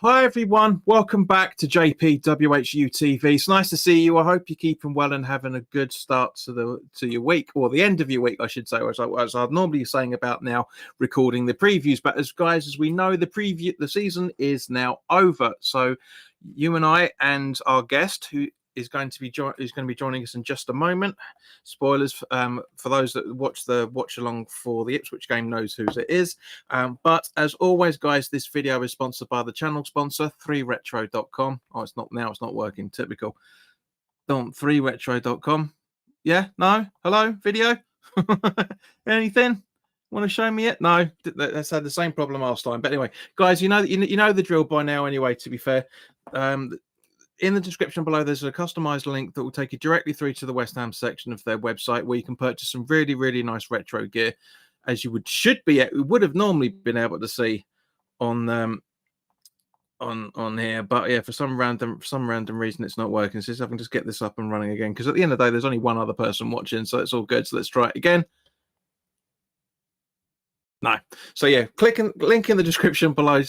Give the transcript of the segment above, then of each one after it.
Hi everyone, welcome back to JP WHU TV. It's nice to see you. I hope you're keeping well and having a good start to your week, or the end of your week, I should say, as I'm normally saying about now recording the previews. But as we know, the season is now over. So you and I and our guest, who is going to be joining us in just a moment. Spoilers for those that watch along for the Ipswich game knows whose it is. But as always, guys, this video is sponsored by the channel sponsor 3retro.com. Oh, it's not working. Typical. 3retro.com. Yeah, no, hello, video. Anything? Want to show me it? No, that's had the same problem last time. But anyway, guys, you know the drill by now. Anyway, to be fair, in the description below, there's a customized link that will take you directly through to the West Ham section of their website, where you can purchase some really, really nice retro gear, as you would have normally been able to see on here. But yeah, for some random reason, it's not working. So I can just get this up and running again, because at the end of the day, there's only one other person watching, so it's all good. So let's try it again. No. So yeah, link in the description below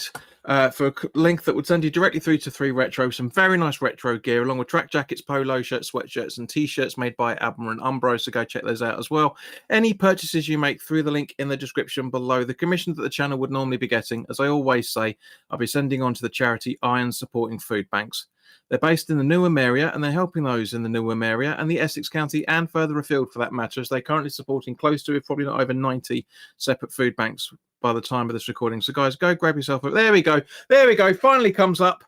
for a link that would send you directly through to 3 Retro, some very nice retro gear, along with track jackets, polo shirts, sweatshirts, and t-shirts made by Admiral and Umbro. So go check those out as well. Any purchases you make through the link in the description below, the commission that the channel would normally be getting, as I always say, I'll be sending on to the charity Iron Supporting Food Banks. They're based in the Newham area, and they're helping those in the Newham area and the Essex County and further afield, for that matter, as they're currently supporting close to, if probably not over 90 separate food banks by the time of this recording. So guys, go grab yourself a... There we go. Finally comes up.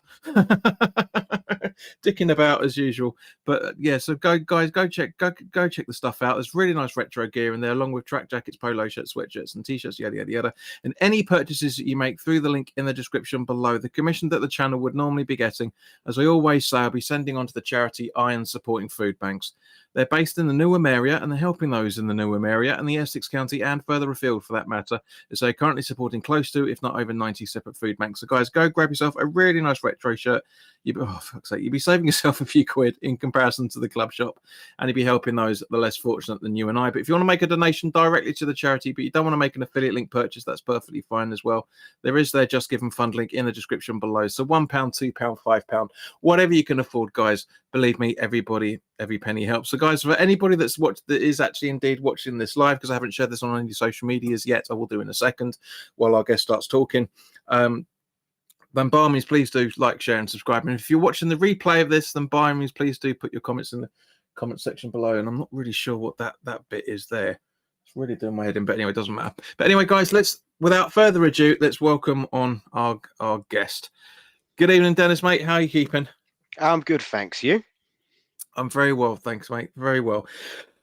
Dicking about as usual. But yeah, so go check the stuff out. There's really nice retro gear in there, along with track jackets, polo shirts, sweatshirts, and t-shirts, yada yada yada. And any purchases that you make through the link in the description below, the commission that the channel would normally be getting, as I always say, I'll be sending on to the charity Iron Supporting Food Banks. They're based in the Newham area, and they're helping those in the Newham area and the Essex County and further afield, for that matter, as they're currently supporting close to, if not over 90 separate food banks. So guys, go grab yourself a really nice retro shirt. Oh, fuck's sake, you'd be saving yourself a few quid in comparison to the club shop, and you'd be helping those the less fortunate than you and I. But if you want to make a donation directly to the charity, but you don't want to make an affiliate link purchase, that's perfectly fine as well. There is their Just Give 'Em Fund link in the description below. So £1, £2, £5, whatever you can afford, guys. Believe me, every penny helps. So guys, for anybody that is actually indeed watching this live, because I haven't shared this on any social medias yet, I will do in a second while our guest starts talking. Then by all means, please do like, share, and subscribe. And if you're watching the replay of this, then by all means, please do put your comments in the comment section below. And I'm not really sure what that bit is there. It's really doing my head in, but anyway, it doesn't matter. But anyway, guys, without further ado, let's welcome on our guest. Good evening, Dennis, mate. How are you keeping? I'm good, thanks. You? I'm very well, thanks, mate. Very well.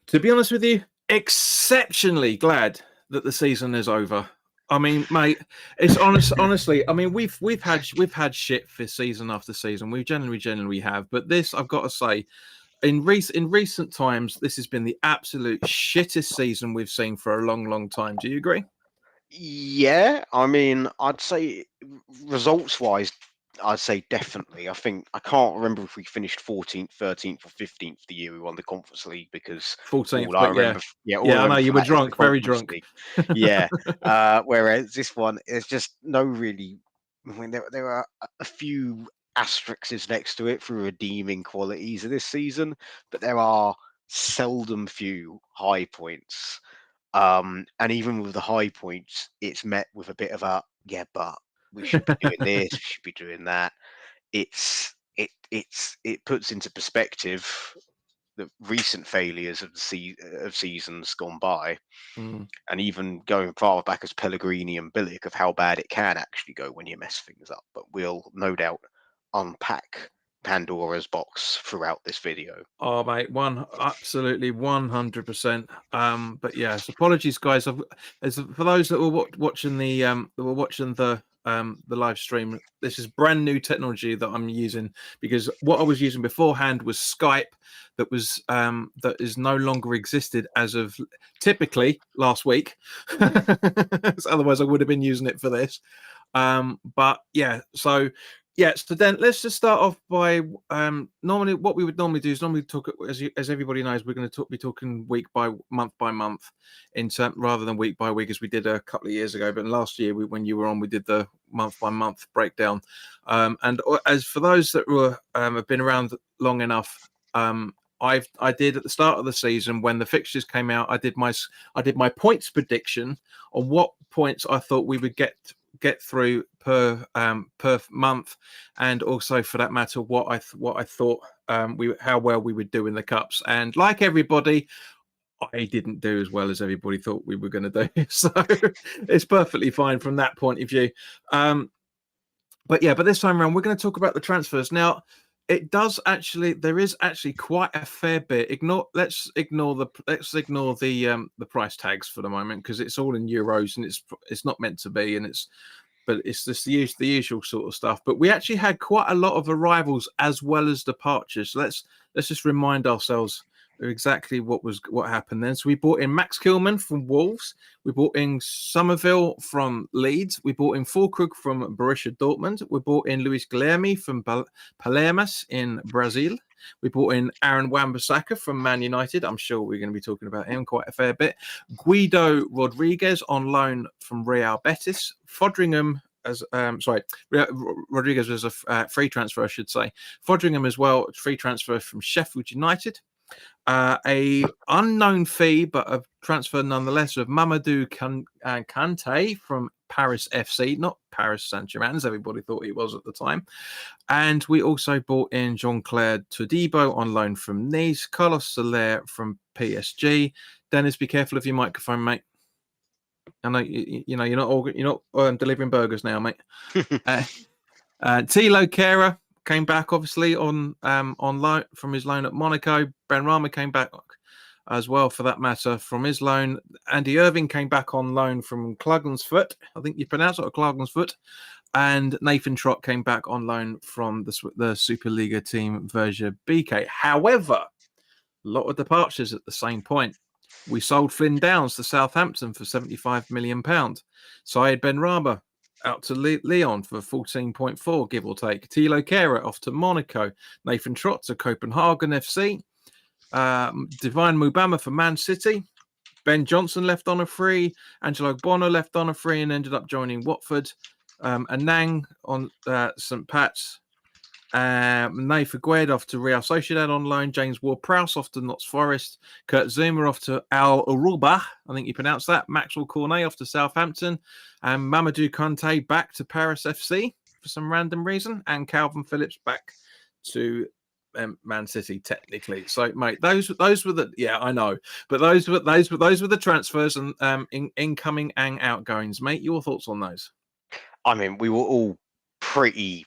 To be honest with you, exceptionally glad that the season is over. I mean, mate, it's honestly. I mean, we've had shit for season after season. We generally have, but this, I've got to say, in recent times, this has been the absolute shittest season we've seen for a long time. Do you agree? Yeah, I mean, I'd say results-wise, I'd say definitely. I can't remember if we finished 14th, 13th, or 15th the year we won the Conference League, because 14th. all I remember, I know you were drunk, very drunk. Yeah. Whereas this one, there's just no really. I mean, there are a few asterisks next to it for redeeming qualities of this season, but there are seldom few high points. And even with the high points, it's met with a bit of a yeah, but we should be doing this, we should be doing that. It puts into perspective the recent failures of of seasons gone by, and even going far back as Pellegrini and Bilic, of how bad it can actually go when you mess things up. But we'll no doubt unpack Pandora's box throughout this video. Oh, mate, absolutely 100%. But yes, apologies, guys. For those that were watching the live stream, this is brand new technology that I'm using, because what I was using beforehand was Skype, that is no longer existed as of typically last week. Otherwise, I would have been using it for this. But yeah, so. Yeah, so then let's just start off by normally what we would normally do is talk, as everybody knows, we're going to be talking by month in term, rather than week by week, as we did a couple of years ago. But last year, when you were on, we did the month by month breakdown. And as for those that were have been around long enough, I did at the start of the season when the fixtures came out. I did my points prediction on what points I thought we would get through per month, and also for that matter what I thought how well we would do in the cups. And like everybody, I didn't do as well as everybody thought we were going to do. So it's perfectly fine from that point of view. But this time around, we're going to talk about the transfers. Now, there is actually quite a fair bit. Let's ignore the price tags for the moment, because it's all in euros and it's not meant to be, but it's just the usual sort of stuff. But we actually had quite a lot of arrivals as well as departures. So let's just remind ourselves exactly what happened then. So we bought in Max Kilman from Wolves. We bought in Somerville from Leeds. We bought in Fulkrug from Borussia Dortmund. We bought in Luis Guilherme from Palermas in Brazil. We bought in Aaron Wan-Bissaka from Man United. I'm sure we're going to be talking about him quite a fair bit. Guido Rodriguez on loan from Real Betis. Fodringham Rodriguez was a free transfer, I should say. Fodringham as well, free transfer from Sheffield United. A unknown fee, but a transfer nonetheless, of Mamadou Kante from Paris FC, not Paris Saint-Germain, as everybody thought he was at the time. And we also bought in Jean-Claude Todibo on loan from Nice, Carlos Soler from PSG. Dennis, be careful of your microphone, mate. I know you're not delivering burgers now, mate. Thilo Kehrer came back, obviously, on loan from his loan at Monaco. Benrahma came back as well, for that matter, from his loan. Andy Irving came back on loan from Klagenfurt. I think you pronounce it Klagenfurt. And Nathan Trott came back on loan from the Superliga team Verja BK. However, a lot of departures at the same point. We sold Flynn Downs to Southampton for £75 million. Syed Benrahma out to Lyon for 14.4, give or take. Thilo Kehrer off to Monaco. Nathan Trott to Copenhagen FC. Divine Mubama for Man City. Ben Johnson left on a free. Angelo Bono left on a free and ended up joining Watford. Anang on St. Pat's. Nafer Gued off to Real Sociedad on loan. James Ward-Prowse off to Notts Forest. Kurt Zuma off to Al Uruba, I think you pronounce that. Maxwell Cornet off to Southampton. And Mamadou Kante back to Paris FC for some random reason. And Calvin Phillips back to Man City, technically. So, mate, those were the I know, but those were the transfers and incoming and outgoings. Mate, your thoughts on those? I mean, we were all pretty.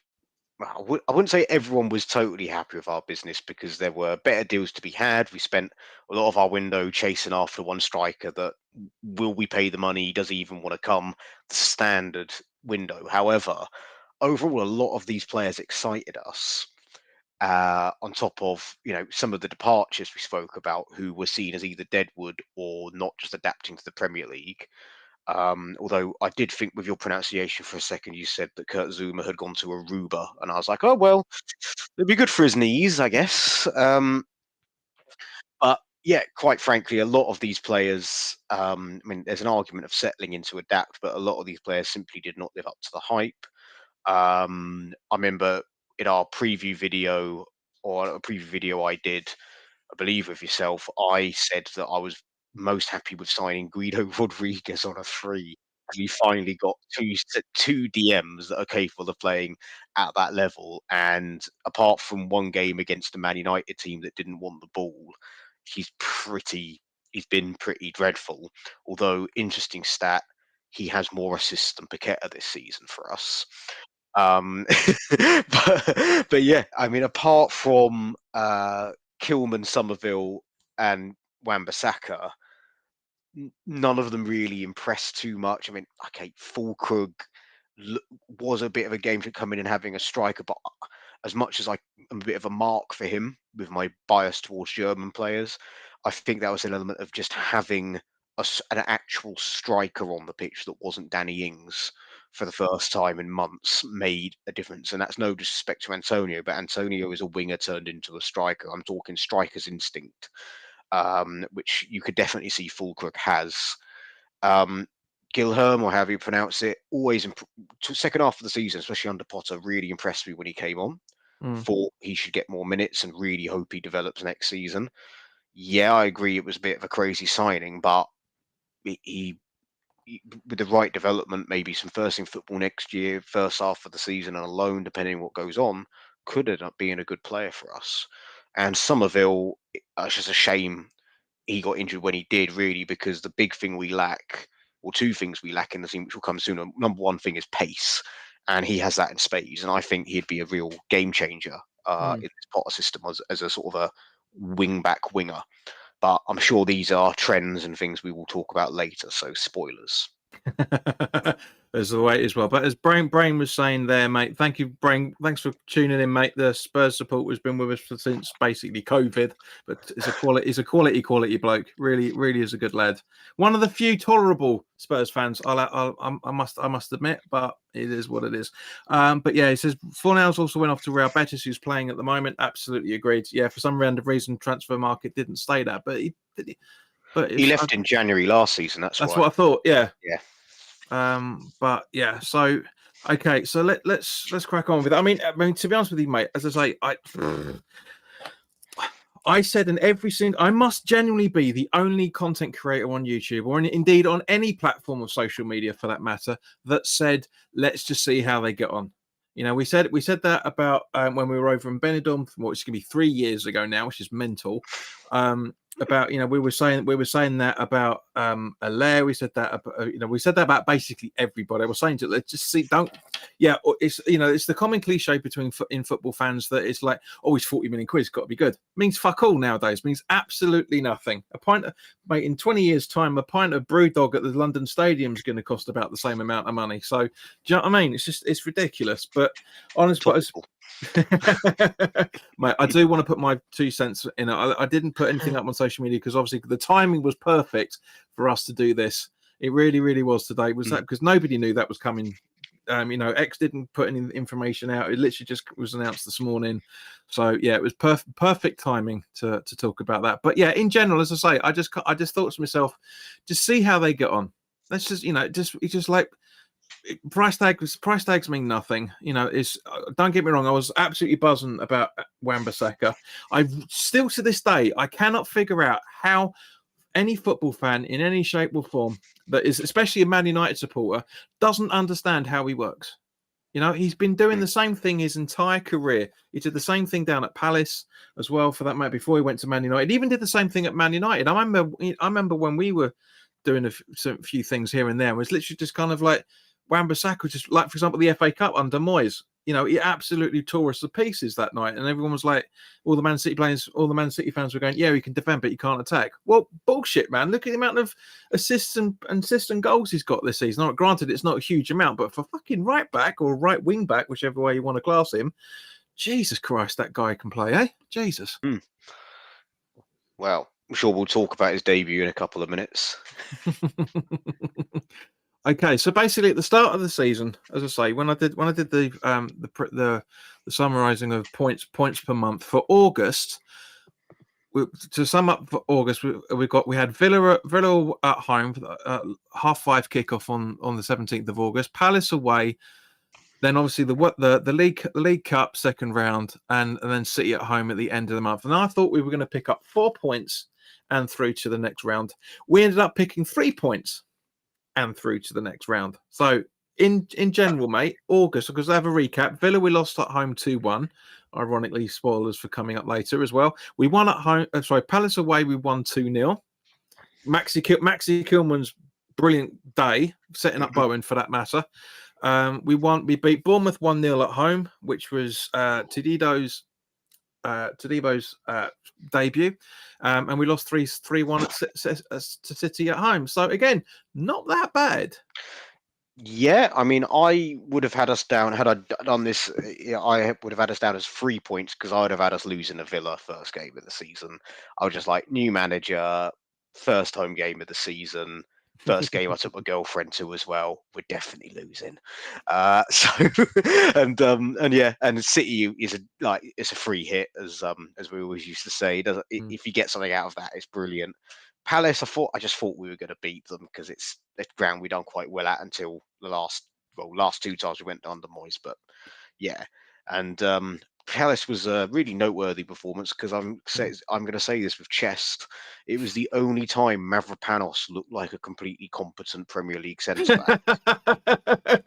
I wouldn't say everyone was totally happy with our business, because there were better deals to be had. We spent a lot of our window chasing after one striker that, will we pay the money? Does he even want to come? The standard window. However, overall, a lot of these players excited us. On top of some of the departures we spoke about, who were seen as either deadwood or not just adapting to the Premier League. Although I did think with your pronunciation for a second, you said that Kurt Zuma had gone to Aruba, and I was like, oh well, it'd be good for his knees, I guess. But yeah, quite frankly, a lot of these players, I mean, there's an argument of settling into adapt, but a lot of these players simply did not live up to the hype. I remember in our preview video, or a preview video I did, I believe with yourself, I said that I was most happy with signing Guido Rodriguez on a free. We finally got two DMs that are capable of playing at that level. And apart from one game against a Man United team that didn't want the ball, he's been pretty dreadful. Although, interesting stat, he has more assists than Paqueta this season for us. But yeah, I mean, apart from Kilman, Somerville, and Wan-Bissaka, none of them really impressed too much. I mean, okay, Fulkrug was a bit of a game to come in and having a striker, but as much as I'm a bit of a mark for him with my bias towards German players, I think that was an element of just having an actual striker on the pitch that wasn't Danny Ings for the first time in months made a difference. And that's no disrespect to Antonio, but Antonio is a winger turned into a striker. I'm talking striker's instinct, which you could definitely see Fulkrug has. Gilherm, or however you pronounce it, always second half of the season, especially under Potter, really impressed me when he came on. Thought he should get more minutes and really hope he develops next season. Yeah, I agree it was a bit of a crazy signing, but he with the right development, maybe some first team football next year, first half of the season and alone, depending on what goes on, could end up being a good player for us. And Somerville, it's just a shame he got injured when he did, really, because the big thing we lack, or two things we lack in the team, which will come sooner. Number one thing is pace, and he has that in spades. And I think he'd be a real game changer in this Potter system as a sort of a wing back winger. But I'm sure these are trends and things we will talk about later. So spoilers. As the way it is well. But as Brain was saying there, mate, thank you, Brain. Thanks for tuning in, mate. The Spurs support has been with us since basically COVID, but it's a quality bloke. Really is a good lad. One of the few tolerable Spurs fans, I must admit, but it is what it is. But yeah, he says Fornals also went off to Real Betis, who's playing at the moment. Absolutely agreed. Yeah, for some random reason, transfer market didn't stay there, but he left in January last season. That's what I thought. Yeah. But yeah, so okay, so let's crack on with it. I mean, to be honest with you, mate, as I say, I said in every single, I must genuinely be the only content creator on YouTube, or indeed on any platform of social media for that matter, that said, let's just see how they get on. You know, we said that about when we were over in Benidorm, which is going to be 3 years ago now, which is mental. About we were saying that about Allaire. We said that about basically everybody. I was saying to let's just see. It's the common cliche in football fans that it's like, oh, he's 40 million quid, it's got to be good. It means fuck all nowadays. It means absolutely nothing. Mate, in 20 years' time, a pint of Brewdog at the London Stadium is going to cost about the same amount of money. So, do you know what I mean? It's ridiculous. But honestly, mate, I do want to put my 2 cents in it. I didn't put anything up on social media because obviously the timing was perfect for us to do this. It really was today. Was that because nobody knew that was coming? X didn't put any information out. It literally just was announced this morning. So yeah, it was perfect timing to talk about that. But yeah, in general, as I say, I just thought to myself, just see how they get on. Let's just like. Price tags mean nothing. Don't get me wrong. I was absolutely buzzing about Wan-Bissaka. I still to this day I cannot figure out how any football fan in any shape or form that is, especially a Man United supporter, doesn't understand how he works. He's been doing the same thing his entire career. He did the same thing down at Palace as well, for that matter, before he went to Man United. He even did the same thing at Man United. I remember when we were doing a few things here and there. It was literally just kind of like Wan-Bissaka, just like, for example, the FA Cup under Moyes. He absolutely tore us to pieces that night, and everyone was like, all the Man City fans were going, "Yeah, he can defend, but he can't attack." Well, bullshit, man! Look at the amount of assists and goals he's got this season. Now, granted, it's not a huge amount, but for fucking right back or right wing back, whichever way you want to class him, Jesus Christ, that guy can play, eh? Jesus. Well, I'm sure we'll talk about his debut in a couple of minutes. Okay, so basically at the start of the season, as I say, when I did the summarizing of points per month for August, to sum up for August, we had Villa at home, 5:30 kickoff on the 17th of August, Palace away, then obviously the League Cup second round, and then City at home at the end of the month. And I thought we were going to pick up 4 points and through to the next round. We ended up picking 3 points and through to the next round. So in general, mate, August, because I have a recap. Villa, we lost at home 2-1. Ironically, spoilers for coming up later as well. We won at home. Palace away, we won 2-0. Maxi Kilman's brilliant day, setting up Bowen for that matter. We beat Bournemouth 1-0 at home, which was Tadibou's debut, and we lost 3-1 to City at home. So again, not that bad. Yeah, I mean, I would have had us down had I done this. I would have had us down as 3 points because I would have had us losing a Villa first game of the season. I was just like, new manager, first home game of the season. First game I took my girlfriend to as well. We're definitely losing. And City is it's a free hit as we always used to say. If you get something out of that, it's brilliant. Palace, I just thought we were going to beat them because it's the ground we done quite well at until the last 2 times we went under Moyes. But yeah, and Palace was a really noteworthy performance because I'm going to say this with chest. It was the only time Mavropanos looked like a completely competent Premier League centre back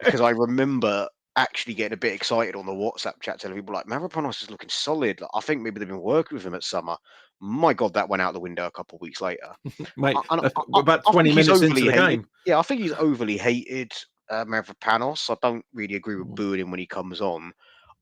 because I remember actually getting a bit excited on the WhatsApp chat, telling people like Mavropanos is looking solid. Like, I think maybe they've been working with him at summer. My God, that went out the window a couple of weeks later. Mate, I about I 20 think he's minutes into overly the hated. game. Yeah, I think he's overly hated, Mavropanos. I don't really agree with Mm. booing him when he comes on.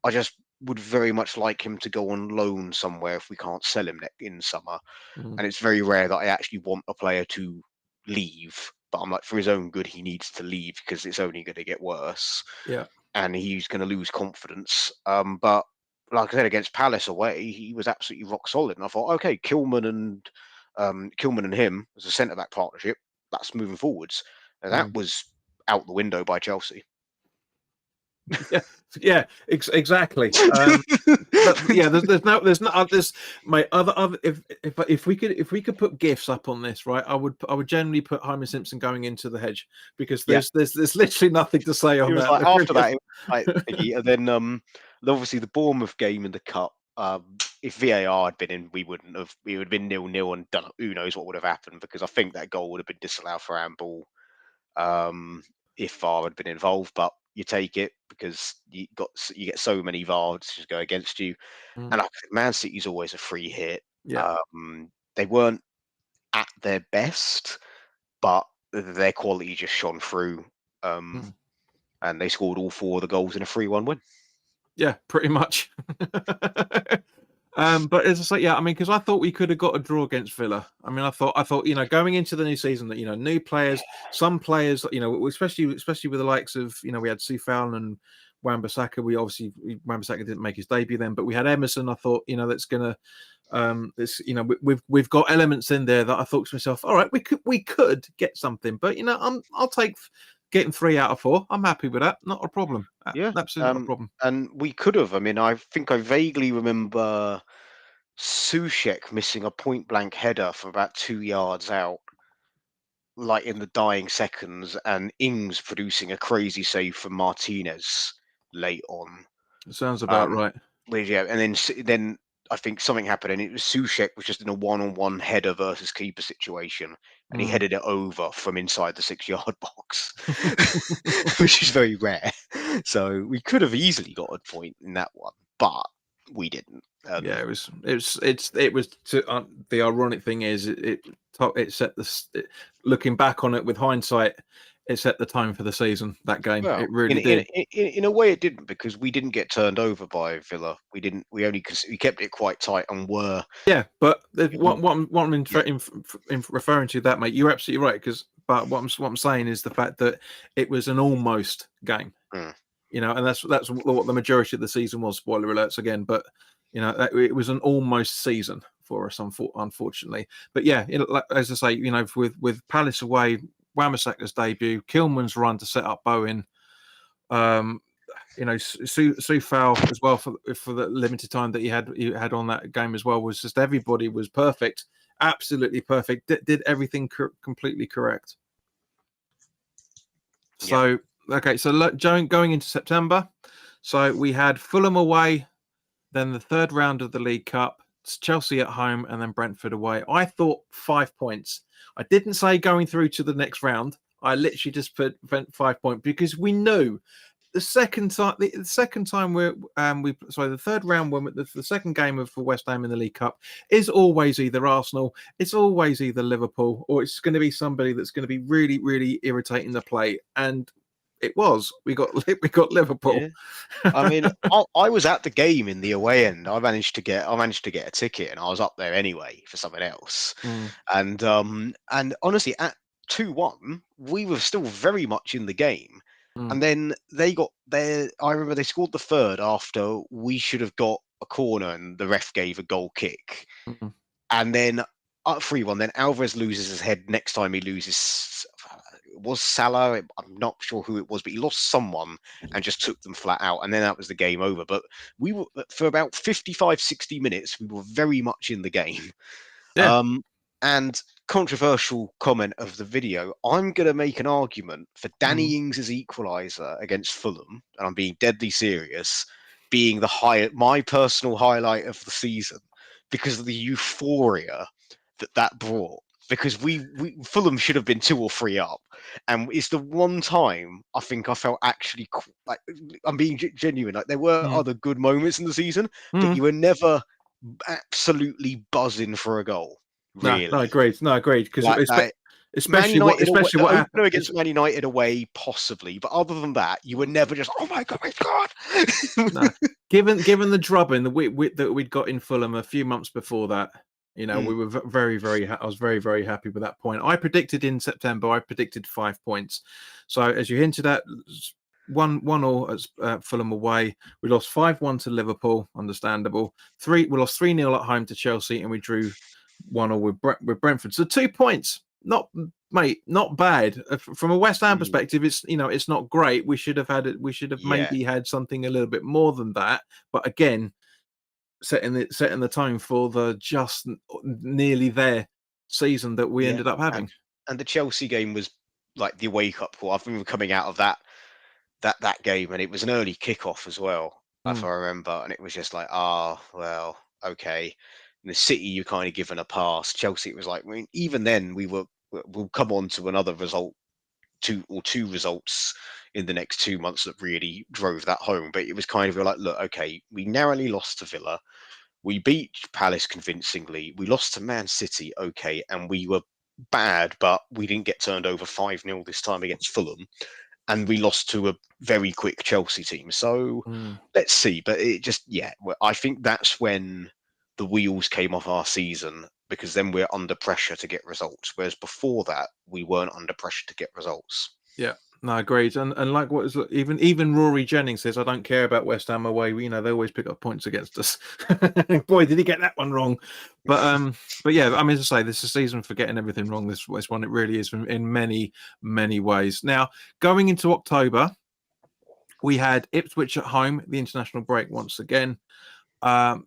I just would very much like him to go on loan somewhere if we can't sell him in summer. Mm. And it's very rare that I actually want a player to leave. But I'm like, for his own good, he needs to leave because it's only going to get worse. Yeah. And he's going to lose confidence. But like I said, against Palace away, he was absolutely rock solid. And I thought, okay, Kilman and him as a centre back partnership, that's moving forwards. And that was out the window by Chelsea. Yeah, exactly. But yeah, there's my other if we could put gifs up on this, right? I would generally put Homer Simpson going into the hedge because there's literally nothing to say on It was that. like after that, it was like, and then obviously the Bournemouth game in the cup. If VAR had been in, we would have been 0-0 and done. Who knows what would have happened? Because I think that goal would have been disallowed for handball if VAR had been involved. But you take it because you get so many VAR decisions go against you. And I think Man City's always a free hit. Yeah. They weren't at their best, but their quality just shone through. And they scored all 4 of the goals in a 3-1 win. Yeah, pretty much. But as I say, yeah, I mean, because I thought we could have got a draw against Villa. I mean, I thought, going into the new season that new players, some players, especially with the likes of we had Soufal and Wan-Bissaka. Wan-Bissaka didn't make his debut then, but we had Emerson. I thought, that's gonna, we've got elements in there that I thought to myself, all right, we could get something, but I'll take getting 3 out of 4. I'm happy with that. Not a problem. Yeah, Absolutely not a problem. And we could have. I mean, I think I vaguely remember Soucek missing a point blank header from about 2 yards out, like in the dying seconds, and Ings producing a crazy save from Martinez late on. Sounds about right. Yeah, and then I think something happened, and it was Soucek was just in a one-on-one header versus keeper situation, and he headed it over from inside the 6-yard box, which is very rare. So we could have easily got a point in that one, but we didn't. Yeah, it was. The ironic thing is, it set looking back on it with hindsight, it set the tone for the season. That game, Well, it really did. In a way, it didn't because we didn't get turned over by Villa. We didn't. We kept it quite tight and were. Yeah, but what I'm referring to that, mate, you're absolutely right. But what I'm saying is the fact that it was an almost game. And that's what the majority of the season was. Spoiler alerts again, but it was an almost season for us, unfortunately. But yeah, as I say, with Palace away, Wan-Bissaka's debut, Kilman's run to set up Bowen, Soufal as well for the limited time that he had on that game as well, was just everybody was perfect, absolutely perfect, did everything completely correct. So okay, so going into September, so we had Fulham away, then the third round of the League Cup, Chelsea at home, and then Brentford away. I thought 5 points. I didn't say going through to the next round. I literally just put 5 points because we knew the third round when the second game for West Ham in the League Cup is always either Arsenal, it's always either Liverpool, or it's going to be somebody that's going to be really, really irritating to play. And it was. We got Liverpool. Yeah. I mean, I was at the game in the away end. I managed to get a ticket, and I was up there anyway for something else. And honestly, at 2-1, we were still very much in the game. And then they got there. I remember they scored the third after we should have got a corner, and the ref gave a goal kick. And then at 3-1, then Alvarez loses his head. Next time he loses, it was Salah. I'm not sure who it was, but he lost someone and just took them flat out. And then that was the game over. But we were, for about 55, 60 minutes, we were very much in the game. Yeah. And controversial comment of the video, I'm going to make an argument for Danny Ings' equaliser against Fulham, and I'm being deadly serious, being my personal highlight of the season because of the euphoria that brought. Because Fulham should have been 2 or 3 up, and it's the one time I think I felt actually like I'm being genuine. Like there were other good moments in the season, but you were never absolutely buzzing for a goal. Really, No, agreed. No, agreed. Because like Man especially United away, what the happened opener against Man United away, possibly, but other than that, you were never just, oh my god. No, given the drubbing that we'd got in Fulham a few months before that, we were very, very. I was very, very happy with that point. I predicted in September. I predicted 5 points. So as you hinted at, 1-1 at Fulham away. We lost 5-1 to Liverpool. Understandable. We lost 3-0 at home to Chelsea, and we drew 1-1 with Brentford. So 2 points. Not bad from a West Ham perspective. It's not great. We should have had it. We should have maybe had something a little bit more than that. But again, setting the tone for the just nearly there season that we ended up having. And the Chelsea game was like the wake up call. I've been coming out of that game, and it was an early kickoff as well, if I remember, and it was just like, well, okay. And the City, you kind of given a pass. Chelsea, it was like, I mean, even then we'll come on to another result, two results in the next 2 months that really drove that home. But it was kind of like, look, okay, we narrowly lost to Villa. We beat Palace convincingly. We lost to Man City, okay, and we were bad, but we didn't get turned over 5-0 this time against Fulham. And we lost to a very quick Chelsea team. So let's see. But it just, I think that's when the wheels came off our season, because then we're under pressure to get results. Whereas before that, we weren't under pressure to get results. Yeah, no, agreed. And like what is even Rory Jennings says, I don't care about West Ham away. They always pick up points against us. Boy, did he get that one wrong. But yeah, I mean, as I say, this is a season for getting everything wrong. This one, it really is in many, many ways. Now, going into October, we had Ipswich at home, the international break once again.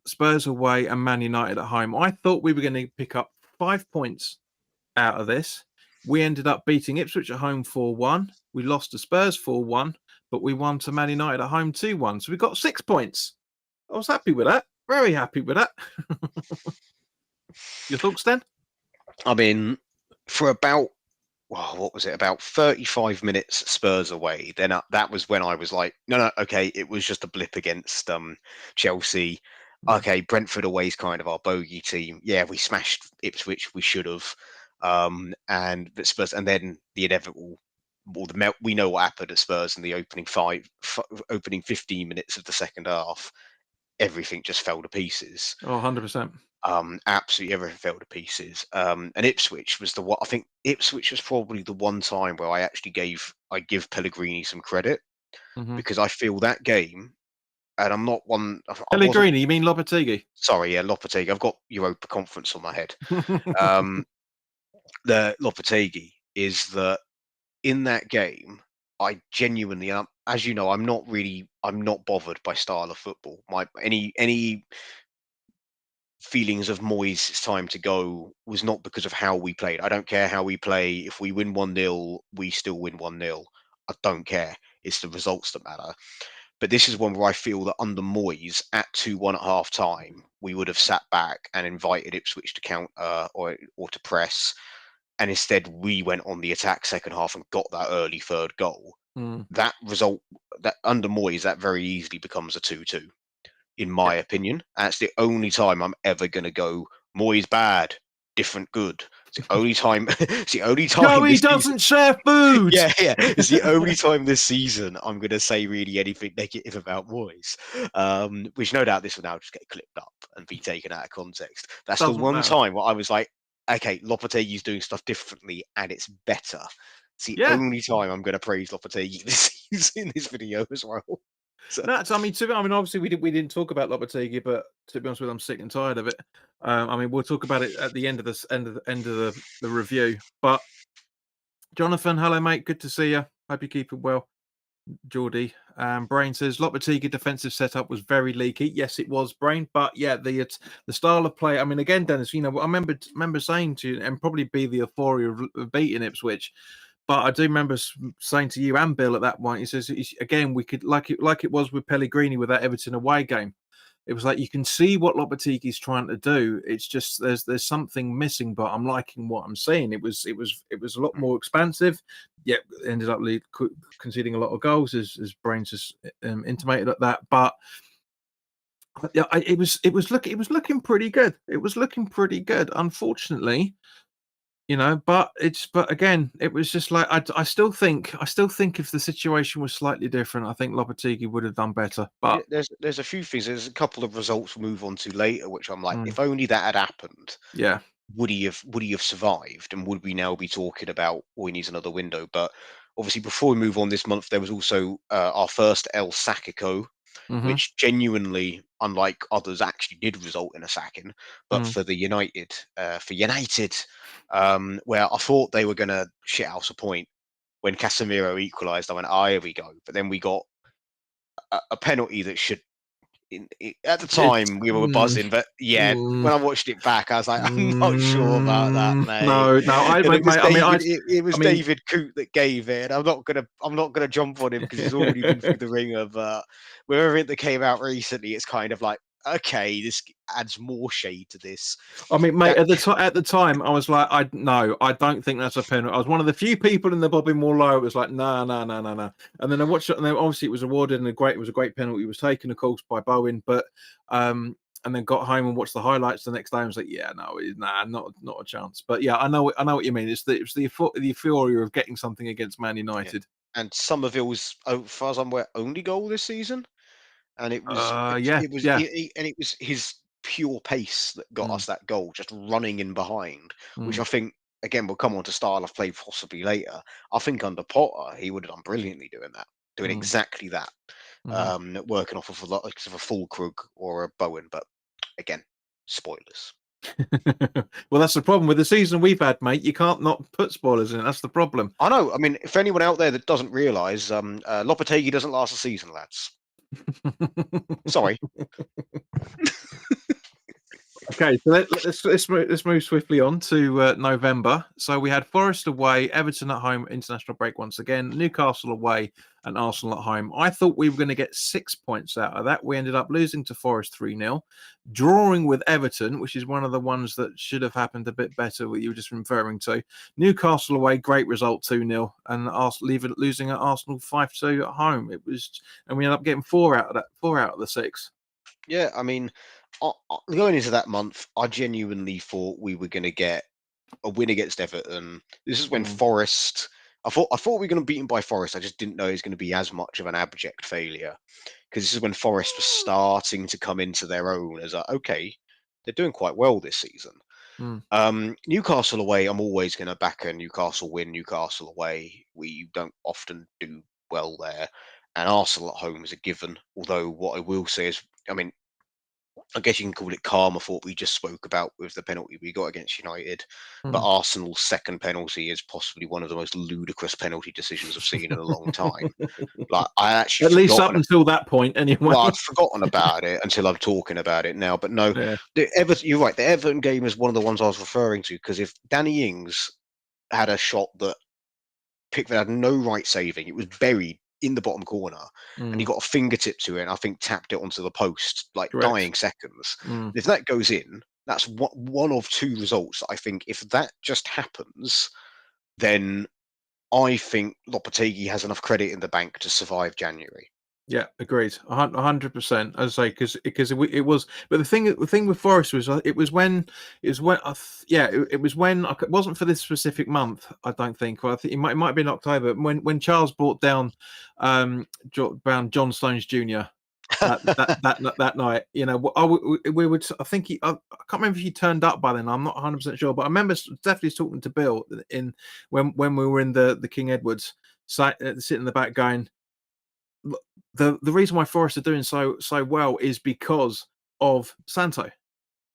Spurs away and Man United at home. I thought we were going to pick up 5 points out of this. We ended up beating Ipswich at home 4-1. We lost to Spurs 4-1, but we won to Man United at home 2-1. So we got 6 points. I was happy with that. Very happy with that. Your thoughts, then? I mean, for about, what was it, about 35 minutes Spurs away, then that was when I was like, no, okay, it was just a blip against Chelsea. Okay, Brentford away is kind of our bogey team. Yeah, we smashed Ipswich, we should have. And the Spurs, and then the inevitable, we know what happened at Spurs in the opening 15 minutes of the second half. Everything just fell to pieces. Oh, 100%. Absolutely everything fell to pieces. And Ipswich was I think Ipswich was probably the one time where I actually give Pellegrini some credit, because I feel that game, and I'm not one. Pellegrini, you mean Lopetegui? Sorry, yeah, Lopetegui. I've got Europa Conference on my head. The Lopetegui is that in that game, I genuinely, as you know, I'm not bothered by style of football. Any feelings of Moyes, it's time to go, was not because of how we played. I don't care how we play. If we win 1-0, we still win 1-0. I don't care. It's the results that matter. But this is one where I feel that under Moyes, at 2-1 at half time, we would have sat back and invited Ipswich to counter or to press. And instead, we went on the attack second half and got that early third goal. That result, that under Moyes, that very easily becomes a 2-2, in my opinion. And it's the only time I'm ever going to go, Moyes bad, different good. It's the only time. It's the only time. Joey doesn't share food. Yeah. It's the only time this season I'm going to say really anything negative about Moyes. Which no doubt this will now just get clipped up and be taken out of context. That's the one time where I was like, okay, Lopetegui's doing stuff differently and it's better. It's the only time I'm going to praise Lopetegui this season in this video as well. So. No, I mean, obviously we didn't talk about Lopetegui, but to be honest with you, I'm sick and tired of it. I mean, we'll talk about it at the end of the review. But Jonathan, hello mate, good to see you. Hope you're keeping well. Geordie. Brain says Lopetegui defensive setup was very leaky. Yes, it was, Brain. But yeah, the style of play. I mean, again, Dennis, I remember saying to you, and probably be the euphoria of beating Ipswich. But I do remember saying to you and Bill at that point, he says again we could like it was with Pellegrini with that Everton away game. It was like you can see what Lopetegui's trying to do. It's just there's something missing, but I'm liking what I'm seeing. It was a lot more expansive. Yet ended up conceding a lot of goals, as Brains has intimated at that. But yeah, it was looking pretty good. It was looking pretty good. Unfortunately, but again, it was just like I still think if the situation was slightly different, I think Lopetegui would have done better. But There's a few things. There's a couple of results we'll move on to later, which I'm like, mm, if only that had happened, yeah, would he have survived, and would we now be talking about he needs another window? But obviously, before we move on this month, there was also our first El Sacico, mm-hmm, which genuinely, unlike others, actually did result in a sacking. But mm. for United, where I thought they were going to shit house a point when Casemiro equalised, I went, here we go. But then we got a penalty that should. At the It's time, we were buzzing, but yeah, mm, when I watched it back, I was like, I'm not sure about that, mate. no, And it was mate, I mean, David. It was I mean, David Coote that gave it. And I'm not gonna jump on him because he's already been through the ringer. But with everything that came out recently, it's kind of like, okay, this adds more shade to this. mate, That at the time, I was like, I don't think that's a penalty. I was one of the few people in the Bobby Moore low. It was like, no, no, no, no, no. And then I watched it, and then obviously it was awarded, and it was a great penalty. It was taken, of course, by Bowen, but and then got home and watched the highlights the next day. And was like, yeah, no, not a chance. But yeah, I know what you mean. It's the euphoria of getting something against Man yeah. United. And Somerville's, as far as I'm aware, only goal this season. And it was Yeah, yeah. and it was his pure pace that got Mm, us that goal, just running in behind, which mm, I think again we'll come on to style of play possibly later. I think under Potter he would have done brilliantly doing that, doing mm, exactly that, mhm. working off of a full Krug or a Bowen. But again, spoilers. Well, that's the problem with the season we've had, mate. You can't not put spoilers in. That's the problem. I know. I mean, if anyone out there that doesn't realise, Lopetegui doesn't last a season, lads. Sorry. Okay, so let's move swiftly on to November. So we had Forest away, Everton at home, international break once again, Newcastle away, and Arsenal at home. I thought we were going to get 6 points out of that. We ended up losing to Forest 3-0, drawing with Everton, which is one of the ones that should have happened a bit better. What you were just referring to. Newcastle away, great result 2-0, and losing at Arsenal 5-2 at home. And we ended up getting 4 out of the 6. Yeah, I mean, going into that month, I genuinely thought we were going to get a win against Everton. This is when Mm. Forest. I thought we were going to beat him by Forest. I just didn't know it was going to be as much of an abject failure, because this is when Forest was starting to come into their own. As okay, they're doing quite well this season. Mm. Newcastle away, I'm always going to back a Newcastle win. Newcastle away, we don't often do well there, and Arsenal at home is a given. Although what I will say is, I mean, I guess you can call it karma for what we just spoke about with the penalty we got against United. But Mm. Arsenal's second penalty is possibly one of the most ludicrous penalty decisions I've seen in a long time. Like I actually At least up forgotten. until that point, anyway. Well, I'd forgotten about it until I'm talking about it now. But no, Yeah. You're right. The Everton game is one of the ones I was referring to, because if Danny Ings had a shot that Pickford had no right saving, it was buried in the bottom corner, and he Mm. got a fingertip to it, and I think tapped it onto the post, like Correct. dying seconds. Mm. If that goes in, that's one of two results that I think if that just happens, then I think Lopetegui has enough credit in the bank to survive January. Yeah, agreed. 100%. As I say, because it was. But the thing with Forest was it was when it was when it wasn't for this specific month. I don't think. Well, I think it might have been October when Charles brought down John Stones Jr. That night. We would. I think I can't remember if he turned up by then. I'm not 100% sure, but I remember definitely talking to Bill in when we were in the King Edwards, sitting in the back going. The reason why Forest are doing so well is because of Santo.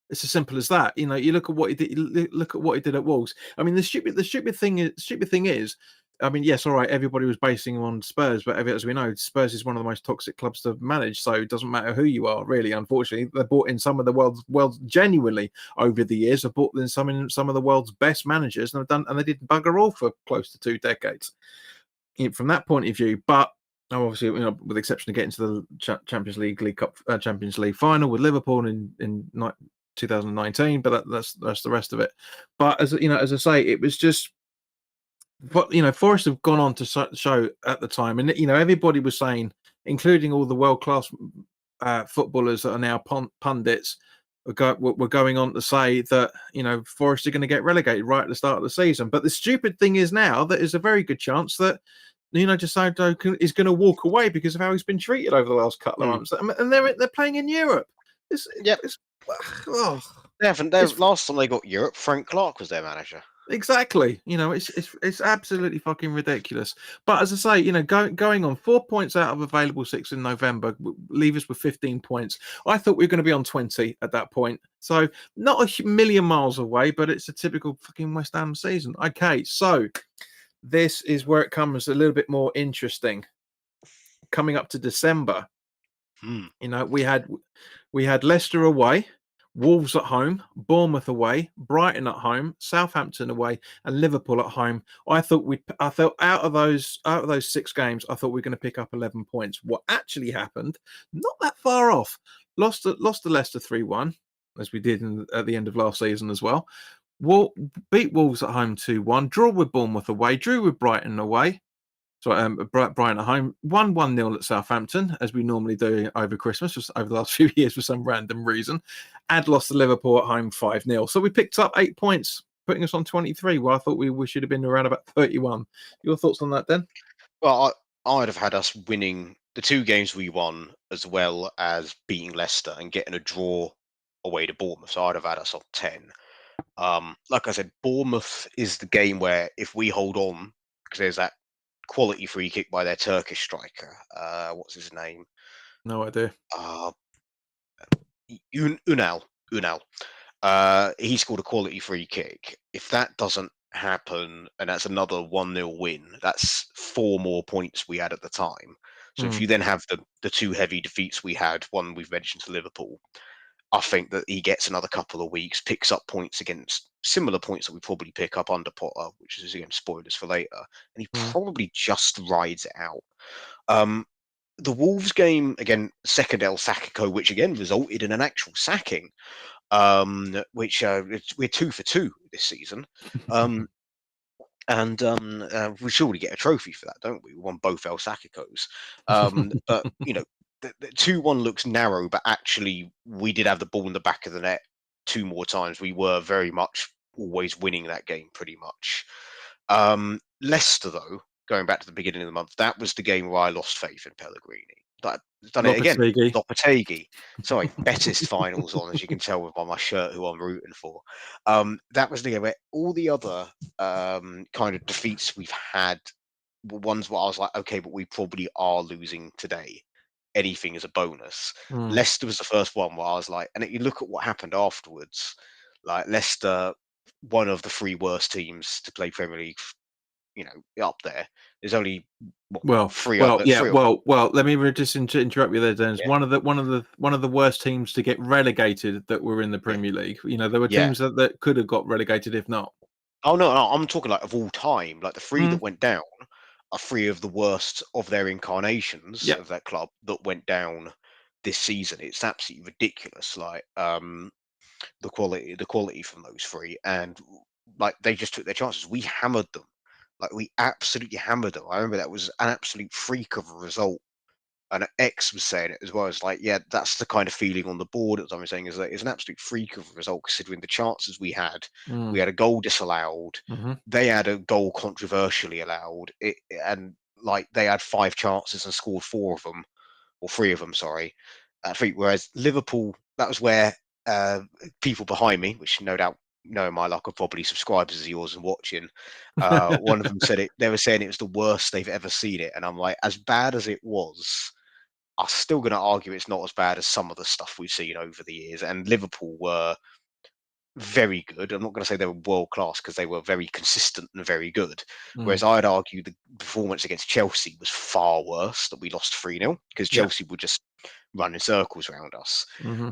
It's as simple as that. You look at what he did. Look at what he did at Wolves. I mean, the stupid thing is I mean, yes, all right, everybody was basing on Spurs, but as we know, Spurs is one of the most toxic clubs to manage. So it doesn't matter who you are, really. Unfortunately, they brought in some of the world's genuinely over the years. Have brought in some of the world's best managers, and have done, and they did bugger all for close to 2 decades. From that point of view, but obviously, with the exception of getting to the Champions League Cup, Champions League final with Liverpool in 2019, but that's the rest of it. But as as I say, it was just. But Forest have gone on to show at the time, and everybody was saying, including all the world class footballers that are now pundits, were going on to say that Forest are going to get relegated right at the start of the season. But the stupid thing is now that there's a very good chance that DeSanto is going to walk away because of how he's been treated over the last couple of months, and they're playing in Europe. Yep. Oh, Last time they got Europe, Frank Clark was their manager. Exactly. It's absolutely fucking ridiculous. But as I say, going on 4 points out of available 6 in November, leave us with 15 points. I thought we were going to be on 20 at that point. So not a million miles away, but it's a typical fucking West Ham season. Okay, so this is where it comes a little bit more interesting. Coming up to December, we had Leicester away, Wolves at home, Bournemouth away, Brighton at home, Southampton away, and Liverpool at home. I thought out of those 6 games, I thought we were going to pick up 11 points. What actually happened? Not that far off. Lost to Leicester 3-1, as we did at the end of last season as well. Beat Wolves at home 2-1. Draw with Bournemouth away. Drew with Brighton away. So Brighton at home, 1-0 at Southampton, as we normally do over Christmas, just over the last few years for some random reason. And lost to Liverpool at home 5-0. So we picked up 8 points, putting us on 23, where I thought we should have been around about 31. Your thoughts on that, Den? Well, I'd have had us winning the 2 games we won, as well as beating Leicester and getting a draw away to Bournemouth. So I'd have had us on 10. Like I said, Bournemouth is the game where if we hold on, because there's that quality free kick by their Turkish striker. What's his name? No idea. Unal. He scored a quality free kick. If that doesn't happen, and that's another 1-0 win, that's 4 more points we had at the time. So if you then have the 2 heavy defeats we had, one we've mentioned to Liverpool, I think that he gets another couple of weeks, picks up points against similar points that we probably pick up under Potter, which is again spoilers for later, and he probably just rides it out. The Wolves game, again, second El Sacco, which again resulted in an actual sacking, which we're 2 for 2 this season. And we surely get a trophy for that, don't we? We won both El Sacicos. But, the 2-1 looks narrow, but actually we did have the ball in the back of the net 2 more times. We were very much always winning that game, pretty much. Leicester, though, going back to the beginning of the month, that was the game where I lost faith in Pellegrini. Done it again. Lopetegui. Sorry, Betis finals on, as you can tell by my shirt, who I'm rooting for. That was the game where all the other kind of defeats we've had were ones where I was like, okay, but we probably are losing today. Anything is a bonus. Leicester was the first one where I was like, and you look at what happened afterwards, like Leicester, one of the 3 worst teams to play Premier League, up there. There's only three. Let me just interrupt you there, Dennis. Yeah. One of the worst teams to get relegated that were in the Premier League. There were teams that could have got relegated if not. Oh no, I'm talking like of all time. Like the 3 that went down are 3 of the worst of their incarnations of that club that went down this season. It's absolutely ridiculous. Like the quality from those 3, and like they just took their chances. We hammered them. Like we absolutely hammered them. I remember that was an absolute freak of a result. And X was saying it as well. It's like, yeah, that's the kind of feeling on the board as I'm saying, is that it's an absolute freak of a result considering the chances we had. We had a goal disallowed. They had a goal controversially allowed. And like they had 5 chances and scored 4 of them, or 3 of them, sorry. Whereas Liverpool, that was where people behind me, which no doubt knowing my luck are probably subscribers of yours and watching, one of them said it. They were saying it was the worst they've ever seen it, and I'm like, as bad as it was, I'm still going to argue it's not as bad as some of the stuff we've seen over the years. And Liverpool were very good. I'm not going to say they were world class because they were very consistent and very good. Mm. Whereas I'd argue the performance against Chelsea was far worse, that we lost 3-0 because Yeah. Chelsea were just running circles around us. Hmm.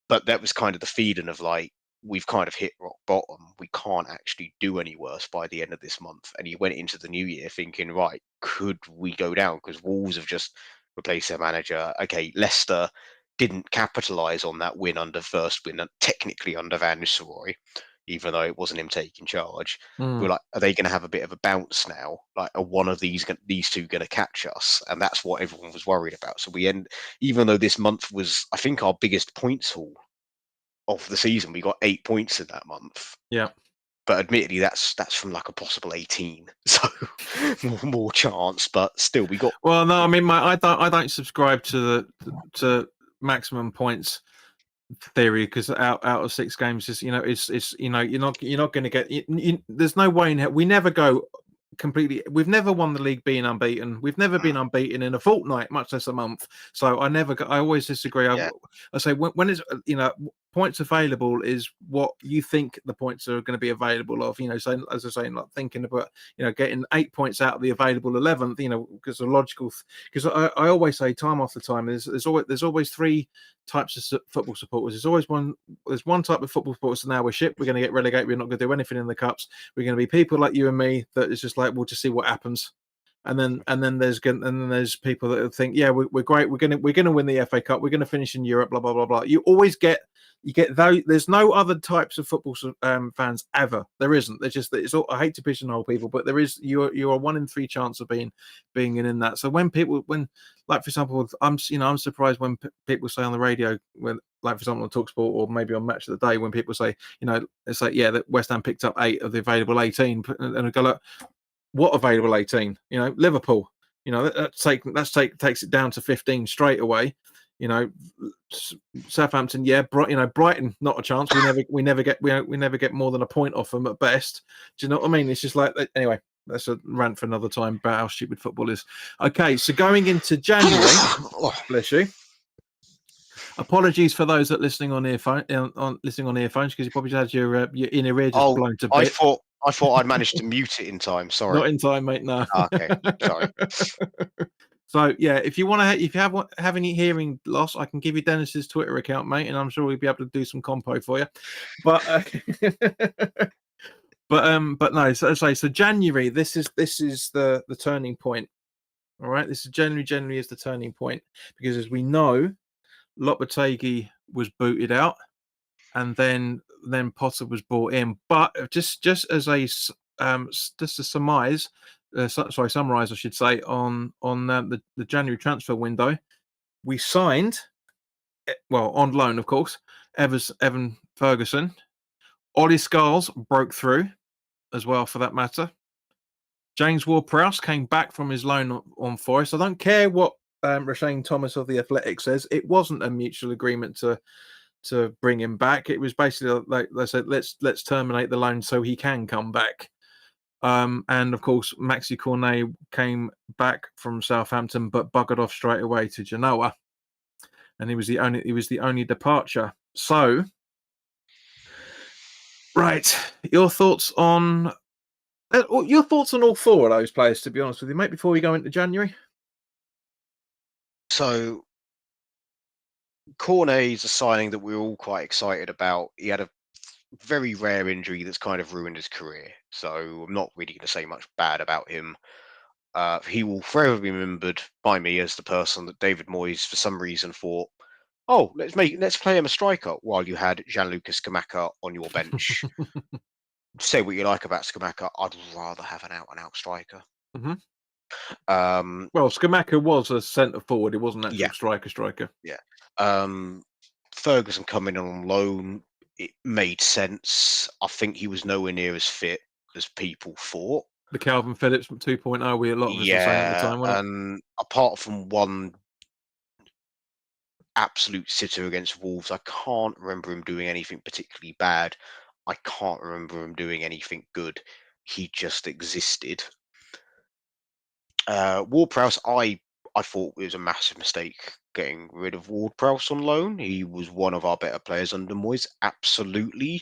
But that was kind of the feeling of like, we've kind of hit rock bottom. We can't actually do any worse by the end of this month. And you went into the new year thinking, right, could we go down? Because Wolves have just replaced their manager. Okay, Leicester didn't capitalise on that win first win, technically under Van Nistelrooy, even though it wasn't him taking charge. Mm. We're like, are they going to have a bit of a bounce now? Like, are one of these two going to catch us? And that's what everyone was worried about. So even though this month was, I think, our biggest points haul of the season, we got 8 points in that month. Yeah. But admittedly, that's from like a possible 18, so more chance. But still, we got. Well, no, I mean, I don't subscribe to maximum points theory, because out of 6 games is, it's you're not going to get. There's no way in hell we never go completely. We've never won the league being unbeaten. We've never been unbeaten in a fortnight, much less a month. So I always disagree. Yeah. I say when it's points available is what you think the points are going to be available of. So as I say, like thinking about getting 8 points out of the available 11th. Because the logical. Because I always say time after time, there's always 3 types of football supporters. There's one type of football supporters. So now we're shit. We're going to get relegated. We're not going to do anything in the cups. We're going to be people like you and me that is just like, we'll just see what happens. And then there's people that think, yeah, we're great. We're gonna win the FA Cup. We're gonna finish in Europe. Blah blah blah blah. You get those. There's no other types of football fans ever. There isn't. There's just it's all, I hate to pigeonhole people, but there is. You are 1 in 3 chance of being in that. So when like for example, I'm surprised when people say on the radio, when like for example on Talksport or maybe on Match of the Day, when people say it's like, yeah, that West Ham picked up 8 of the available 18, and I go like, what available 18? Liverpool. Takes it down to 15 straight away. Southampton, yeah, Brighton, not a chance. We never get more than a point off them at best. Do you know what I mean? It's just like, anyway. That's a rant for another time about how stupid football is. Okay, so going into January, bless you. Apologies for those that listening on earphones, because you probably had your inner ear just blown to bits. I thought I'd managed to mute it in time. Sorry. Not in time, mate. No. Okay, sorry. So yeah, if you have any hearing loss, I can give you Dennis's Twitter account, mate, and I'm sure we'll be able to do some compo for you. But but no. So January. This is the turning point. All right, this is January is the turning point, because as we know, Lopetegui was booted out, and then Potter was brought in. But just as a just to summarize, I should say, on the January transfer window, we signed, well, on loan, of course, Evan Ferguson. Ollie Scholes broke through as well, for that matter. James Ward-Prowse came back from his loan on Forest. I don't care what Rashane Thomas of The Athletic says. It wasn't a mutual agreement to bring him back. It was basically like they said, let's terminate the loan so he can come back. And of course, Maxi Cornet came back from Southampton, but buggered off straight away to Genoa, and he was the only departure. So, right, your thoughts on all 4 of those players, to be honest with you, mate, before we go into January. So, Cornet is a signing that we're all quite excited about. He had a very rare injury that's kind of ruined his career, so I'm not really going to say much bad about him. He will forever be remembered by me as the person that David Moyes, for some reason, thought, "Oh, let's play him a striker," while you had Gianluca Scamacca on your bench. Say what you like about Scamacca, I'd rather have an out-and-out striker. Mm-hmm. Well, Scamacca was a centre forward; he wasn't an actual striker. Yeah. Ferguson coming on loan, it made sense. I think he was nowhere near as fit as people thought. The Calvin Phillips 2.0, we a lot of us were saying at the time, wasn't it? And apart from one absolute sitter against Wolves, I can't remember him doing anything particularly bad. I can't remember him doing anything good. He just existed. Ward-Prowse, I thought it was a massive mistake getting rid of Ward-Prowse on loan. He was one of our better players under Moyes. Absolutely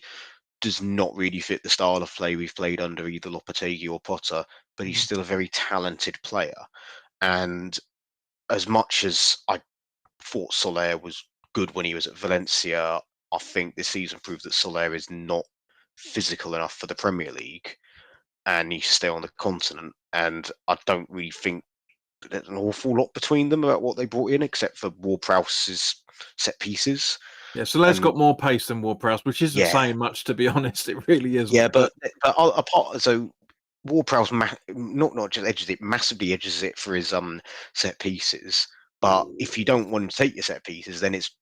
does not really fit the style of play we've played under either Lopetegui or Potter, but he's still a very talented player. And as much as I thought Soler was good when he was at Valencia, I think this season proved that Soler is not physical enough for the Premier League and needs to stay on the continent. And I don't really think there's an awful lot between them about what they brought in, except for Ward-Prowse's set pieces. Yeah, Soler's And got more pace than Ward-Prowse, which isn't yeah, saying much, to be honest. It really isn't. yeah, but apart, so Ward-Prowse not just edges it, massively edges it for his set pieces. But if you don't want to take your set pieces, then it's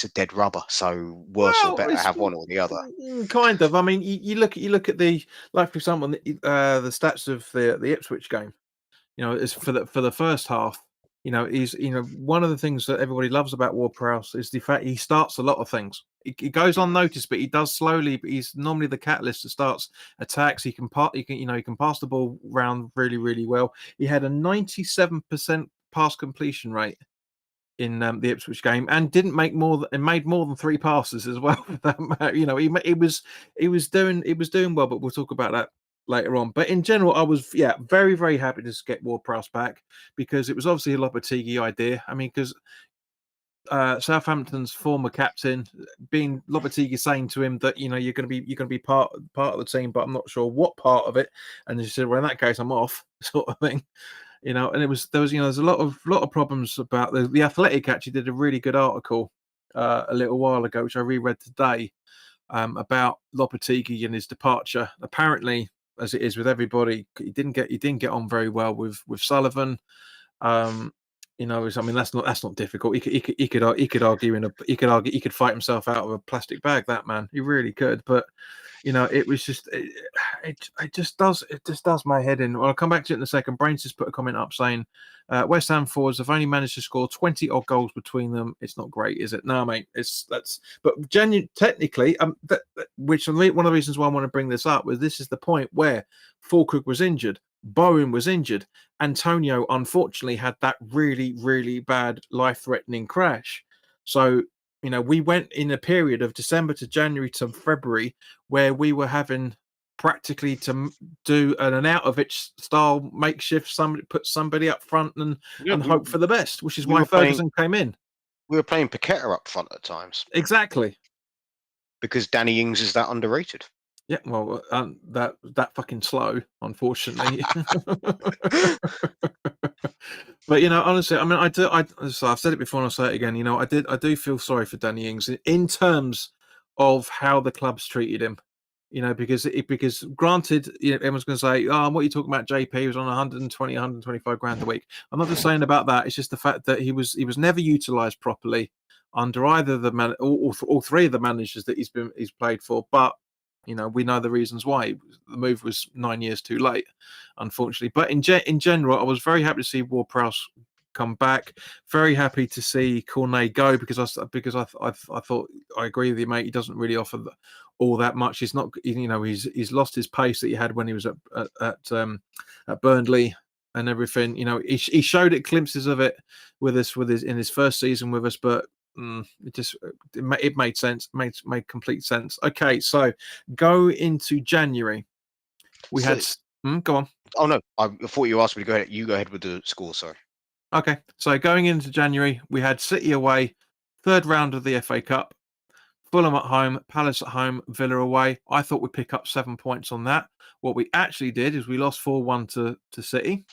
a dead rubber. So worse or better, have one or the other. Kind of. I mean, you look at the, like, for example, the stats of the Ipswich game. You know, is for the first half. You know, one of the things that everybody loves about Ward-Prowse is the fact he starts a lot of things. He goes unnoticed, but he does slowly. But he's normally the catalyst that starts attacks. He can pass the ball around really, really well. He had a 97% pass completion rate in the Ipswich game, and made more than 3 passes as well. You know, he was doing well, but we'll talk about that later on. But in general, I was very, very happy to get Ward-Prowse back, because it was obviously a Lopetegui idea. I mean, because Southampton's former captain, being Lopetegui, saying to him that, you know, you're going to be part of the team, but I'm not sure what part of it. And he said, well, in that case, I'm off, sort of thing. You know, and there's a lot of problems about the Athletic actually did a really good article a little while ago, which I reread today, about Lopetegui and his departure. Apparently, as it is with everybody, he didn't get on very well with Sullivan. You know, I mean, that's not difficult. He could argue he could fight himself out of a plastic bag. That man, he really could. But you know, it was just it just does my head in. Well, I'll come back to it in a second. Brains just put a comment up saying West Ham forwards have only managed to score 20 odd goals between them. It's not great, is it? No, mate. But technically, which one of the reasons why I want to bring this up was this is the point where Fulkrug was injured, Bowen was injured, Antonio unfortunately had that really, really bad, life-threatening crash. So, you know, we went in a period of December to January to February where we were having practically to do an out of it style makeshift, put somebody up front and hope for the best, which is why Ferguson came in. We were playing Paqueta up front at times. Exactly. Because Danny Ings is that underrated. Yeah, well, that fucking slow, unfortunately. But you know, honestly, I mean, so I've said it before and I'll say it again. You know, I do feel sorry for Danny Ings in terms of how the club's treated him. You know, because granted, you know, everyone's going to say, "Oh, what are you talking about?" JP he was on 120, 125 grand a week. I'm not just saying about that. It's just the fact that he was never utilised properly under either the all 3 of the managers that he's played for. But you know, we know the reasons why. The move was 9 years too late, unfortunately. But in general, I was very happy to see Ward-Prowse come back. Very happy to see Cornet go, because I thought, I agree with you, mate. He doesn't really offer all that much. He's not, you know, he's lost his pace that he had when he was at Burnley and everything. You know, he showed it, glimpses of it with us in his first season with us, but it made sense, made complete sense. Okay, so go into January. We had go on. Oh no, I thought you asked me to go ahead. You go ahead with the score. Sorry. Okay, so going into January, we had City away, 3rd round of the FA Cup, Fulham at home, Palace at home, Villa away. I thought we'd pick up 7 points on that. What we actually did is we lost 4-1 to City.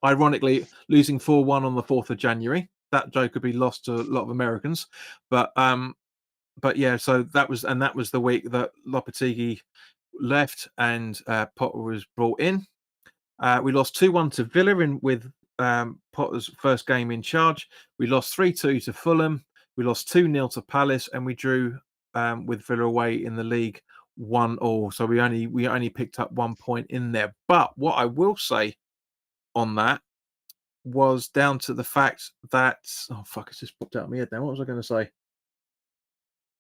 Ironically, losing 4-1 on the 4th of January. That joke could be lost to a lot of Americans. But yeah, so that was the week that Lopetegui left and Potter was brought in. We lost 2-1 to Villa with Potter's first game in charge. We lost 3-2 to Fulham. We lost 2-0 to Palace, and we drew with Villa away in the league 1-1. So we only picked up 1 point in there. But what I will say on that was down to the fact that it's just popped out of my head now. What was I going to say?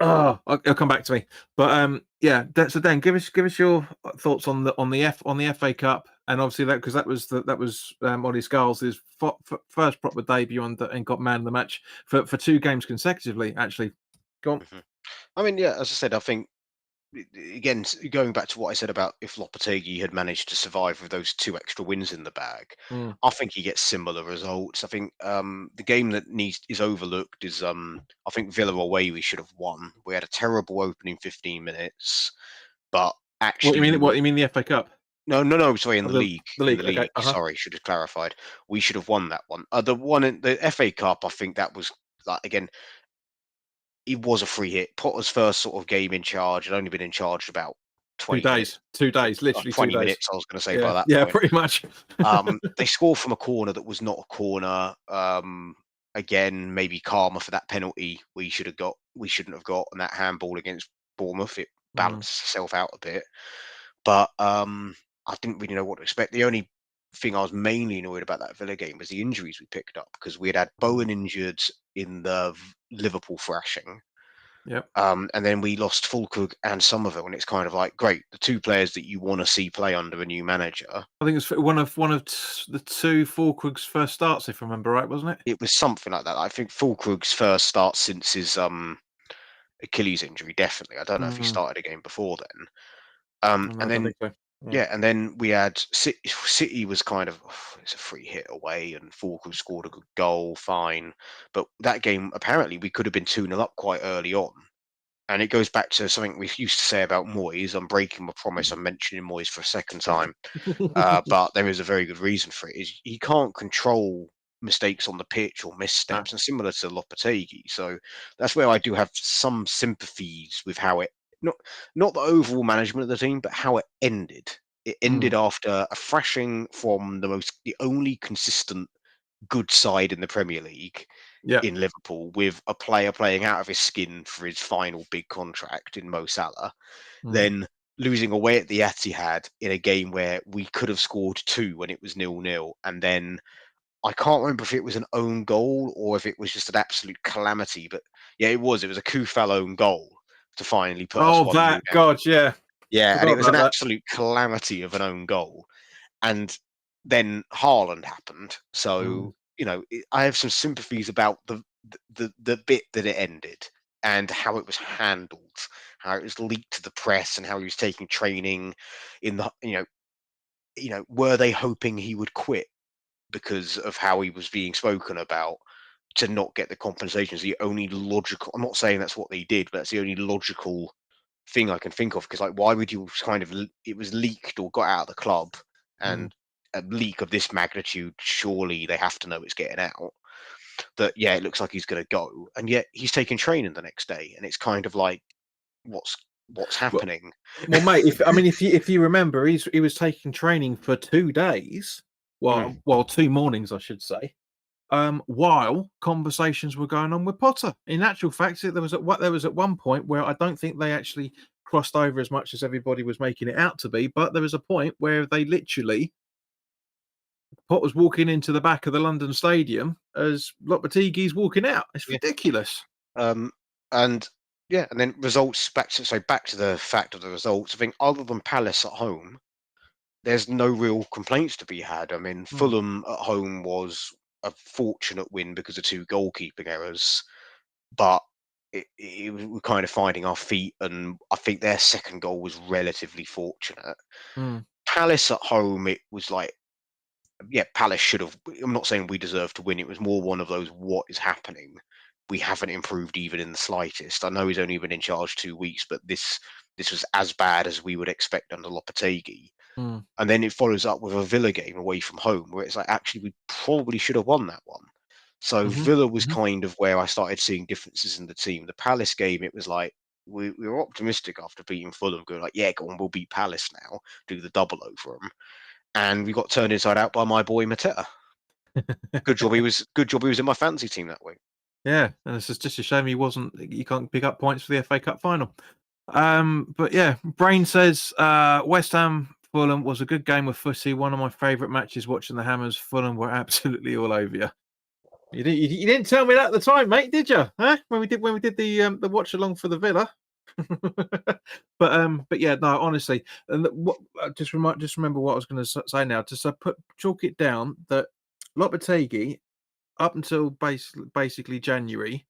It'll come back to me. But yeah, so Dan, give us your thoughts on the FA Cup And obviously that was Ollie Scholes' first proper debut and got man of the match for 2 games consecutively. Actually, go on. Mhm. I mean, yeah, as I said, I think again, going back to what I said about if Lopetegui had managed to survive with those 2 extra wins in the bag, Mm. I think he gets similar results. I think the game that is overlooked is I think Villa away we should have won. We had a terrible opening 15 minutes, but What actually you mean? we What were you mean? The FA Cup? no, sorry, in Or the league. the In league? the Okay. league, Uh-huh. sorry, should have clarified. We should have won that one. The one in the FA Cup, I think that was like again, it was a free hit. Potter's first sort of game in charge had only been in charge about 2 20 minutes. days. 2 days. Literally 2 20 days. minutes, I was going to say by Yeah. that Yeah. point. Pretty much. They score from a corner that was not a corner. Again, maybe karma for that penalty we shouldn't have got, and that handball against Bournemouth, it Mm. balanced itself out a bit. But I didn't really know what to expect. The only thing I was mainly annoyed about that Villa game was the injuries we picked up because we had Mm. Bowen injured in the Liverpool thrashing. Yep. And then we lost Fulkrug and Somerville, and it's kind of like, great, the 2 players that you want to see play under a new manager. I think it's one of the 2 Fulkrug's first starts, if I remember right, wasn't it? It was something like that. I think Fulkrug's first start since his Achilles injury, definitely. I don't know if he Mm. started a game before then. No, I And don't then think so. Yeah. yeah, and then we had City was kind of it's a free hit away, and Fulkrug scored a good goal, fine. But that game apparently we could have been 2-0 up quite early on. And it goes back to something we used to say about Moyes. I'm breaking my promise. I'm mentioning Moyes for a second time. But there is a very good reason for it. Is he can't control mistakes on the pitch or No. missteps, and similar to Lopetegui. So that's where I do have some sympathies with how it not the overall management of the team, but how it ended. It Mm. ended after a thrashing from the only consistent good side in the Premier League Yeah. in Liverpool, with a player playing out of his skin for his final big contract in Mo Salah, Mm. then losing away at the Etihad in a game where we could have scored 2 when it was 0-0, and then I can't remember if it was an own goal or if it was just an absolute calamity, but yeah, it was. It was a Kufal own goal to finally put us Oh, 1-0 that down. God, yeah. Yeah, and Forgot it was an about that. absolute calamity of an own goal. And then Haaland happened. Mm. So, I have some sympathies about the bit that it ended and how it was handled, how it was leaked to the press, and how he was taking training in the were they hoping he would quit because of how he was being spoken about to not get the compensation? Is the only logical, I'm not saying that's what they did, but that's the only logical thing I can think of, because like, why would you it was leaked or got out of the club, Mm. and a leak of this magnitude, surely they have to know it's getting out, that yeah, it looks like he's going to go, and yet he's taking training the next day, and it's kind of like, what's Well, happening? well, mate. If you remember, he was taking training for 2 days. Mm, Well, 2 mornings, I should say. While conversations were going on with Potter. In actual fact, there was at one point where I don't think they actually crossed over as much as everybody was making it out to be, but there was a point where they literally Pot was walking into the back of the London Stadium as Lopetegui's walking out. It's yeah. ridiculous. um and yeah, and then results, back to the fact of the results. I think other than Palace at home, there's no real complaints to be had. I mean, Mm, Fulham at home was a fortunate win because of 2 goalkeeping errors, but we're kind of finding our feet, and I think their second goal was relatively fortunate. mm, Palace at home, it was like, yeah, Palace should have. I'm not saying we deserve to win. It was more one of those, what is happening? We haven't improved even in the slightest. I know he's only been in charge 2 weeks, but this was as bad as we would expect under Lopetegui. mm, And then it follows up with a Villa game away from home, where it's like, actually, we probably should have won that one. So mhm, Villa was mhm. kind of where I started seeing differences in the team. The Palace game, it was like, we were optimistic after beating Fulham, going like, yeah, go on, we'll beat Palace now, do the double over them, and we got turned inside out by my boy Mateta. Good job he was in my fantasy team that week. Yeah, and it's just a shame he wasn't. You can't pick up points for the FA Cup final. But yeah, Brain says West Ham Fulham was a good game of footy. One of my favourite matches. Watching the Hammers, Fulham were absolutely all over you. You didn't tell me that at the time, mate, did you? Huh? When we did the watch along for the Villa. But yeah, no, honestly, and what just remember what I was going to say now. Just chalk it down that Lopetegui up until basically January.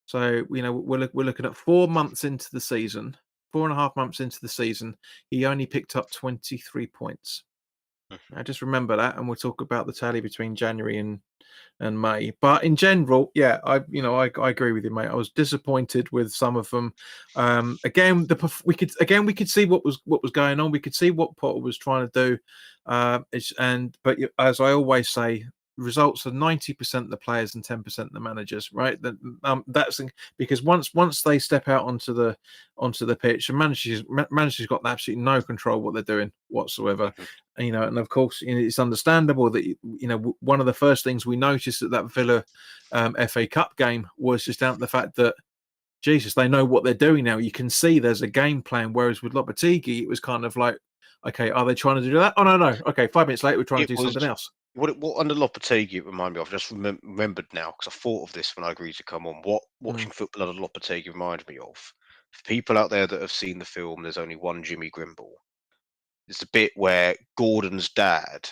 So we're looking at 4 months into the season, 4.5 months into the season. He only picked up 23 points. Now just remember that, and we'll talk about the tally between January and May. But in general, yeah, I agree with you, mate. I was disappointed with some of them. Again, we could see what was going on. We could see what Potter was trying to do. But as I always say, results are 90% the players and 10% the managers, right? That's because once they step out onto the pitch, the managers got absolutely no control what they're doing whatsoever. And of course, it's understandable that one of the first things we noticed at that Villa FA Cup game was just out the fact that Jesus, they know what they're doing now. You can see there's a game plan. Whereas with Lopetegui, it was kind of like, okay, are they trying to do that? Oh no. Okay, 5 minutes later, we're trying It to do was something else. what under Lopetegui it reminded me of. I just remembered now because I thought of this when I agreed to come on. What watching football under Lopetegui reminded me of. For people out there that have seen the film, there's only one Jimmy Grimble. It's the bit where Gordon's dad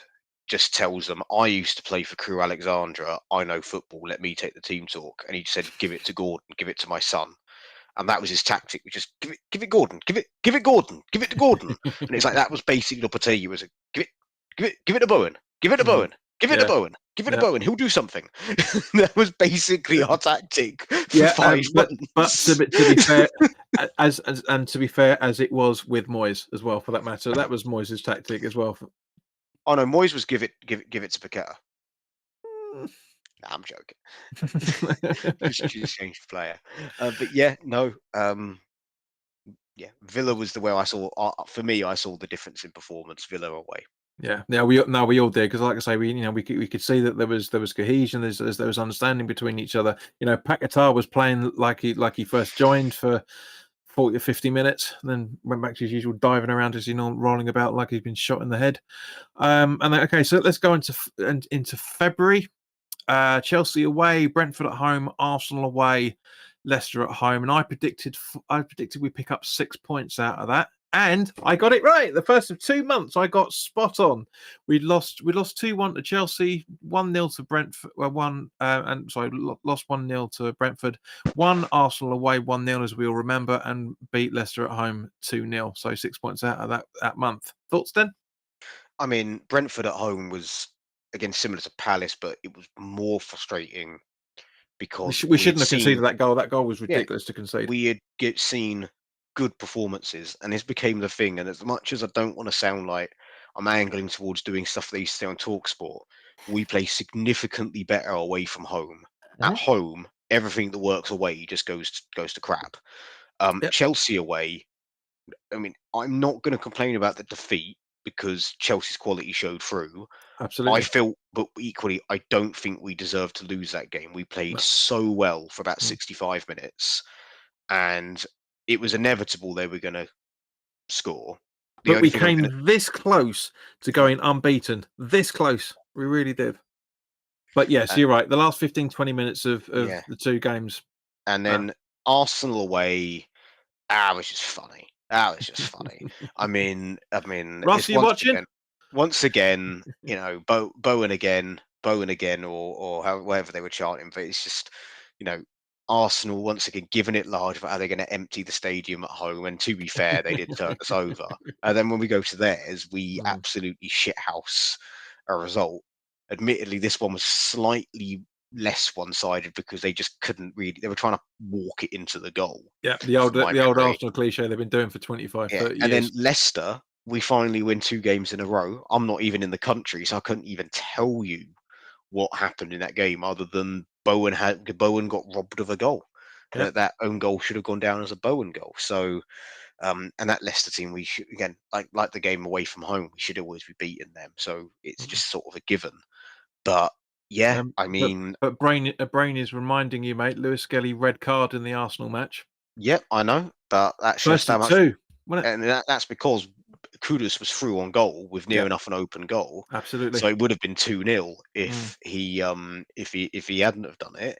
just tells them, "I used to play for Crew Alexandra. I know football. Let me take the team talk." And he said, "Give it to Gordon. Give it to my son." And that was his tactic, which is give it Gordon, give it Gordon, give it to Gordon. And it's like that was basically Lopetegui was a give it to Bowen, give it to Bowen, give it to Yeah, Bowen, give it to yeah, Bowen. He'll do something. That was basically our tactic for yeah. 5 months. To be fair, to be fair, as it was with Moyes as well, for that matter, that was Moyes' tactic as well. Oh no, Moyes was give it to Paqueta. Nah, I'm joking. just change the player. But yeah, no. Yeah, Villa was the way I saw. For me, I saw the difference in performance. Villa away. Yeah, we all did because, like I say, we could see that there was cohesion, there was understanding between each other. Paquetá was playing like he first joined for 40 or 50 minutes, and then went back to his usual diving around as rolling about like he's been shot in the head. And then, okay, so let's go into February. Chelsea away, Brentford at home, Arsenal away, Leicester at home, and I predicted we pick up 6 points out of that, and I got it right. The first of 2 months, I got spot on. We lost 2-1 to Chelsea, 1-0 to Brentford, lost 1-0 to Brentford, won Arsenal away 1-0 as we all remember, and beat Leicester at home 2-0. So 6 points out of that month. Thoughts, then? I mean, Brentford at home was again similar to Palace, but it was more frustrating because We we had shouldn't have seen, conceded that goal. That goal was yeah, ridiculous to concede. we had seen good performances, and this became the thing. And as much as I don't want to sound like I'm angling towards doing stuff they used to say on Talksport, we play significantly better away from home. At home, everything that works away just goes to crap. Yep, Chelsea away, I mean, I'm not going to complain about the defeat because Chelsea's quality showed through. I absolutely. felt, but equally, I don't think we deserved to lose that game. We played No. so well for about Mm. 65 minutes, and it was inevitable they were going to score. The But only we thing I'm going came this close to to, going unbeaten. This close. We really did. But yes, uh, you're right. The last 15, 20 minutes of yeah, the two games. and Wow. then Arsenal away. That was just funny. That was just funny. Russ, It's are you watching? once again, Bowen again, or whatever they were chanting. But it's just, you know, Arsenal once again giving it large about how they're going to empty the stadium at home. And to be fair, they did turn us over. And then when we go to theirs, we Mm. absolutely shithouse a result. Admittedly, this one was slightly less one-sided because they just couldn't really. They were trying to walk it into the goal, Yeah, from my the old memory. Arsenal cliche they've been doing for 25, Yeah, 30 and then years. Leicester, we finally win 2 games in a row. I'm not even in the country, so I couldn't even tell you what happened in that game other than Bowen got robbed of a goal. Yeah. That own goal should have gone down as a Bowen goal. So, and that Leicester team, we should again, like the game away from home, we should always be beating them. So it's Mm. just sort of a given. But yeah, Um, I but mean, brain is reminding you, mate. Lewis Skelly red card in the Arsenal match. yeah, I know, but that's just First how of much. two, wasn't it? And that's because Kudus was through on goal with near Yeah, enough an open goal, absolutely. so it would have been 2-0 Mm. if he hadn't have done it.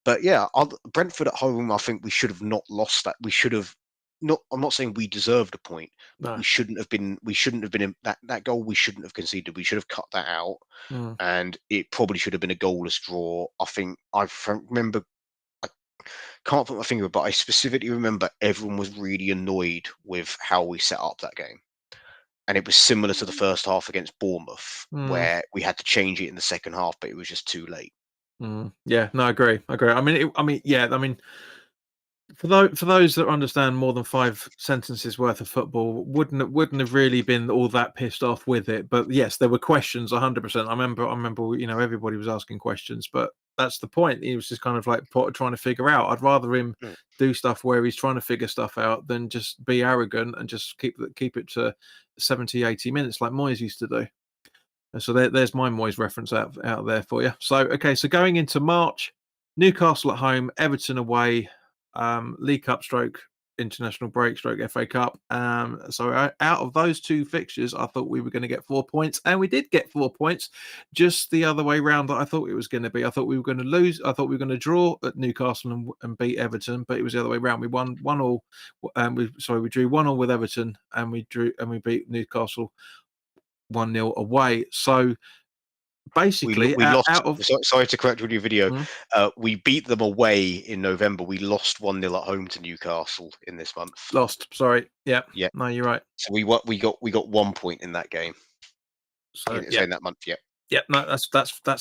But yeah, Brentford at home, I think we should have not lost that. We should have. I'm not saying we deserved a point, but No. we shouldn't have been. We shouldn't have been in that goal. We shouldn't have conceded. We should have cut that out, Mm. and it probably should have been a goalless draw. I think remember. I can't put my finger, but I specifically remember everyone was really annoyed with how we set up that game. And it was similar to the first half against Bournemouth, Mm. where we had to change it in the second half, but it was just too late. Mm. Yeah, no, I agree. I agree. Yeah. I mean, for those that understand more than 5 sentences worth of football, wouldn't have really been all that pissed off with it. But yes, there were questions, 100%. I remember, everybody was asking questions, but that's the point. He was just kind of like trying to figure out. I'd rather him Mm. do stuff where he's trying to figure stuff out than just be arrogant and just keep it to 70, 80 minutes like Moyes used to do. And so there's my Moyes reference out there for you. So okay, so going into March, Newcastle at home, Everton away, League Cup stroke international break stroke FA Cup. So out of those two fixtures, I thought we were going to get 4 points, and we did get 4 points. Just the other way round that I thought it was going to be. I thought we were going to lose. I thought we were going to draw at Newcastle and beat Everton, but it was the other way round. We won 1-1. We drew 1-1 with Everton, and we beat Newcastle 1-0 away. So basically, We lost. out of Sorry to correct you with your video. mm, We beat them away in November. We lost 1-0 at home to Newcastle in this month. lost. Sorry. Yeah. Yeah. No, you're right. So we got 1 point in that game So so yeah. in that month. Yeah. Yeah, no, that's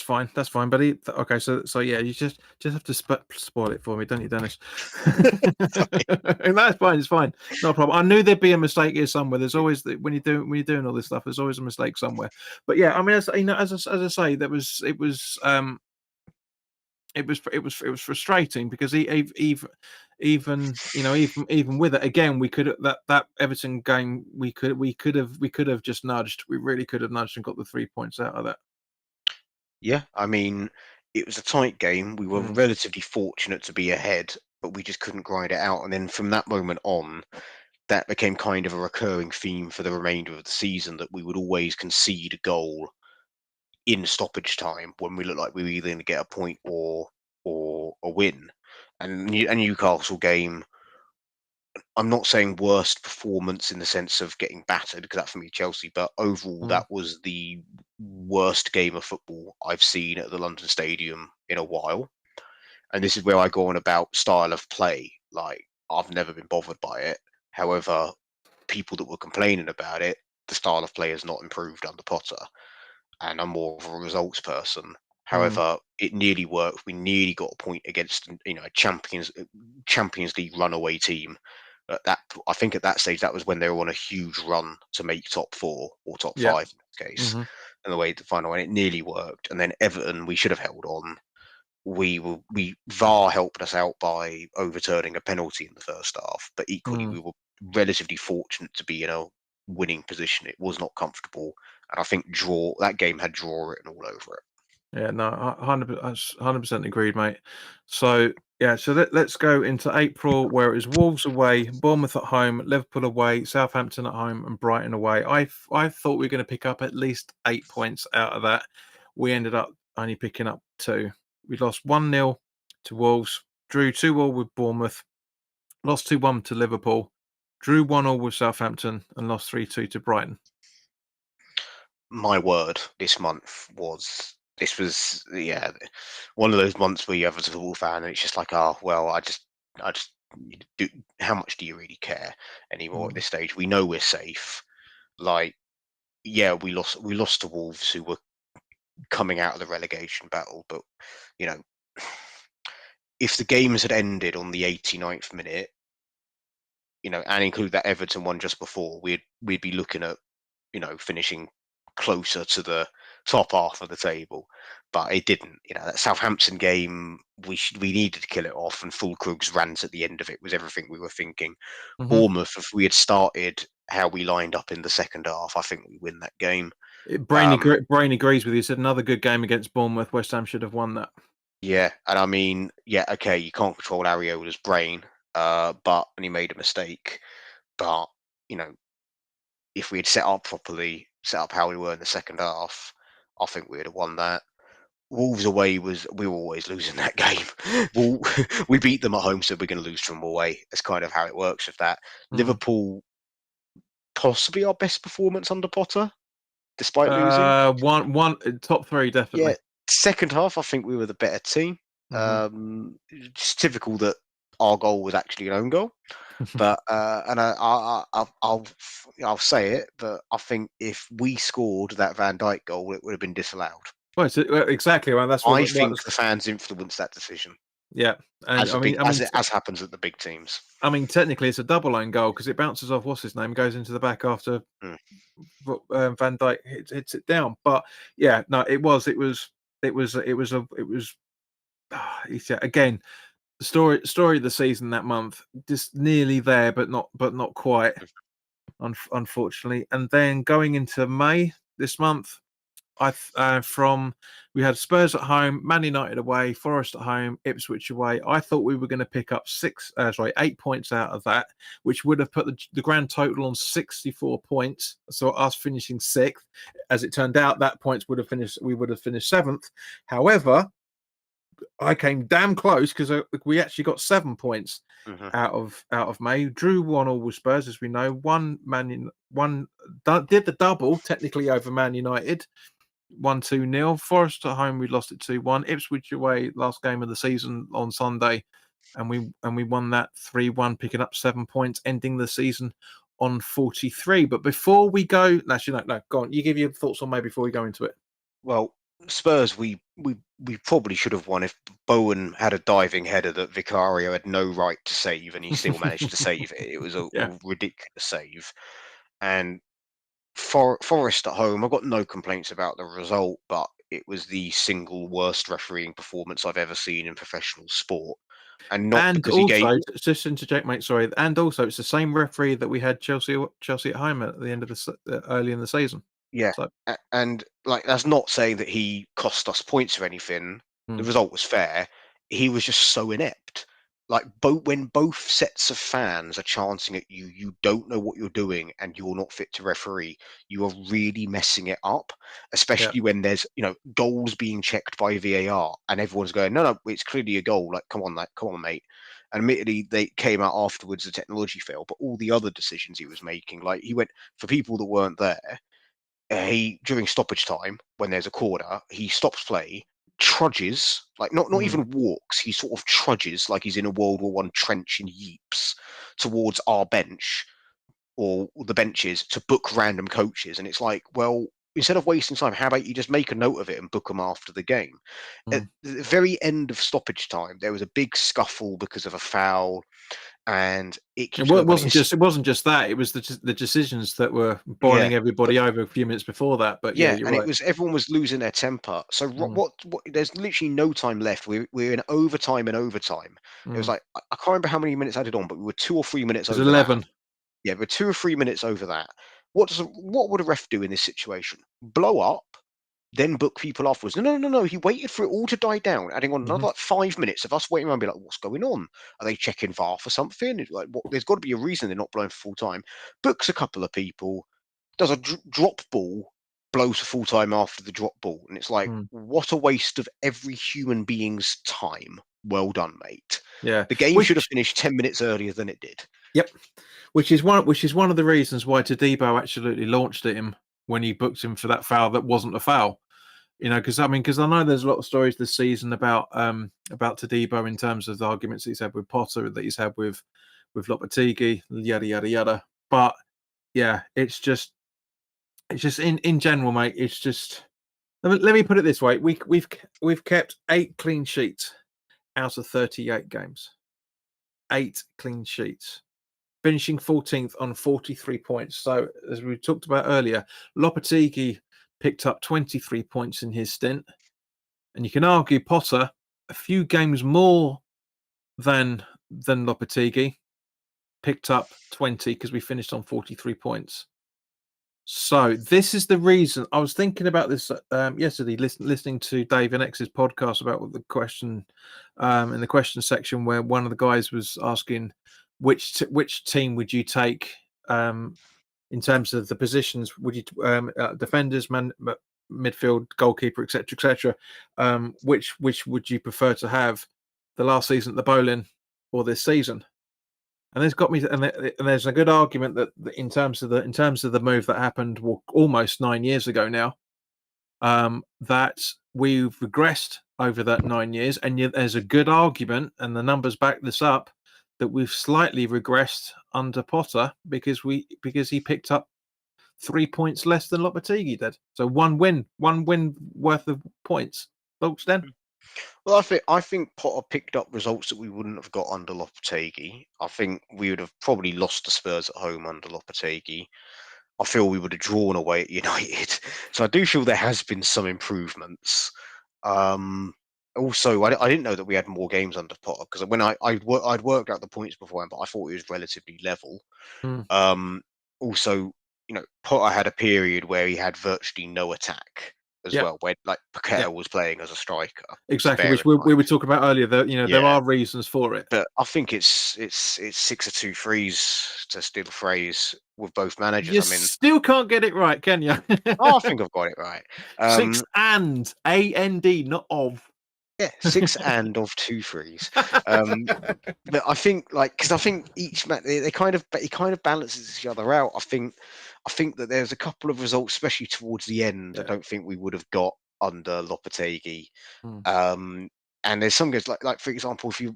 fine. That's fine. But okay, so yeah, you just have to spoil it for me, don't you, Dennis? Sorry. And that's fine. It's fine. No problem. I knew there'd be a mistake here somewhere. There's always when you're doing all this stuff, there's always a mistake somewhere. But yeah, I mean, as I say, it was frustrating because even with it again, we could that Everton game we could have just nudged. We really could have nudged and got the 3 points out of that. Yeah. I mean, it was a tight game. We were Mm, relatively fortunate to be ahead, but we just couldn't grind it out. And then from that moment on, that became kind of a recurring theme for the remainder of the season, that we would always concede a goal in stoppage time when we looked like we were either going to get a point or a win. And a Newcastle game, I'm not saying worst performance in the sense of getting battered, because that for me Chelsea, but overall mm, that was the worst game of football I've seen at the London Stadium in a while. And this is where I go on about style of play. Like, I've never been bothered by it. However, people that were complaining about it, the style of play has not improved under Potter, and I'm more of a results person. mm, However, it nearly worked. We nearly got a point against a Champions League runaway team. That I think at that stage that was when they were on a huge run to make top four or top yeah. five in this case. Mhm. And the way the final one, it nearly worked. And then Everton, we should have held on. We VAR helped us out by overturning a penalty in the first half, but equally Mm. we were relatively fortunate to be in a winning position. It was not comfortable, and I think that game had draw written all over it. Yeah, no, 100% agreed, mate. So yeah, so let's go into April, where it was Wolves away, Bournemouth at home, Liverpool away, Southampton at home, and Brighton away. I thought we were going to pick up at least 8 points out of that. We ended up only picking up two. We lost 1-0 to Wolves, drew 2-2 with Bournemouth, lost 2-1 to Liverpool, drew 1-1 with Southampton, and lost 3-2 to Brighton. My word, this was yeah, one of those months where you have as a football fan, and it's just like, oh well, I just do. How much do you really care anymore at Mm. this stage? We know we're safe. Like, yeah, we lost to Wolves, who were coming out of the relegation battle. But you know, if the games had ended on the 89th minute, and include that Everton one just before, we'd be looking at finishing closer to the top half of the table. But it didn't. That Southampton game, we needed to kill it off, and Fulkrug's rant at the end of it was everything we were thinking. Mhm. Bournemouth, if we had started how we lined up in the second half, I think we win that game. Um, Brain agrees with you. He said another good game against Bournemouth. West Ham should have won that. Yeah, and I mean, yeah, okay, you can't control Ariola's brain, and he made a mistake. But you know, if we had set up properly, set up how we were in the second half, I think we'd have won that. Wolves away we were always losing that game. We beat them at home, so we're going to lose from away. That's kind of how it works with that. Liverpool, possibly our best performance under Potter, despite losing. One top three Yeah, definitely. second half, I think we were the better team. It's typical that our goal was actually an own goal, but and I'll say it, but I think if we scored that Van Dijk goal, it would have been disallowed. Well, exactly. Well, that's I think the fans influenced that decision. Yeah, and As happens at the big teams. I mean, technically, it's a double own goal because it bounces off what's his name, goes into the back after Van Dijk hits it down. But yeah, no, it was again the story of the season that month, just nearly there, but not quite, unfortunately. And then going into May this month, we had Spurs at home, Man United away, Forest at home, Ipswich away. I thought we were going to pick up 8 points out of that, which would have put the grand total on 64 points. So us finishing sixth. As it turned out, we would have finished seventh. However, I came damn close because we actually got 7 points out of May. Drew 1-1 with Spurs, as we know. Did the double technically over Man United. 1-2-0. Forest at home, we lost it 2-1. Ipswich away, last game of the season on Sunday, and we won that 3-1, picking up 7 points, ending the season on 43. But before we go, actually, no, go on. You give your thoughts on May before we go into it. Well, Spurs, we probably should have won if Bowen had a diving header that Vicario had no right to save, and he still managed to save it. It was a ridiculous save, and Forest at home, I've got no complaints about the result, but it was the single worst refereeing performance I've ever seen in professional sport. And because he gave. Just interject, mate. Sorry, and also it's the same referee that we had Chelsea at home at the end of the early in the season. Yeah, so. And like that's not saying that he cost us points or anything. The result was fair. He was just so inept. Like when both sets of fans are chanting at you, you don't know what you're doing, and you're not fit to referee. You are really messing it up, especially when there's goals being checked by VAR, and everyone's going, no, it's clearly a goal. Like, come on, mate. And admittedly, they came out afterwards. The technology failed, but all the other decisions he was making, like he went for people that weren't there. During stoppage time, when there's a corner, he stops play, trudges, like not even walks, he sort of trudges like he's in a World War I trench and yeeps towards our bench or the benches to book random coaches. And it's like, well, instead of wasting time, how about you just make a note of it and book them after the game? At the very end of stoppage time, there was a big scuffle because of a foul. And it wasn't just that. It was the decisions that were boiling everybody over a few minutes before that. But you're right. It was everyone was losing their temper. So what? There's literally no time left. We're in overtime and overtime. It was like I can't remember how many minutes added on, but we were 2 or 3 minutes over 11. That. Yeah, we're 2 or 3 minutes over that. What would a ref do in this situation? Blow up, then book people afterwards. No. He waited for it all to die down, adding on another 5 minutes of us waiting around, be like, what's going on? Are they checking VAR for something? Like, there's got to be a reason they're not blowing for full time. Books a couple of people, does a drop ball, blows for full time after the drop ball, and it's like, what a waste of every human being's time. Well done, mate. Yeah, the game should have finished 10 minutes earlier than it did. Yep, which is one of the reasons why Todibo absolutely launched at him when he booked him for that foul that wasn't a foul. Because I know there's a lot of stories this season about Todibo in terms of the arguments he's had with Potter, that he's had with Lopetegui, yada yada yada. But yeah, it's just in general, mate. It's just let me put it this way: we've kept 8 clean sheets out of 38 games. 8 clean sheets, finishing 14th on 43 points. So as we talked about earlier, Lopetegui picked up 23 points in his stint, and you can argue Potter a few games more than Lopetegui picked up 20 because we finished on 43 points. So this is the reason I was thinking about this yesterday, listening to Dave and X's podcast about the question in the question section, where one of the guys was asking which team would you take in terms of the positions? Would you defenders, midfield, goalkeeper, etc., etc. Which would you prefer to have, the last season at the Bowling or this season? And there's got me, and there's a good argument that in terms of the move that happened almost 9 years ago now, that we've regressed over that 9 years, and yet there's a good argument, and the numbers back this up, that we've slightly regressed under Potter because he picked up 3 points less than Lopetegui did. So one win worth of points. Folks, then. Well, I think Potter picked up results that we wouldn't have got under Lopetegui. I think we would have probably lost to Spurs at home under Lopetegui. I feel we would have drawn away at United. So I do feel there has been some improvements. Also, I didn't know that we had more games under Potter, because when I'd worked out the points before, but I thought it was relatively level. Also, Potter had a period where he had virtually no attack as well, where like Paqueta was playing as a striker. Exactly, which we were talking about earlier. That there are reasons for it, but I think it's 6 or 2 threes, to steal a phrase, with both managers. You still can't get it right, can you? I think I've got it right. 6 and A-N-D, not of. Yeah, 6 and of 2 threes. But I think, because I think each match it kind of balances each other out. I think that there's a couple of results, especially towards the end, I don't think we would have got under Lopetegui. And there's some games like for example, if you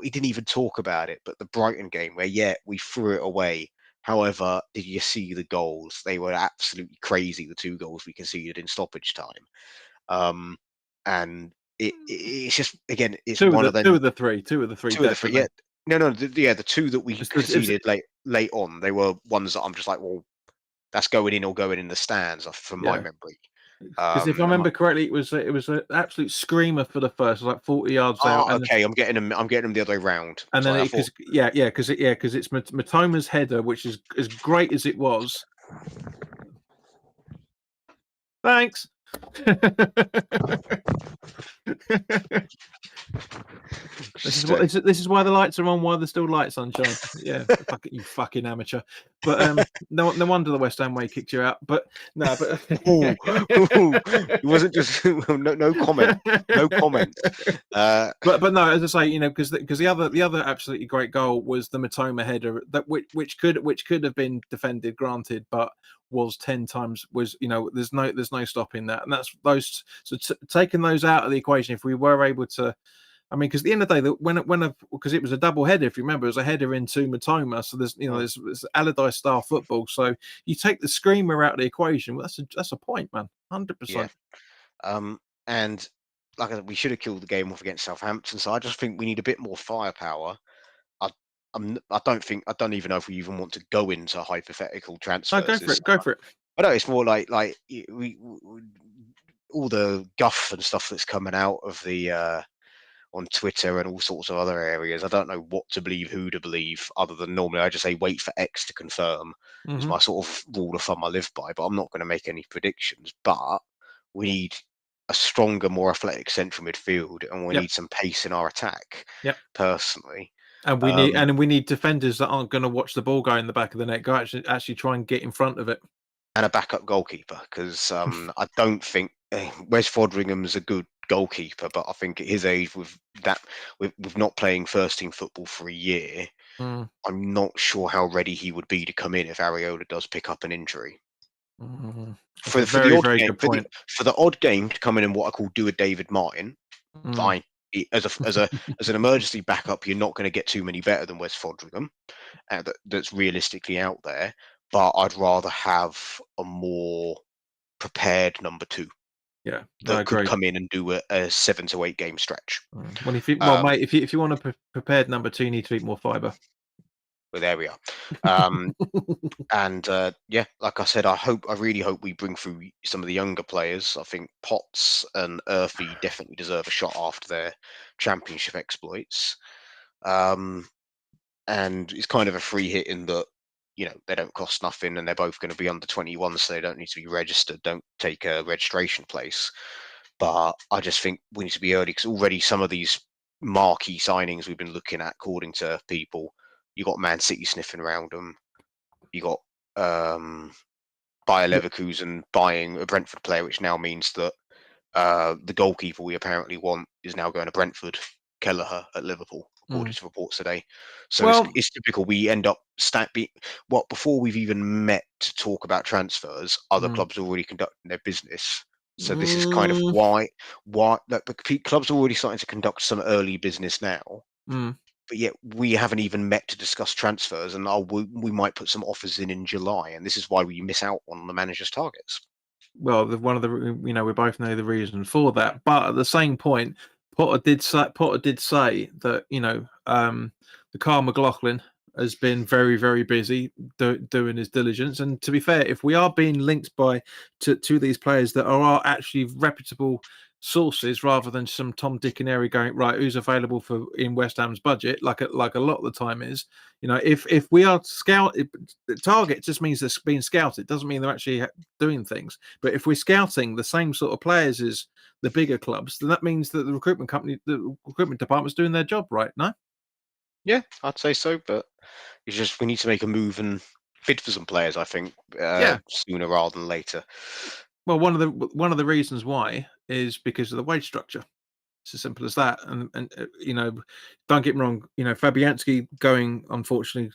he didn't even talk about it, but the Brighton game where we threw it away. However, did you see the goals? They were absolutely crazy. The 2 goals we conceded in stoppage time. And it's just, again, it's two one of the three. Yeah, the 2 that we conceded late on, they were ones that I'm just like, well, that's going in or going in the stands from my memory. Because if I remember correctly, it was an absolute screamer for the first, like 40 yards out. Okay, I'm getting them the other way round. And then because it's Matoma's header, which is as great as it was. Thanks. This is why the lights are on, why there's still light sunshine. Yeah, you fucking amateur. But no wonder the West Ham way kicked you out. But no, but it wasn't just no comment. But no, as I say, because the other absolutely great goal was the Matoma header, that which could have been defended, granted, but was 10 times there's no stopping that. And that's those. So taking those out of the equation, if we were able to, I mean, because at the end of the day, because it was a double header, if you remember, it was a header into Matoma. So there's Allardyce style football. So you take the screamer out of the equation. Well, that's a point, man, 100%. And like I said, we should have killed the game off against Southampton. So I just think we need a bit more firepower. I don't even know if we even want to go into hypothetical transfers. Go for it. I know it's more like we all the guff and stuff that's coming out of the on Twitter and all sorts of other areas. I don't know what to believe, who to believe, other than normally I just say wait for X to confirm. Is my sort of rule of thumb I live by, but I'm not going to make any predictions. But we need a stronger, more athletic central midfield, and we need some pace in our attack. Personally. And we need defenders that aren't going to watch the ball go in the back of the net, go actually try and get in front of it. And a backup goalkeeper, because I don't think Wes Fodringham's a good goalkeeper, but I think at his age, with not playing first team football for a year, I'm not sure how ready he would be to come in if Areola does pick up an injury. For the odd game to come in and what I call do a David Martin, fine. As an emergency backup, you're not going to get too many better than Wes Fodringham. That's realistically out there. But I'd rather have a more prepared number 2. Yeah, that could come in and do a 7 to 8 game stretch. Well, mate, if you want a prepared number 2, you need to eat more fibre. Well, there we are. And like I said, I really hope we bring through some of the younger players. I think Potts and Earthy definitely deserve a shot after their championship exploits. And it's kind of a free hit in that, they don't cost nothing, and they're both going to be under 21, so they don't need to be registered, don't take a registration place. But I just think we need to be early, because already some of these marquee signings we've been looking at, according to people, you got Man City sniffing around them. You got Bayer Yeah. Leverkusen buying a Brentford player, which now means that the goalkeeper we apparently want is now going to Brentford, Kelleher at Liverpool, according Mm. to reports today. So Well, it's typical. We end up before we've even met to talk about transfers, other mm, clubs are already conducting their business. So this is kind of mm, why that clubs are already starting to conduct some early business now. mm. But yet we haven't even met to discuss transfers, and we might put some offers in July, and this is why we miss out on the manager's targets. Well, one of the we both know the reason for that, but at the same point, Potter did say that the Carl McLaughlin has been very very busy doing his diligence, and to be fair, if we are being linked to these players that are actually reputable sources rather than some Tom, Dick, and Harry going right, who's available for in West Ham's budget, like a lot of the time is, if we are the target just means they're being scouted, doesn't mean they're actually doing things. But if we're scouting the same sort of players as the bigger clubs, then that means that the recruitment department's doing their job right. No, Yeah, I'd say so, but it's just we need to make a move and bid for some players. I think yeah. sooner rather than later. Well, one of the reasons why is because of the wage structure. It's as simple as that. And don't get me wrong. Fabianski going, unfortunately,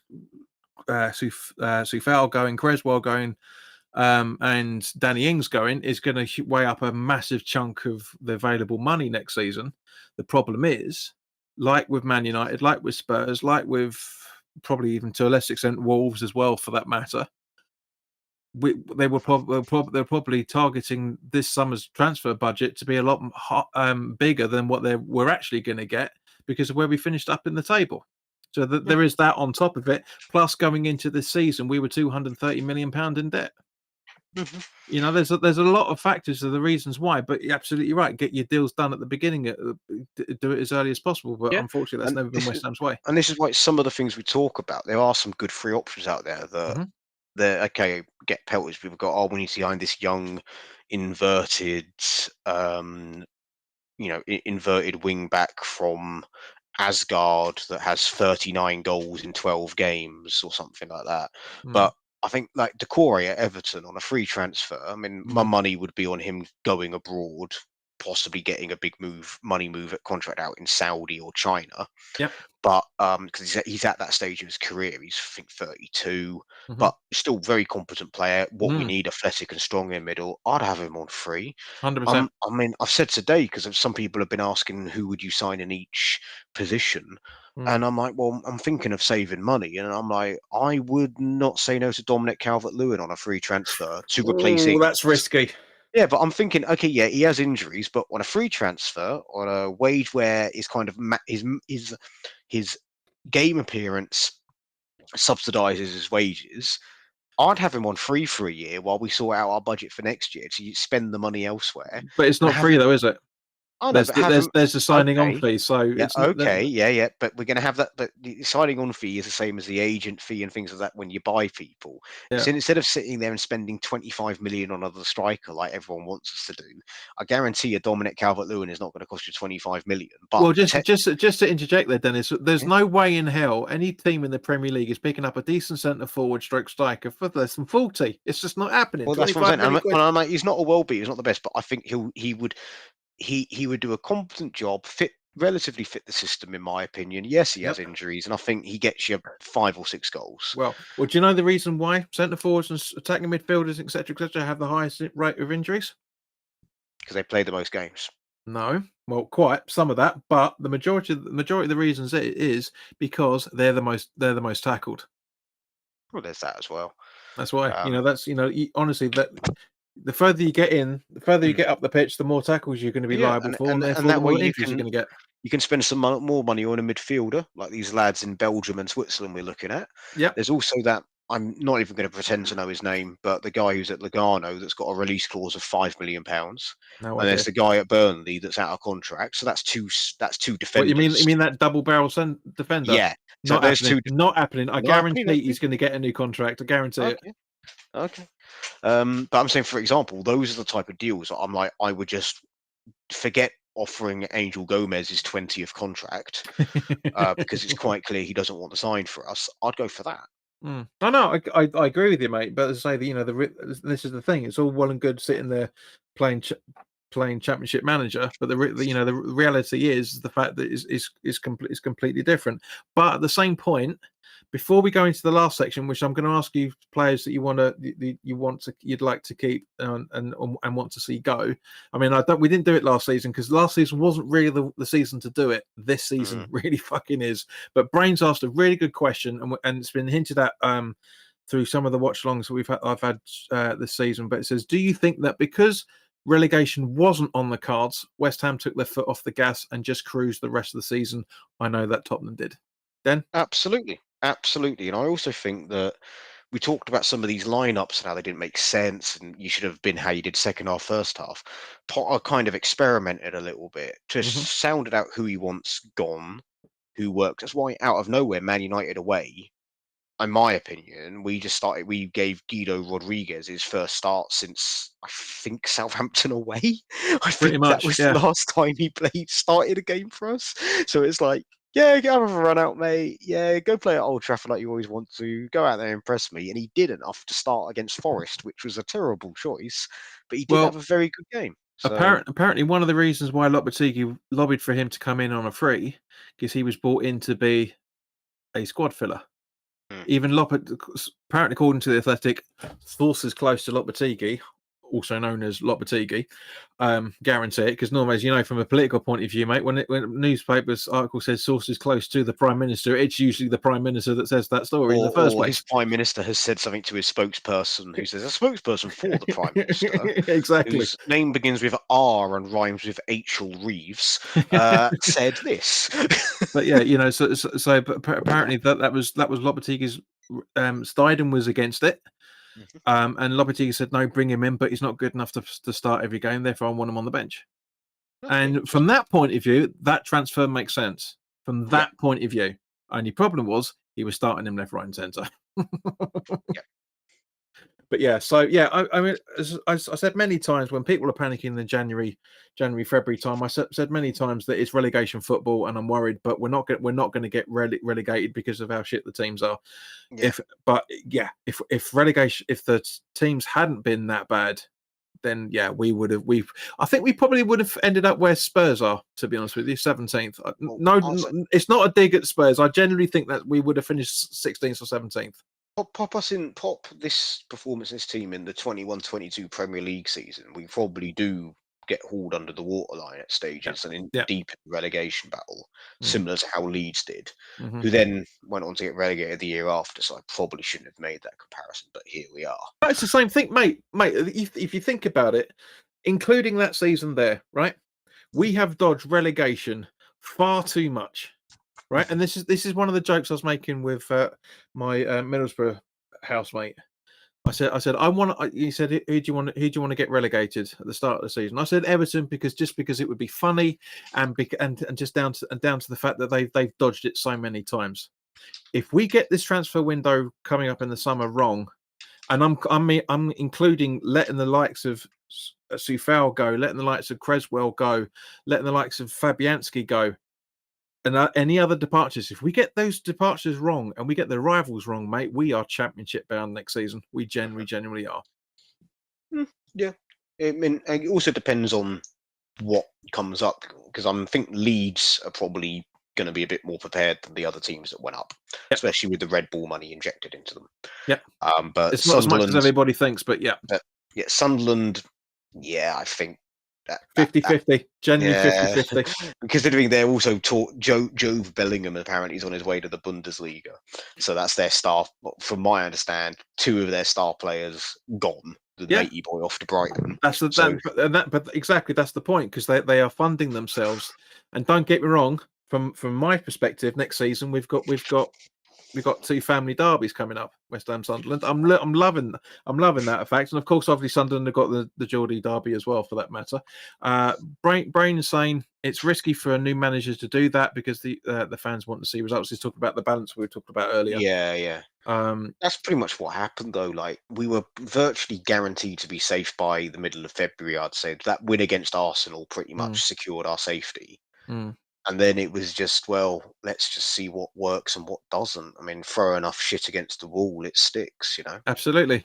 Sufal going, Creswell going, and Danny Ings going is going to weigh up a massive chunk of the available money next season. The problem is, like with Man United, like with Spurs, like with probably even to a less extent Wolves as well, for that matter. They're probably targeting this summer's transfer budget to be a lot bigger than what we're actually going to get because of where we finished up in the table. So Yeah. there is that on top of it. Plus, going into this season, we were £230 million in debt. Mhm. There's a lot of factors of the reasons why, but you're absolutely right. Get your deals done at the beginning. Do it as early as possible. But Yeah, unfortunately, that's and never been West Ham's way. this is why some of the things we talk about, there are some good free options out there that Hmm. they're okay. Get pelters. People go, oh, we need to find this young, inverted, inverted wing back from Asgard that has 39 goals in 12 games or something like that. Mm, But I think like Decore at Everton on a free transfer, I mean, my mm, money would be on him going abroad, possibly getting a big money move at contract out in Saudi or China. yep. But because he's at that stage of his career, he's I think 32, Hmm. but still very competent player. What we Mm, need, athletic and strong in the middle. I'd have him on free. 100%. I mean, I've said today because some people have been asking who would you sign in each position, Mm. and I'm like, well, I'm thinking of saving money, and I'm like, I would not say no to Dominic Calvert-Lewin on a free transfer to replace Oh, that's Ings. risky. Yeah, but I'm thinking, okay, yeah, he has injuries, but on a free transfer, on a wage where is kind of his game appearance subsidizes his wages, I'd have him on free for a year while we sort out our budget for next year to spend the money elsewhere But it's and not have free him. though, is it? Oh no, There's but have him. there's a signing on Okay, fee, so yeah, it's not that. okay, yeah, yeah. But we're going to have that. But the signing on fee is the same as the agent fee and things like that when you buy people. Yeah. Instead of sitting there and spending 25 million on another striker like everyone wants us to do, I guarantee a Dominic Calvert-Lewin is not going to cost you 25 million. But Well, just to interject there, Dennis, there's yeah, no way in hell any team in the Premier League is picking up a decent centre forward stroke striker for less than 40. It's just not happening. well, that's what I'm 25 saying. million quid. I'm like, he's not a world beater, he's not the best, but I think he would do a competent job, relatively fit the system, in my opinion. Yes, he has Yep. injuries, and I think he gets you 5 or 6 goals Well, do you know the reason why centre forwards and attacking midfielders, etc., have the highest rate of injuries? because they play the most games. No. Well, quite some of that, but the majority of the reasons it is because they're the most tackled. Well, there's that as well. That's why. Um, That's honestly that the further you get in, the further you mm, get up the pitch, the more tackles you're going to be yeah, liable for, and and therefore the that way more injuries you're going to get. you can spend some more money on a midfielder like these lads in Belgium and Switzerland we're looking at. Yep. There's also that. I'm not even going to pretend to know his name, but the guy who's at Lugano that's got a release clause of £5 million, No and there's idea. the guy at Burnley that's out of contract. So that's two What you mean? You defenders. mean that double barrel defender? Yeah. So Not there's happening. two. Not happening. I No, okay, guarantee okay, he's going to get a new contract. I guarantee it. okay, okay. But I'm saying, for example, those are the type of deals that I'm like, I would just forget offering Angel Gomez his 20th contract because it's quite clear he doesn't want to sign for us. I'd go for that. No, no, I agree with you, mate. But as I say, this is the thing. It's all well and good sitting there playing playing Championship Manager, but the reality is the fact that is completely different. But at the same point, before we go into the last section, which I'm going to ask you players that you'd like to keep and want to see go. I mean, we didn't do it last season because last season wasn't really the season to do it. This season really fucking is. But Brains asked a really good question, and it's been hinted at through some of the watch-alongs that I've had this season. But it says, do you think that because relegation wasn't on the cards, West Ham took their foot off the gas and just cruised the rest of the season? I know that Tottenham did. Den? Absolutely. Absolutely. And I also think that we talked about some of these lineups and how they didn't make sense, and you should have been how you did second half, first half. Potter kind of experimented a little bit, just sounded out who he wants gone, who works. That's why out of nowhere, Man United away, in my opinion, we gave Guido Rodriguez his first start since I think Southampton away. I Pretty think that much, was yeah. the last time he started a game for us. So it's like, yeah, go have a run out, mate. Yeah, go play at Old Trafford like you always want to. Go out there and impress me. And he did enough to start against Forest, which was a terrible choice, but he did have Well, a very good game. So apparently, one of the reasons why Lopetegui lobbied for him to come in on a free, because he was brought in to be a squad filler. mm, Even apparently, according to the Athletic, sources close to Lopetegui, also known as Lopetegui, guarantee it, because normally, as you know, from a political point of view, mate, when a newspaper's article says sources close to the Prime Minister, it's usually the Prime Minister that says that story in the first or place. his prime minister has said something to his spokesperson, who says a spokesperson for the prime minister, Exactly. whose name begins with R and rhymes with H.L. Reeves, said this. But yeah, apparently that was Lopetegui's. Steiden was against it, and Lopetegui said no, bring him in, but he's not good enough to start every game. Therefore, I want him on the bench. Okay, And from that point of view, that transfer makes sense. From yeah, that point of view, only problem was he was starting him left, right, and centre. yeah. But yeah, so yeah, I mean, as I said many times when people are panicking in the January, February time, I said many times that it's relegation football, and I'm worried. But we're not going to get relegated because of how shit the teams are. Yeah. If the teams hadn't been that bad, then yeah, I think we probably would have ended up where Spurs are. To be honest with you, 17th. Well, No, also, it's not a dig at Spurs. I generally think that we would have finished 16th or 17th. pop this performance, this team in the 21-22 Premier League season. We probably do get hauled under the waterline at stages and in Yeah. deep in the relegation battle, similar to how Leeds did, Mm-hmm. who then went on to get relegated the year after. So I probably shouldn't have made that comparison, but here we are. But it's the same thing, mate. If you think about it, including that season there, right? We have dodged relegation far too much, right? And this is one of the jokes I was making with my Middlesbrough housemate. I said I want. He said, who do you want to get relegated at the start of the season? I said Everton because it would be funny, and just down to the fact that they've dodged it so many times. If we get this transfer window coming up in the summer wrong, and I'm including letting the likes of Sufal go, letting the likes of Creswell go, letting the likes of Fabianski go, and any other departures. If we get those departures wrong and we get the rivals wrong, mate, we are championship bound next season. We genuinely are. Yeah, I mean, it also depends on what comes up, because I think Leeds are probably going to be a bit more prepared than the other teams that went up, especially with the Red Bull money injected into them. Yeah, but it's not as much as everybody thinks, but yeah. Sunderland, yeah, I think 50-50, genuinely yeah. 50-50. Considering they're also taught Jove Bellingham apparently is on his way to the Bundesliga, so that's their star. From my understand, two of their star players gone. The matey boy off to Brighton. But exactly that's the point, because they are funding themselves. And don't get me wrong, from my perspective, next season we've got two family derbies coming up, West Ham Sunderland. I'm loving that fact, and of course, obviously Sunderland have got the Geordie derby as well, for that matter. Brain is saying it's risky for a new manager to do that because the fans want to see results. He's talking about the balance we talked about earlier. Yeah. That's pretty much what happened, though. Like, we were virtually guaranteed to be safe by the middle of February. I'd say that win against Arsenal pretty much secured our safety. And then it was just, well, let's just see what works and what doesn't. I mean, throw enough shit against the wall, it sticks, Absolutely. And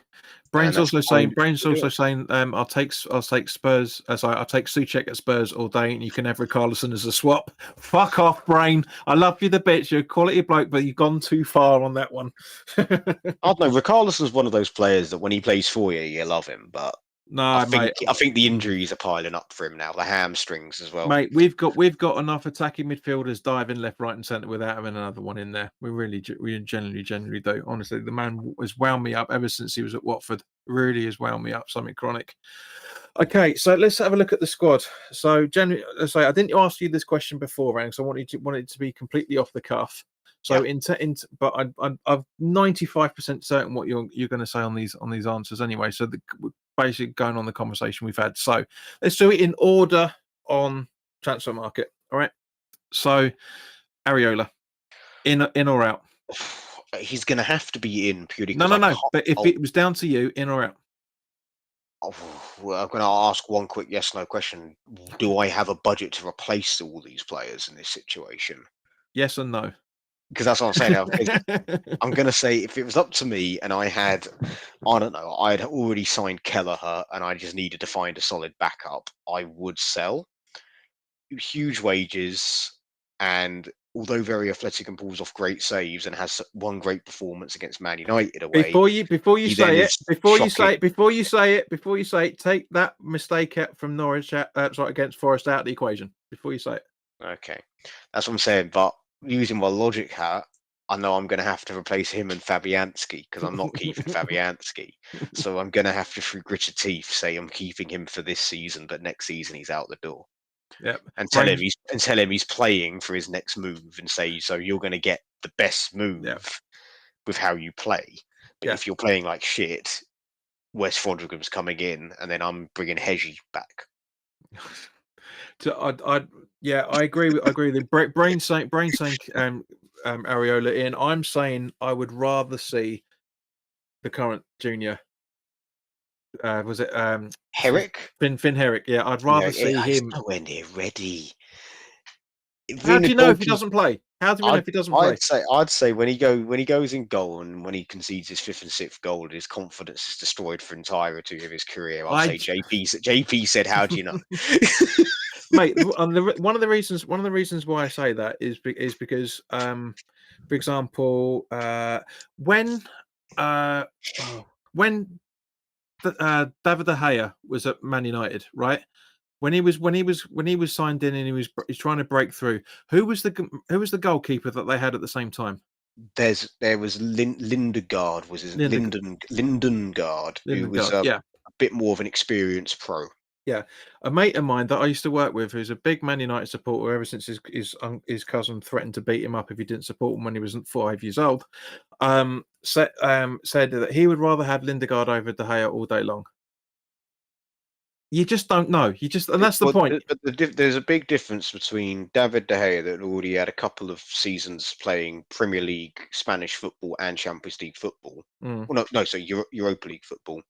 Brain's that's also kind saying. of Brain's what we also do. saying. I'll take Spurs. Sorry, I'll take Souček at Spurs all day, and you can have Richarlison as a swap. Fuck off, Brain. I love you the bits. You're a quality bloke, but you've gone too far on that one. I don't know. Richarlison's one of those players that when he plays for you, you love him. But No, mate. I think the injuries are piling up for him now. The hamstrings as well. Mate, we've got enough attacking midfielders diving left, right, and centre without having another one in there. We generally do. Honestly, the man has wound me up ever since he was at Watford. Really has wound me up. Something chronic. Okay, so let's have a look at the squad. So, generally, I didn't ask you this question before, Rang, so I wanted it to be completely off the cuff. So, Yeah. but I'm 95% certain what you're going to say on these answers anyway. So, basically going on the conversation we've had. So, let's do it in order on transfer market. All right. So, Areola, in or out? He's going to have to be in purely No, because no, I no. can't. But if it was down to you, in or out? Well, I'm going to ask one quick yes/no question. Do I have a budget to replace all these players in this situation? Yes and no. Because that's what I'm saying now. I'm going to say if it was up to me and I don't know, I'd already signed Kelleher and I just needed to find a solid backup, I would sell. Huge wages, and although very athletic and pulls off great saves and has one great performance against Man United away, Before you he then say is it, shocking. take that mistake out from Norwich, against Forest out of the equation. Before you say it. Okay, that's what I'm saying. But using my logic hat, I know I'm going to have to replace him and Fabianski because I'm not keeping Fabianski. So I'm going to have to, through gritted teeth, say I'm keeping him for this season, but next season he's out the door. Yep. And tell him he's playing for his next move, and say, so you're going to get the best move with how you play. But if you're playing like shit, Wes Fodringham's coming in, and then I'm bringing Heggie back. So I agree with the brain saying Areola in. I'm saying I would rather see the current junior. Was it Herrick? Finn Herrick? Yeah, I'd Yeah, rather see he's him. nowhere near ready. How Being do a you know if he goalkeeper, doesn't play? How do we know if he doesn't play? I'd say when he goes in goal and when he concedes his fifth and sixth goal, and his confidence is destroyed for entirety of his career. I'd say JP said, "How do you know?" Mate, one of the reasons why I say that is because, for example, when David De Gea was at Man United, right? When he was signed in and he's trying to break through, who was the goalkeeper that they had at the same time? There was Lindegaard, was his Lindengard, who was Lindegaard, a yeah. bit more of an experienced pro. Yeah, a mate of mine that I used to work with, who's a big Man United supporter ever since his cousin threatened to beat him up if he didn't support him when he was 5 years old, said that he would rather have Lindegaard over De Gea all day long. You just don't know. And that's the point. There's a big difference between David De Gea that already had a couple of seasons playing Premier League, Spanish football, and Champions League football. Mm. Well, no, so Europa League football.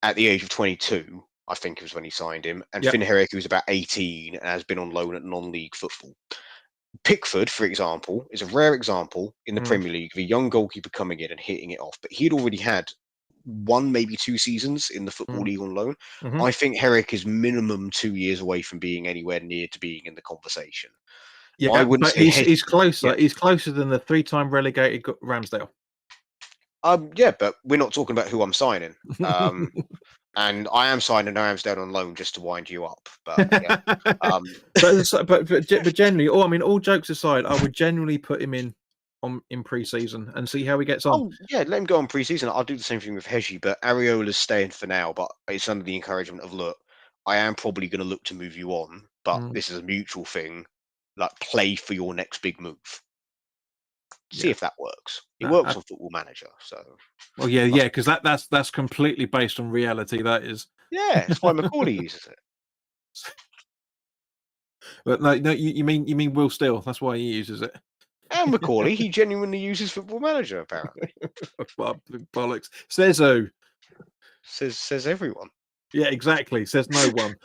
At the age of 22, I think it was when he signed him, and Yep. Finn Herrick, who's about 18 and has been on loan at non-league football. Pickford, for example, is a rare example in the Premier League of a young goalkeeper coming in and hitting it off. But he'd already had one, maybe 2 seasons in the Football League on loan. Mm-hmm. I think Herrick is minimum 2 years away from being anywhere near to being in the conversation. Yeah, I wouldn't but say he's closer. Yeah. He's closer than the 3-time relegated Ramsdale. Yeah, but we're not talking about who I'm signing. And I am signing Ramsdale on loan just to wind you up. But yeah. But generally, all jokes aside, I would generally put him in pre-season and see how he gets on. Oh yeah, let him go on pre-season. I'll do the same thing with Heggie, but Areola's staying for now. But it's under the encouragement of, look, I am probably going to look to move you on, but this is a mutual thing. Like, play for your next big move. See if that works. It works on Football Manager, so. Well, yeah, because that's completely based on reality. That is. Yeah, that's why Macaulay uses it. But no, you mean Will Steele? That's why he uses it. And Macaulay, he genuinely uses Football Manager, apparently. Bollocks. Says who? Says everyone. Yeah, exactly. Says no one.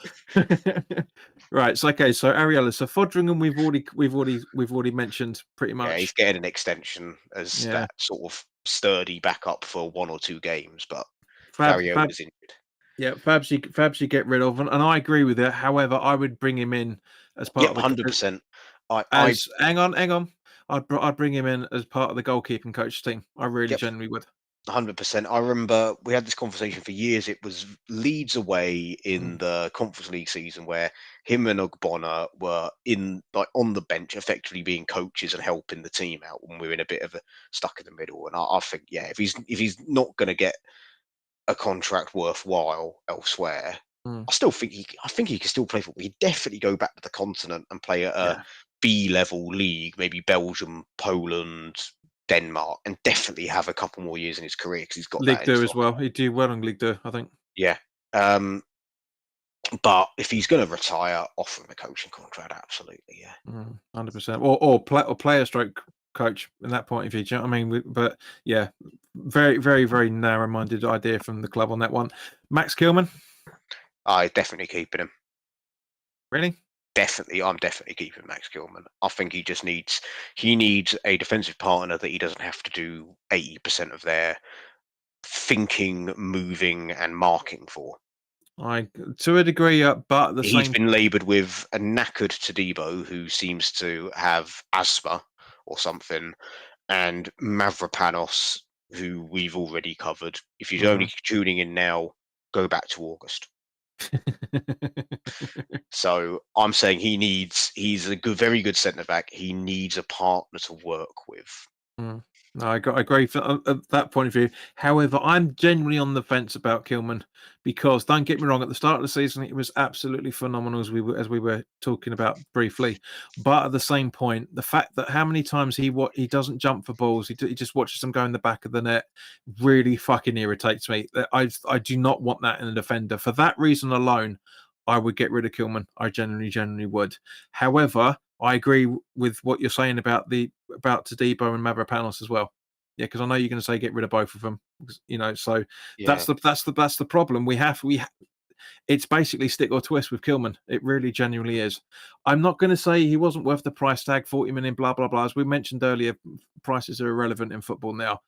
Right. So okay. So Ariella. So Fodringham, we've already mentioned pretty Yeah, he's much. getting an extension as Yeah. that sort of sturdy backup for 1 or 2 games, but Fab. Variola's injured. Yeah. Fabs you get rid of, and I agree with it. However, I would bring him in as part Yep, of the 100%. I as hang on. I'd bring him in as part of the goalkeeping coach team. I really yep, genuinely would. 100%. I remember we had this conversation for years. It was Leeds away in Mm, the Conference League season where him and Ogbonna were in like on the bench, effectively being coaches and helping the team out when we were in a bit of a stuck in the middle. And I think, yeah, if he's not going to get a contract worthwhile elsewhere, mm, I think he can still play football. He'd definitely go back to the continent and play at a yeah. B level league, maybe Belgium, Poland, Denmark, and definitely have a couple more years in his career because he's got League that in Two his as locker. well. He'd do well in League Two, I think. Yeah. Um, but if he's going to retire, offer him a coaching contract. Absolutely, yeah. 100%. Or player stroke coach in that point of view. Do you know what I mean? But yeah, very narrow-minded idea from the club on that one. Max Kilman, I definitely keeping him. really? I'm definitely keeping Max Gilman. I think he needs a defensive partner that he doesn't have to do 80% of their thinking, moving, and marking for. I to a degree, but at the He's same. been laboured with a knackered Todibo who seems to have asthma or something, and Mavropanos, who we've already covered. If you're only Mhm. tuning in now, go back to August. So I'm saying he's a good, very good centre back. He needs a partner to work with. Mm. No, I agree at that point of view. However, I'm genuinely on the fence about Kilman because don't get me wrong, at the start of the season, it was absolutely phenomenal as we were talking about briefly. But at the same point, the fact that how many times he doesn't jump for balls, he just watches them go in the back of the net, really fucking irritates me. I do not want that in a defender. For that reason alone, I would get rid of Kilman. I genuinely would. However, I agree with what you're saying about Tadibo and Mavropanos as well. Yeah, because I know you're going to say get rid of both of them. So Yeah. that's the problem. It's basically stick or twist with Kilman. It really genuinely is. I'm not going to say he wasn't worth the price tag, 40 million, blah blah blah. As we mentioned earlier, prices are irrelevant in football now.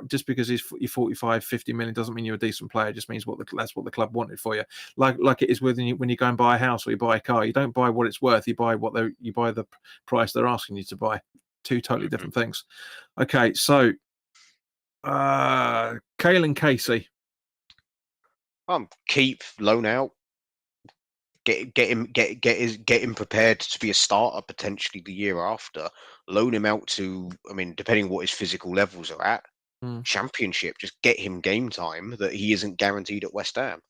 Just because you're 45, 50 million doesn't mean you're a decent player. It just means that's what the club wanted for you. Like it is when you go and buy a house or you buy a car. You don't buy what it's worth. You buy the price they're asking you to buy. Two totally Mhm. different things. Okay, so Kalen Casey. Keep loan out. Get him prepared to be a starter potentially the year after. Loan him out to, I mean, depending what his physical levels are at, Mm. Championship. Just get him game time that he isn't guaranteed at West Ham.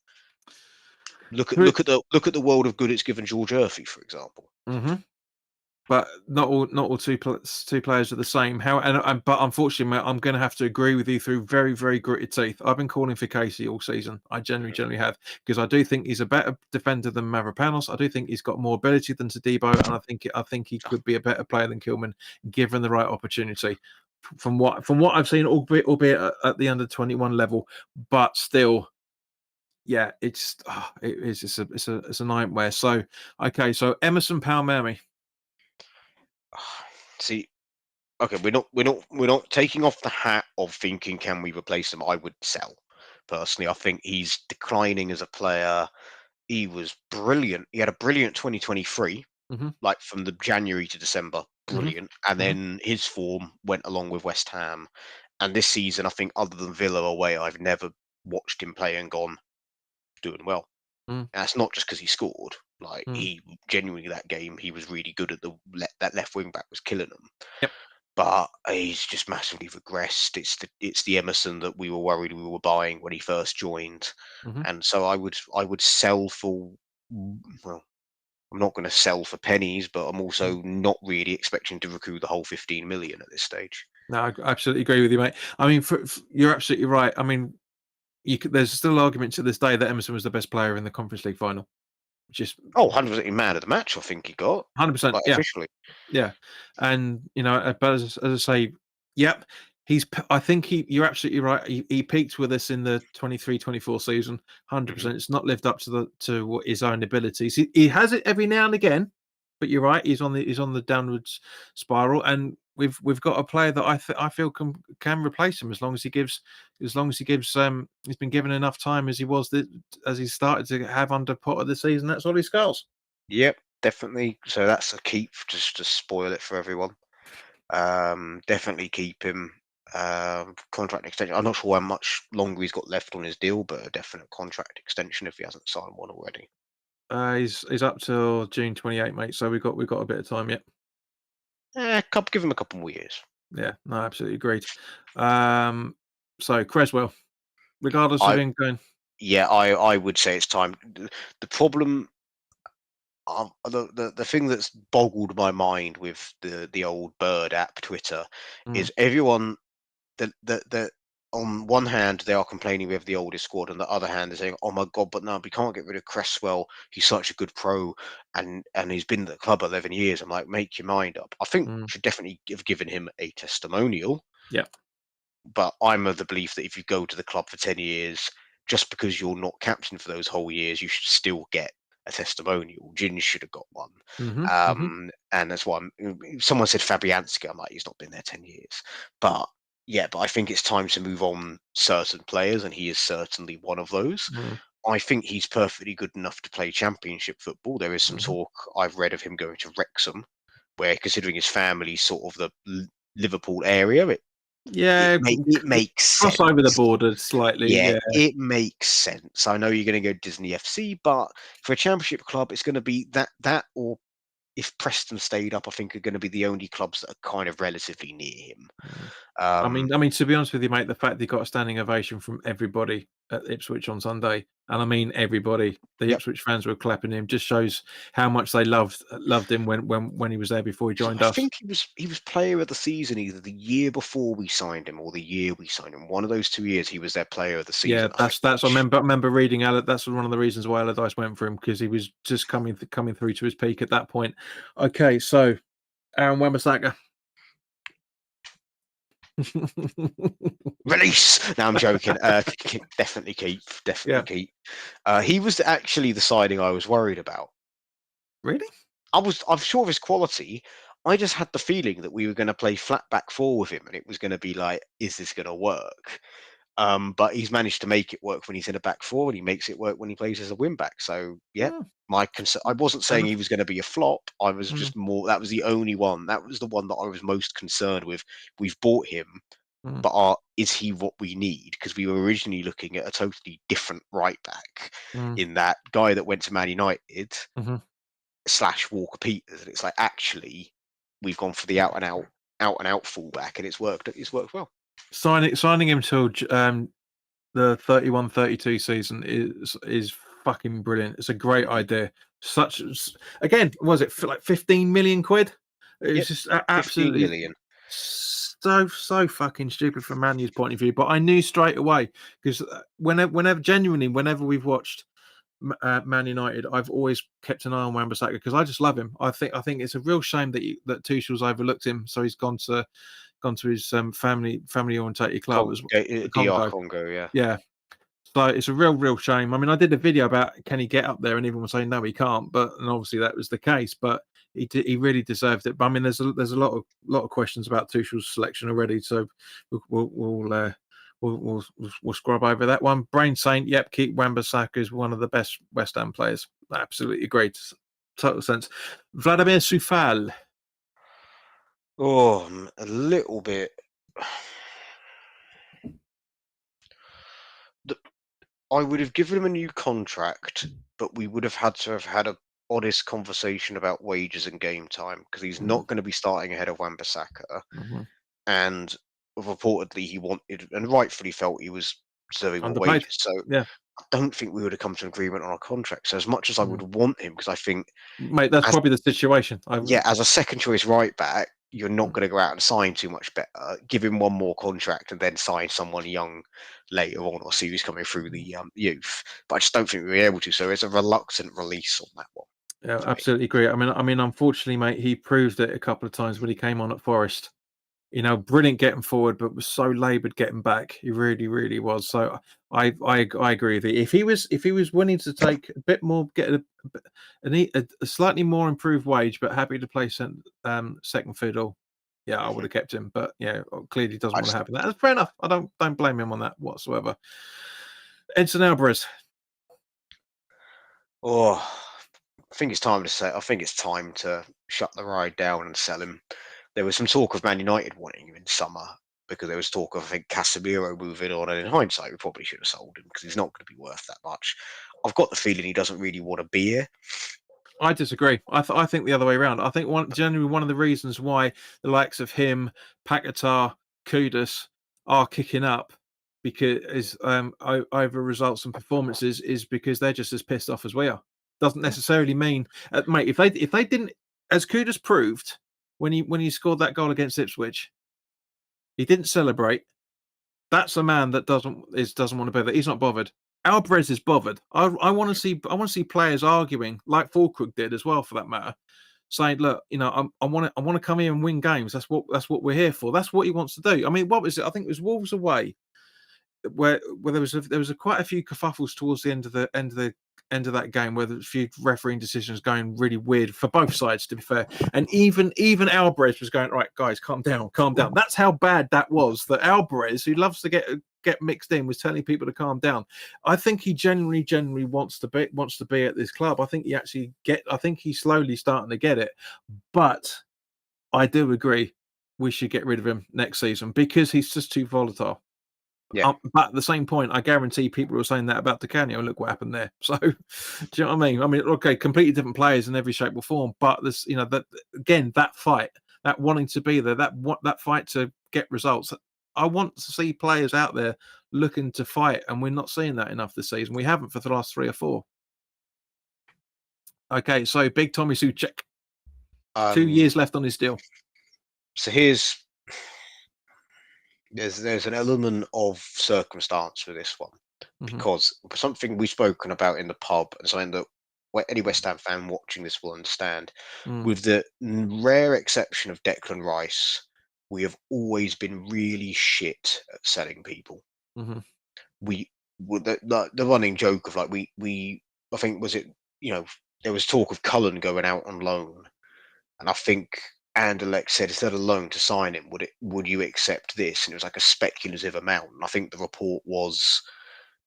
Look at Who- the world of good it's given George Urphy, for example. Mhm. But not all two players are the same. But unfortunately, mate, I'm going to have to agree with you through very gritted teeth. I've been calling for Casey all season. I Mhm. generally have because I do think he's a better defender than Mavropanos. I do think he's got more ability than Tadibo, and I think he could be a better player than Kilman given the right opportunity. From what I've seen, albeit at the under 21 level, but still, yeah, it's a nightmare. So okay, so Emerson Palmieri. See, okay, we're not taking off the hat of thinking can we replace him. I would sell personally. I think he's declining as a player. He was brilliant. He had a brilliant 2023, Hmm. like from the January to December, Hmm. brilliant. And Hmm. then his form went along with West Ham. And this season, I think other than Villa away, I've never watched him play and gone doing well. Mm, And that's not just because he scored. Like mm. he genuinely that game, he was really good at that left wing back was killing him. Yep. But he's just massively regressed. It's the Emerson that we were worried we were buying when he first joined, Mhm. and so I would sell for, well, I'm not going to sell for pennies, but I'm Mm. also not really expecting to recoup the whole 15 million at this stage. No, I absolutely agree with you, mate. I mean, you're absolutely right. I mean, there's still argument to this day that Emerson was the best player in the Conference League final, which is Oh, 100% man of the match, I think he got, 100%. like Yeah, officially. yeah. And but as I say, yep. I think you're absolutely right. He peaked with us in the 23-24 season, 100%. It's not lived up to what his own abilities. He has it every now and again, but you're right. He's on the downwards spiral, and we've got a player that I feel can replace him as long as he gives he's been given enough time as he started to have under Potter this season. That's Ollie Skulls. Yep, definitely. So that's a keep, just to spoil it for everyone. Definitely keep him. Contract extension. I'm not sure how much longer he's got left on his deal, but a definite contract extension if he hasn't signed one already. He's up till June 28, mate. So we've got a bit of time yet. Give him a couple more years. Yeah, no, absolutely agreed. So Creswell, regardless of I him going, I would say it's time. The problem, the thing that's boggled my mind with the old Bird app Twitter mm, is everyone that on one hand they are complaining we have the oldest squad, on the other hand they're saying, "Oh my god, but no, we can't get rid of Cresswell. He's such a good pro, and he's been at the club 11 years." I'm like, make your mind up. I think we should definitely have given him a testimonial. yeah, But I'm of the belief that if you go to the club for 10 years, just because you're not captain for those whole years, you should still get a testimonial. Gin should have got one. And that's why someone said Fabianski. I'm like, he's not been there 10 years. But yeah, but I think it's time to move on certain players, and he is certainly one of those. I think he's perfectly good enough to play championship football. There is some talk I've read of him going to Wrexham, where considering his family's sort of the Liverpool area, yeah, it makes cross sense. over the border slightly. Yeah, Yeah, it makes sense. I know you're going to go Disney FC, but for a championship club, it's going to be that or if Preston stayed up, I think are going to be the only clubs that are kind of relatively near him. I Um, mean, to be honest with you, mate, the fact they got a standing ovation from everybody at Ipswich on Sunday, and I mean everybody, the yep. Ipswich fans were clapping him, just shows how much they loved him when he was there before he So joined I us. think he was player of the season either the year before we signed him or the year we signed him. One of those 2 years, he was their player of the Yeah, season. that's. I remember reading that's one of the reasons why Allardyce went for him, because he was just coming through to his peak at that point. Okay, so Aaron Wan-Bissaka. Release. Now I'm joking. Definitely keep. Definitely Yeah, keep. He was actually the signing I was worried about. really? I'm sure of his quality. I just had the feeling that we were going to play flat back four with him, and it was going to be like, is this going to work? But he's managed to make it work when he's in a back four, and he makes it work when he plays as a wing back. So yeah, Oh, my concern. I wasn't fair saying he enough. was going to be a flop. I was Mm, just more. That was the only one. That was the one that I was most concerned with. We've bought him, mm, but is he what we need? Because we were originally looking at a totally different right back mm, in that guy that went to Man United mhm. / Walker Peters, and it's like actually we've gone for the out and out fullback, and it's worked. It's worked well. Signing him till the 31-32 season is fucking brilliant. It's a great idea. Again, was it like 15 million quid? It was Yep, just 15 absolutely million. so fucking stupid from Man U's point of view. But I knew straight away, because whenever we've watched Man United, I've always kept an eye on Wan-Bissaka because I just love him. I think it's a real shame that Tuchel's overlooked him, so he's gone to his family orientated club as the DR Congo. Congo, yeah. Yeah, so it's a real shame. I mean, I did a video about can he get up there, and everyone was saying no, he can't. And obviously that was the case. But he really deserved it. But I mean, there's a lot of questions about Tuchel's selection already. So we'll scrub over that one. Brain Saint, yep, keep Wan-Bissaka is one of the best West Ham players. Absolutely great, total sense. Vladimir Sufal. Oh, a little bit. I would have given him a new contract, but we would have had to have had a honest conversation about wages and game time because he's not going to be starting ahead of Wan-Bissaka. Mm-hmm. And reportedly, he wanted and rightfully felt he was deserving more Underpaid. wages. So Yeah, I don't think we would have come to an agreement on a contract. So as much as I mm. would want him, because I think Mate, that's as probably the situation. as a second choice right back, you're not Mm, going to go out and sign too much better. Give him one more contract and then sign someone young later on, or see who's coming through the youth. But I just don't think we were able to. So it's a reluctant release on that one yeah, for me. absolutely agree. I mean, unfortunately, mate, he proved it a couple of times when he came on at Forest. brilliant getting forward, but was so laboured getting back. He really, really was. So I agree with you. If he was willing to take a bit more, get a slightly more improved wage, but happy to play second fiddle, yeah, I would have kept him. But yeah, clearly doesn't want to happen. That's fair enough. I don't blame him on that whatsoever. Edson Alvarez. Oh, I think it's time to shut the ride down and sell him. There was some talk of Man United wanting him in summer because there was talk of, I think, Casemiro moving on, and in hindsight, we probably should have sold him because he's not going to be worth that much. I've got the feeling he doesn't really want to be here. I disagree. I think the other way around. I think generally one of the reasons why the likes of him, Paquetá, Kudus are kicking up because over results and performances is because they're just as pissed off as we are. Doesn't necessarily mean, mate. If they didn't, as Kudus proved when he scored that goal against Ipswich, he didn't celebrate. That's a man that doesn't want to be there. He's not bothered. Alvarez is bothered. I want to see players arguing like Fulkrug did as well, for that matter, saying, "Look, I want to come here and win games. That's what we're here for. That's what he wants to do." I mean, what was it? I think it was Wolves away, where there was quite a few kerfuffles towards the end of that game, where there was a few refereeing decisions going really weird for both sides, to be fair. And even Alvarez was going, "Right, guys, calm down. That's how bad that was. That Alvarez, who loves to get mixed in, was telling people to calm down. I think he genuinely wants to be at this club. I think he's slowly starting to get it. But I do agree we should get rid of him next season because he's just too volatile. Yeah. But at the same point, I guarantee people were saying that about Di Canio. Look what happened there. So, do you know what I mean? I mean, okay, completely different players in every shape or form. But this, that fight, that wanting to be there, that fight to get results. I want to see players out there looking to fight, and we're not seeing that enough this season. We haven't for the last 3 or 4. Okay, so big Tommy Souček, 2 years left on his deal. So there's an element of circumstance with this one because something we've spoken about in the pub and something that any West Ham fan watching this will understand. With the rare exception of Declan Rice, we have always been really shit at selling people. The running joke of I think there was talk of Cullen going out on loan, and I think Anderlecht said instead of loan to sign him, would you accept this? And it was like a speculative amount. And I think the report was,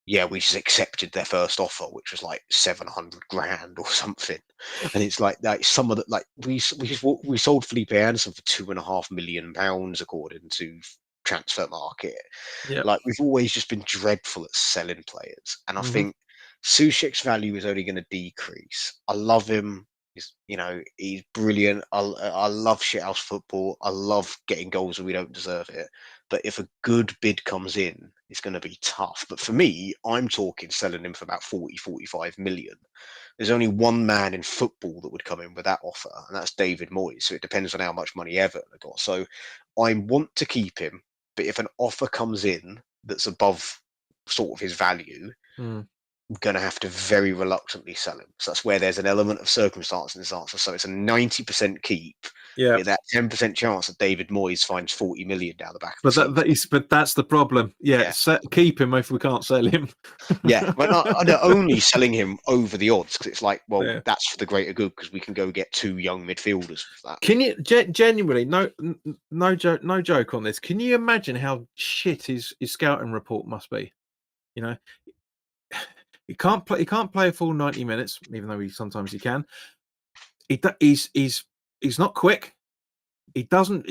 yeah, we just accepted their first offer, which was like 700 grand or something. And it's like some of the we sold Felipe Anderson for £2.5 million according to Transfer Market. Yeah, Like we've always just been dreadful at selling players, and I think Souček's value is only going to decrease. I love him. He's brilliant. I love shithouse football. I love getting goals when we don't deserve it. But if a good bid comes in, it's going to be tough. But for me, I'm talking selling him for about 40-45 million. There's only one man in football that would come in with that offer, and that's David Moyes. So it depends on how much money Everton have got. So I want to keep him, but if an offer comes in that's above sort of his value, I'm going to have to very reluctantly sell him. So that's where there's an element of circumstance in this answer. So it's a 90% keep. yeah. That 10% chance that David Moyes finds 40 million down the back of But that's the problem. Yeah. Keep him if we can't sell him. Yeah, but not only selling him over the odds because it's like, well, that's for the greater good because we can go get 2 young midfielders for that. Can you genuinely no joke on this? Can you imagine how shit his scouting report must be? He can't play a full 90 minutes, even though sometimes he can. He's not quick. He doesn't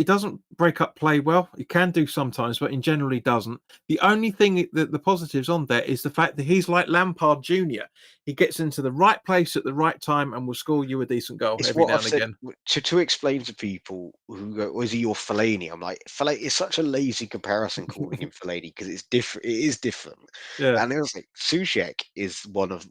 break up play well. He can do sometimes, but in general he doesn't. The only thing that the positives on there is the fact that he's like Lampard Jr. He gets into the right place at the right time and will score you a decent goal every now and again. To explain to people who go, "Was he your Fellaini?" I'm like, Fellaini is such a lazy comparison calling him Fellaini because it's different. It is different. Yeah. And it was like Souček is one of,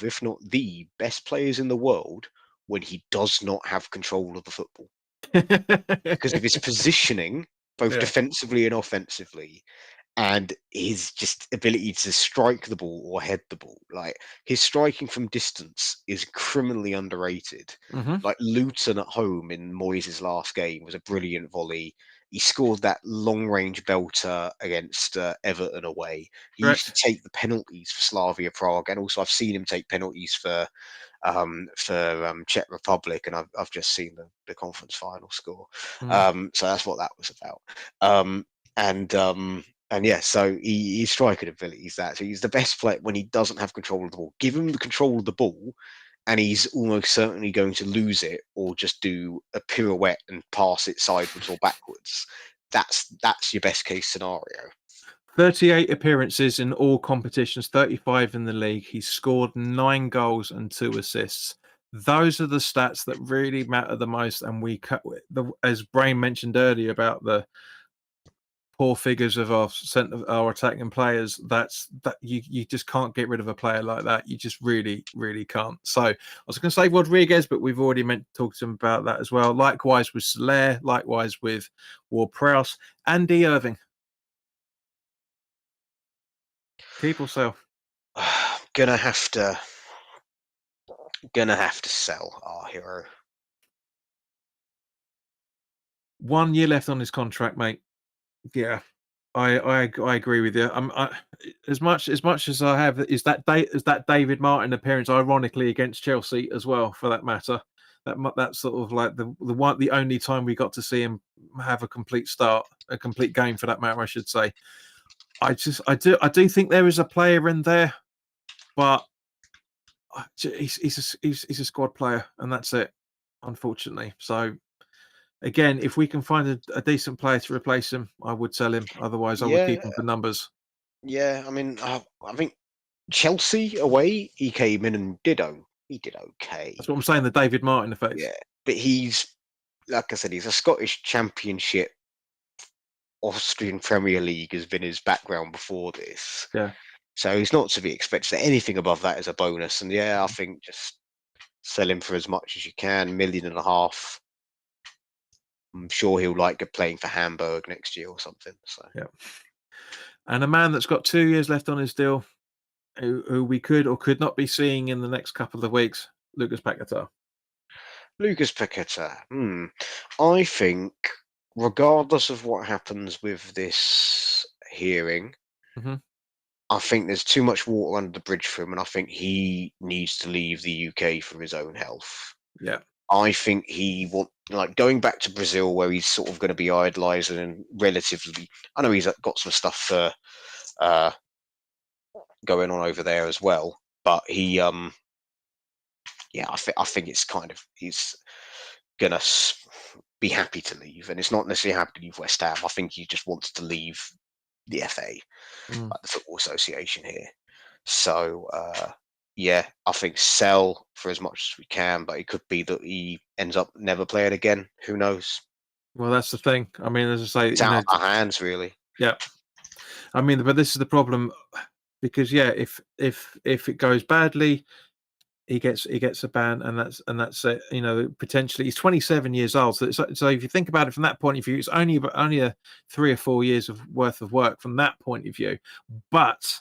if not the best players in the world when he does not have control of the football. Because of his positioning, both defensively and offensively, and his just ability to strike the ball or head the ball. Like his striking from distance is criminally underrated. Like Luton at home in Moyes' last game was a brilliant volley. He scored that long-range belter against Everton away. He used to Correct. take the penalties for Slavia Prague, and also I've seen him take penalties for Czech Republic, and I've just seen the conference final score. So that's what that was about. And yeah, so he's striking abilities that. So he's the best player when he doesn't have control of the ball. Give him the control of the ball, and he's almost certainly going to lose it or just do a pirouette and pass it sideways or backwards. That's your best case scenario. 38 appearances in all competitions, 35 in the league. He's scored 9 goals and 2 assists. Those are the stats that really matter the most. And as Brain mentioned earlier about the poor figures of our attacking players, that you just can't get rid of a player like that. You just really, really can't. So I was going to say Rodriguez, but we've already talked to him about that as well. Likewise with Soler, likewise with Ward-Prowse, Andy Irving. Keep or sell? Gonna have to sell our hero. 1 year left on his contract, mate. Yeah, I agree with you. As much as I have is that David Martin appearance, ironically against Chelsea as well, for that matter. That's sort of like the only time we got to see him have a complete game for that matter, I should say. I do think there is a player in there, but he's a squad player, and that's it, unfortunately. So again, if we can find a decent player to replace him, I would sell him. Otherwise, I would keep him for numbers. Yeah. I mean, I think Chelsea away, he came in and he did okay. That's what I'm saying. The David Martin effect. Yeah, but he's, like I said, he's a Scottish Championship, Austrian Premier League has been his background before this. Yeah. So he's not to be expected. Anything above that is a bonus. And yeah, I think just sell him for as much as you can, $1.5 million. I'm sure he'll like playing for Hamburg next year or something. So yeah. And a man that's got 2 years left on his deal, who we could or could not be seeing in the next couple of weeks, Lucas Paquetá. Lucas Paquetá. I think, regardless of what happens with this hearing, I think there's too much water under the bridge for him, and I think he needs to leave the UK for his own health. Yeah. I think going back to Brazil, where he's sort of going to be idolised and relatively. I know he's got some stuff going on over there as well, but he, I think it's kind of he's gonna be happy to leave, and it's not necessarily happy to leave West Ham. I think he just wants to leave the FA, like the Football Association here. So I think sell for as much as we can, but it could be that he ends up never playing again. Who knows? Well, that's the thing. I mean, as I say, it's out of our hands, really. Yeah. I mean, but this is the problem, because if it goes badly, he gets a ban, and that's it. Potentially he's 27 years old. So if you think about it from that point of view, it's only a 3 or 4 years worth of work from that point of view. But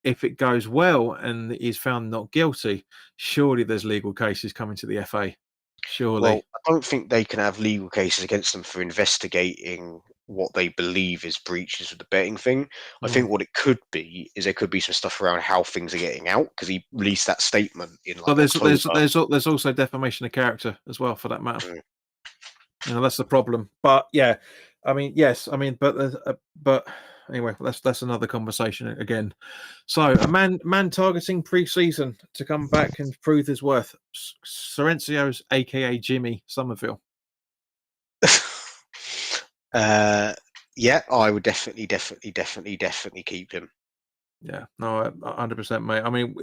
if it goes well and he's found not guilty, surely there's legal cases coming to the FA. Surely. Well, I don't think they can have legal cases against them for investigating what they believe is breaches of the betting thing. I think what it could be is there could be some stuff around how things are getting out, because he released that statement in there's also defamation of character as well, for that matter. That's the problem. But but anyway, that's another conversation again. So a man targeting pre-season to come back and prove his worth, Silencio's aka Jimmy Somerville. I would definitely keep him. Yeah, no, 100%, mate. I mean,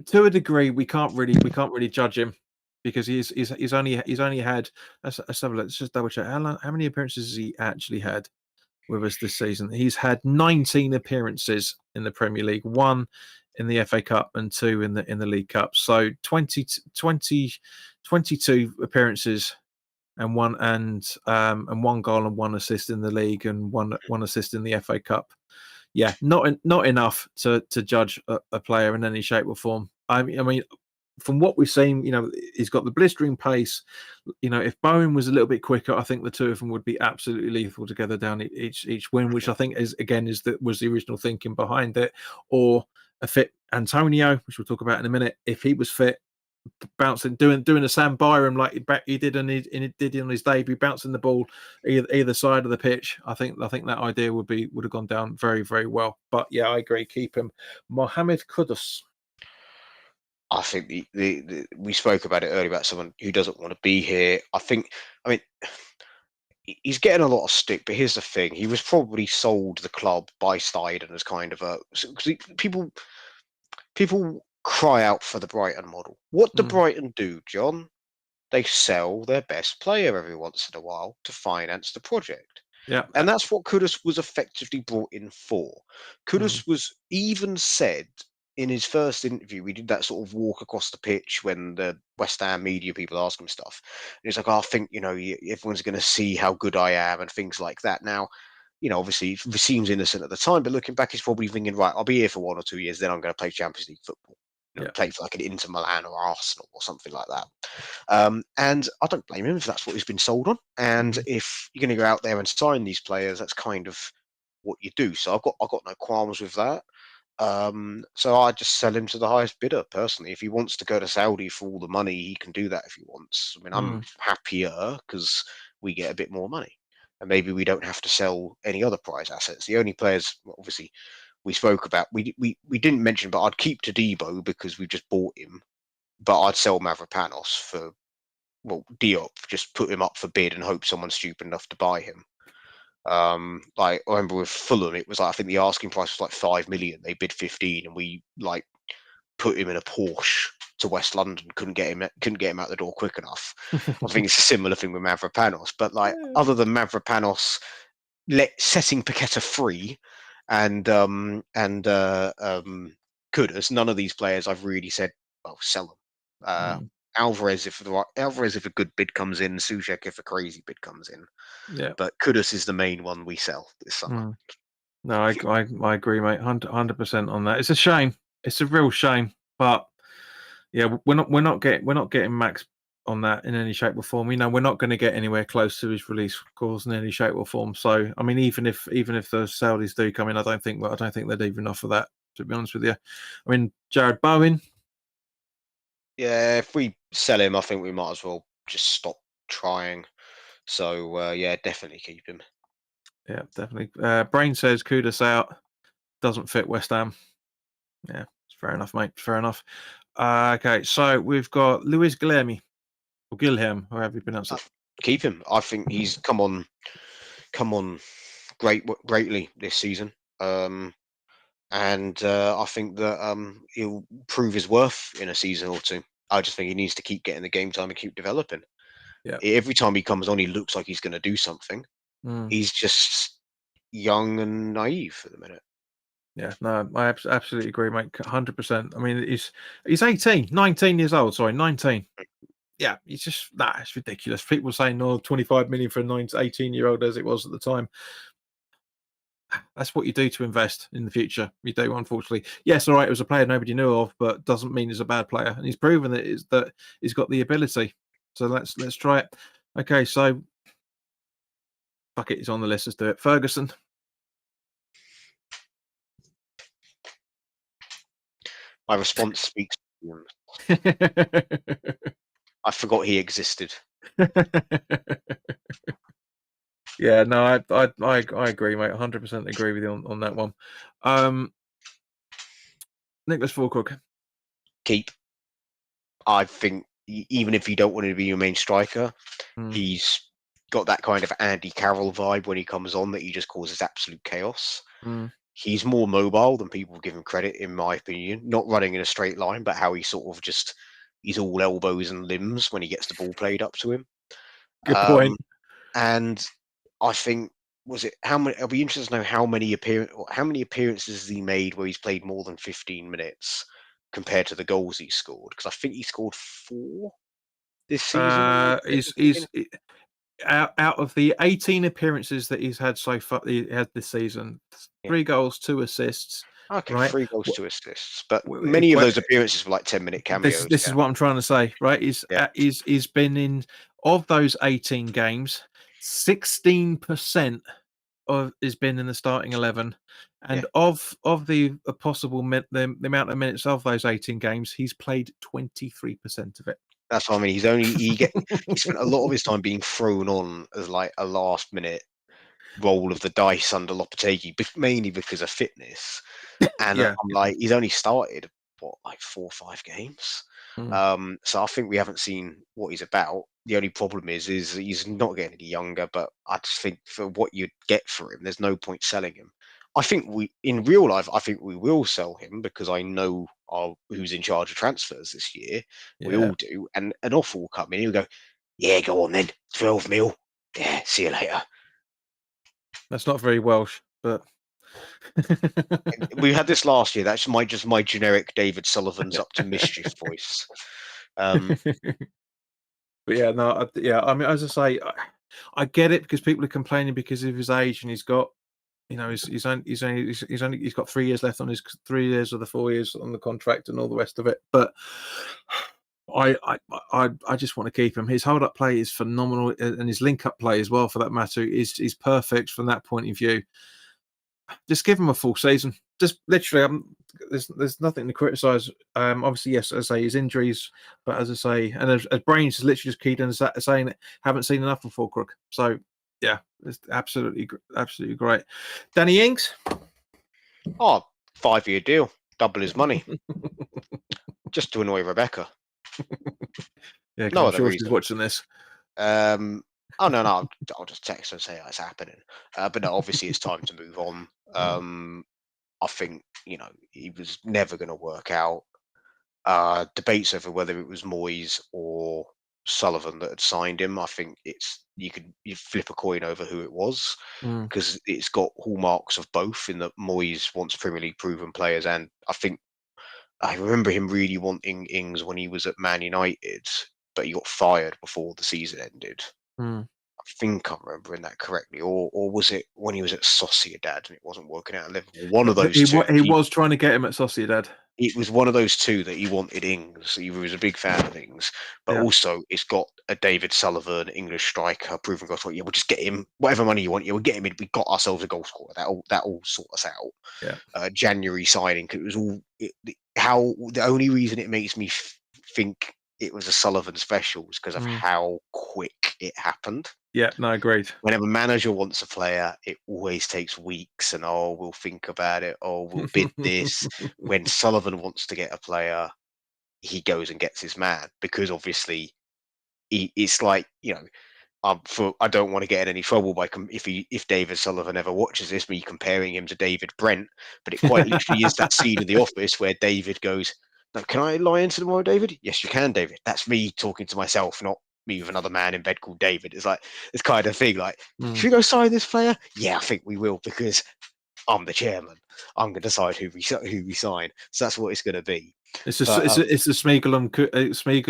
to a degree, we can't really judge him, because he's only had. Let's have a look. Let's just double check. How many appearances has he actually had with us this season? He's had 19 appearances in the Premier League, 1 in the FA Cup and 2 in the League Cup. So 22 appearances and one goal and 1 assist in the league, and one assist in the FA Cup. Yeah, not enough to judge a player in any shape or form. I mean, from what we've seen, he's got the blistering pace. If Bowen was a little bit quicker, I think the two of them would be absolutely lethal together down each win, which I think was the original thinking behind it. Or a fit Antonio, which we'll talk about in a minute, if he was fit, bouncing, doing a Sam Byram like he did on his debut, bouncing the ball either side of the pitch. I think that idea would have gone down very, very well. But yeah, I agree. Keep him. Mohamed Kudus. I think we spoke about it earlier about someone who doesn't want to be here. I mean, he's getting a lot of stick, but here's the thing: he was probably sold the club by Steiden as kind of because people cry out for the Brighton model. What do Brighton do, John? They sell their best player every once in a while to finance the project. Yeah. And that's what Kudus was effectively brought in for. Kudus was even said in his first interview, we did that sort of walk across the pitch when the West Ham media people ask him stuff. And he's like, I think, everyone's going to see how good I am and things like that. Now, obviously, he seems innocent at the time, but looking back, he's probably thinking, right, I'll be here for 1 or 2 years, then I'm going to play Champions League football. Play for like an Inter Milan or Arsenal or something like that. And I don't blame him if that's what he's been sold on. And if you're going to go out there and sign these players, that's kind of what you do. So I've got no qualms with that. So I just sell him to the highest bidder personally. If he wants to go to Saudi for all the money, he can do that if he wants. I mean, I'm happier because we get a bit more money, and maybe we don't have to sell any other prize assets. The only players, obviously, we spoke about, we didn't mention, but I'd keep Todibo because we just bought him, but I'd sell Mavropanos for, Diop, just put him up for bid and hope someone's stupid enough to buy him. Like I remember with Fulham, it was like, I think the asking price was like 5 million. They bid 15, and we like put him in a Porsche to West London. Couldn't get him out the door quick enough. I think it's a similar thing with Mavropanos. But like other than Mavropanos, setting Paqueta free, and Kudus, none of these players I've really said, well, sell them. Alvarez if a good bid comes in, Soucek if a crazy bid comes in. Yeah. But Kudus is the main one we sell this summer. No, I agree, mate. 100% on that. It's a shame. It's a real shame. But yeah, we're not getting Max on that in any shape or form. We're not going to get anywhere close to his release clause in any shape or form. So I mean, even if the Saudis do come in, I don't think they'd even offer that, to be honest with you. I mean, Jared Bowen. Yeah, if we sell him, I think we might as well just stop trying. So yeah, definitely keep him. Yeah, definitely. Brain says Kudus out, doesn't fit West Ham. Yeah, it's fair enough, mate. Fair enough. Okay, so we've got Luis Guilherme, or Guilherme, however you pronounce it. Keep him. I think he's come on greatly this season. And I think that he'll prove his worth in a season or two. I just think he needs to keep getting the game time and keep developing. Yeah. Every time he comes on, he looks like he's going to do something. He's just young and naive at the minute. Yeah, no, I absolutely agree, mate. 100%. I mean, he's 19 years old. Sorry, 19. Yeah, he's just it's ridiculous. People saying, "No, 25 million for a 18-year-old," as it was at the time. That's what you do to invest in the future. You do, unfortunately. Yes, all right, it was a player nobody knew of, but doesn't mean he's a bad player. And he's proven that he's got the ability. So let's try it. Okay, so fuck it, he's on the list. Let's do it. Ferguson. My response speaks volumes. I forgot he existed. Yeah, no, I agree, mate. 100% agree with you on that one. Nicholas Fulcock. Keep. I think even if you don't want to be your main striker, he's got that kind of Andy Carroll vibe when he comes on that he just causes absolute chaos. He's more mobile than people give him credit, in my opinion. Not running in a straight line, but how he sort of he's all elbows and limbs when he gets the ball played up to him. Good point. And I think, I'll be interested to know how many appearances he made where he's played more than 15 minutes compared to the goals he scored. Because I think he scored 4 this season. He's out of the 18 appearances that he's had so far, he had this season, 3 goals, 2 assists. Okay, right? 3 goals, 2 assists, but If many of those appearances were like 10-minute cameos. this is what I'm trying to say, right? Yeah, He's been in, of those 18 games, 16% of has been in the starting 11, yeah. and of the possible the amount of minutes of those 18 games, he's played 23% of it. That's what I mean. He spent a lot of his time being thrown on as like a last minute roll of the dice under Lopetegui, mainly because of fitness. And Yeah. I'm like, he's only started what, like 4 or 5 games. Mm. So I think we haven't seen what he's about. The only problem is he's not getting any younger. But I just think for what you'd get for him, there's no point selling him. I think in real life, I think we will sell him because I know who's in charge of transfers this year. We Yeah, all do, and an offer will come in. He'll go, yeah, go on then, 12 mil. Yeah, see you later. that's not very Welsh, but We had this last year. That's my generic David Sullivan's up to mischief voice. but yeah, no, yeah. I mean, as I say, I get it because people are complaining because of his age, and he's got, he's got 3 years left on his 3 years of the 4 years on the contract and all the rest of it. But I just want to keep him. His hold up play is phenomenal, and his link up play as well, for that matter, is perfect from that point of view. Just give him a full season. Just literally, there's nothing to criticise. Obviously, yes, as I say, his injuries, but as I say, and as Brains is literally just keyed in saying haven't seen enough of Fulcrook. So yeah, it's absolutely great. Danny Ings. Oh, 5-year deal, double his money, just to annoy Rebecca. Yeah, because No I'm other sure she's reason. watching this. Oh no, I'll just text her and say it's happening. But no, obviously it's time to move on. I think he was never going to work out. Debates over whether it was Moyes or Sullivan that had signed him. I think you flip a coin over who it was, Mm, because it's got hallmarks of both, in that Moyes wants Premier League proven players, and I remember him really wanting Ings when he was at Man United, but he got fired before the season ended. mm. I think I'm remembering that correctly, or was it when he was at Sociedad and it wasn't working out at Liverpool? One of those two. He was trying to get him at Sociedad. It was one of those two that he wanted Ings. He was a big fan of Ings, but Yeah, also it's got a David Sullivan, English striker, proven goal scorer. Yeah, we'll just get him whatever money you want. Yeah, we'll get him in. We got ourselves a goal scorer. That all sort us out. yeah. January signing, because it was all how the only reason it makes me think it was a Sullivan special is because of Mm. how quick it happened. Yeah, no, agreed. Whenever manager wants a player, it always takes weeks, and we'll think about it, we'll bid this. When Sullivan wants to get a player, he goes and gets his man, because obviously it's like, I don't want to get in any trouble by if David Sullivan ever watches this, me comparing him to David Brent, but it quite literally is that scene in The Office where David goes, "No, can I lie into tomorrow, David?" "Yes, you can, David." That's me talking to myself, not me with another man in bed called David. It's like this kind of thing. Like, Mm. should we go sign this player? Yeah, I think we will, because I'm the chairman. I'm going to decide who we sign. So that's what it's going to be. It's a But it's a Smeagol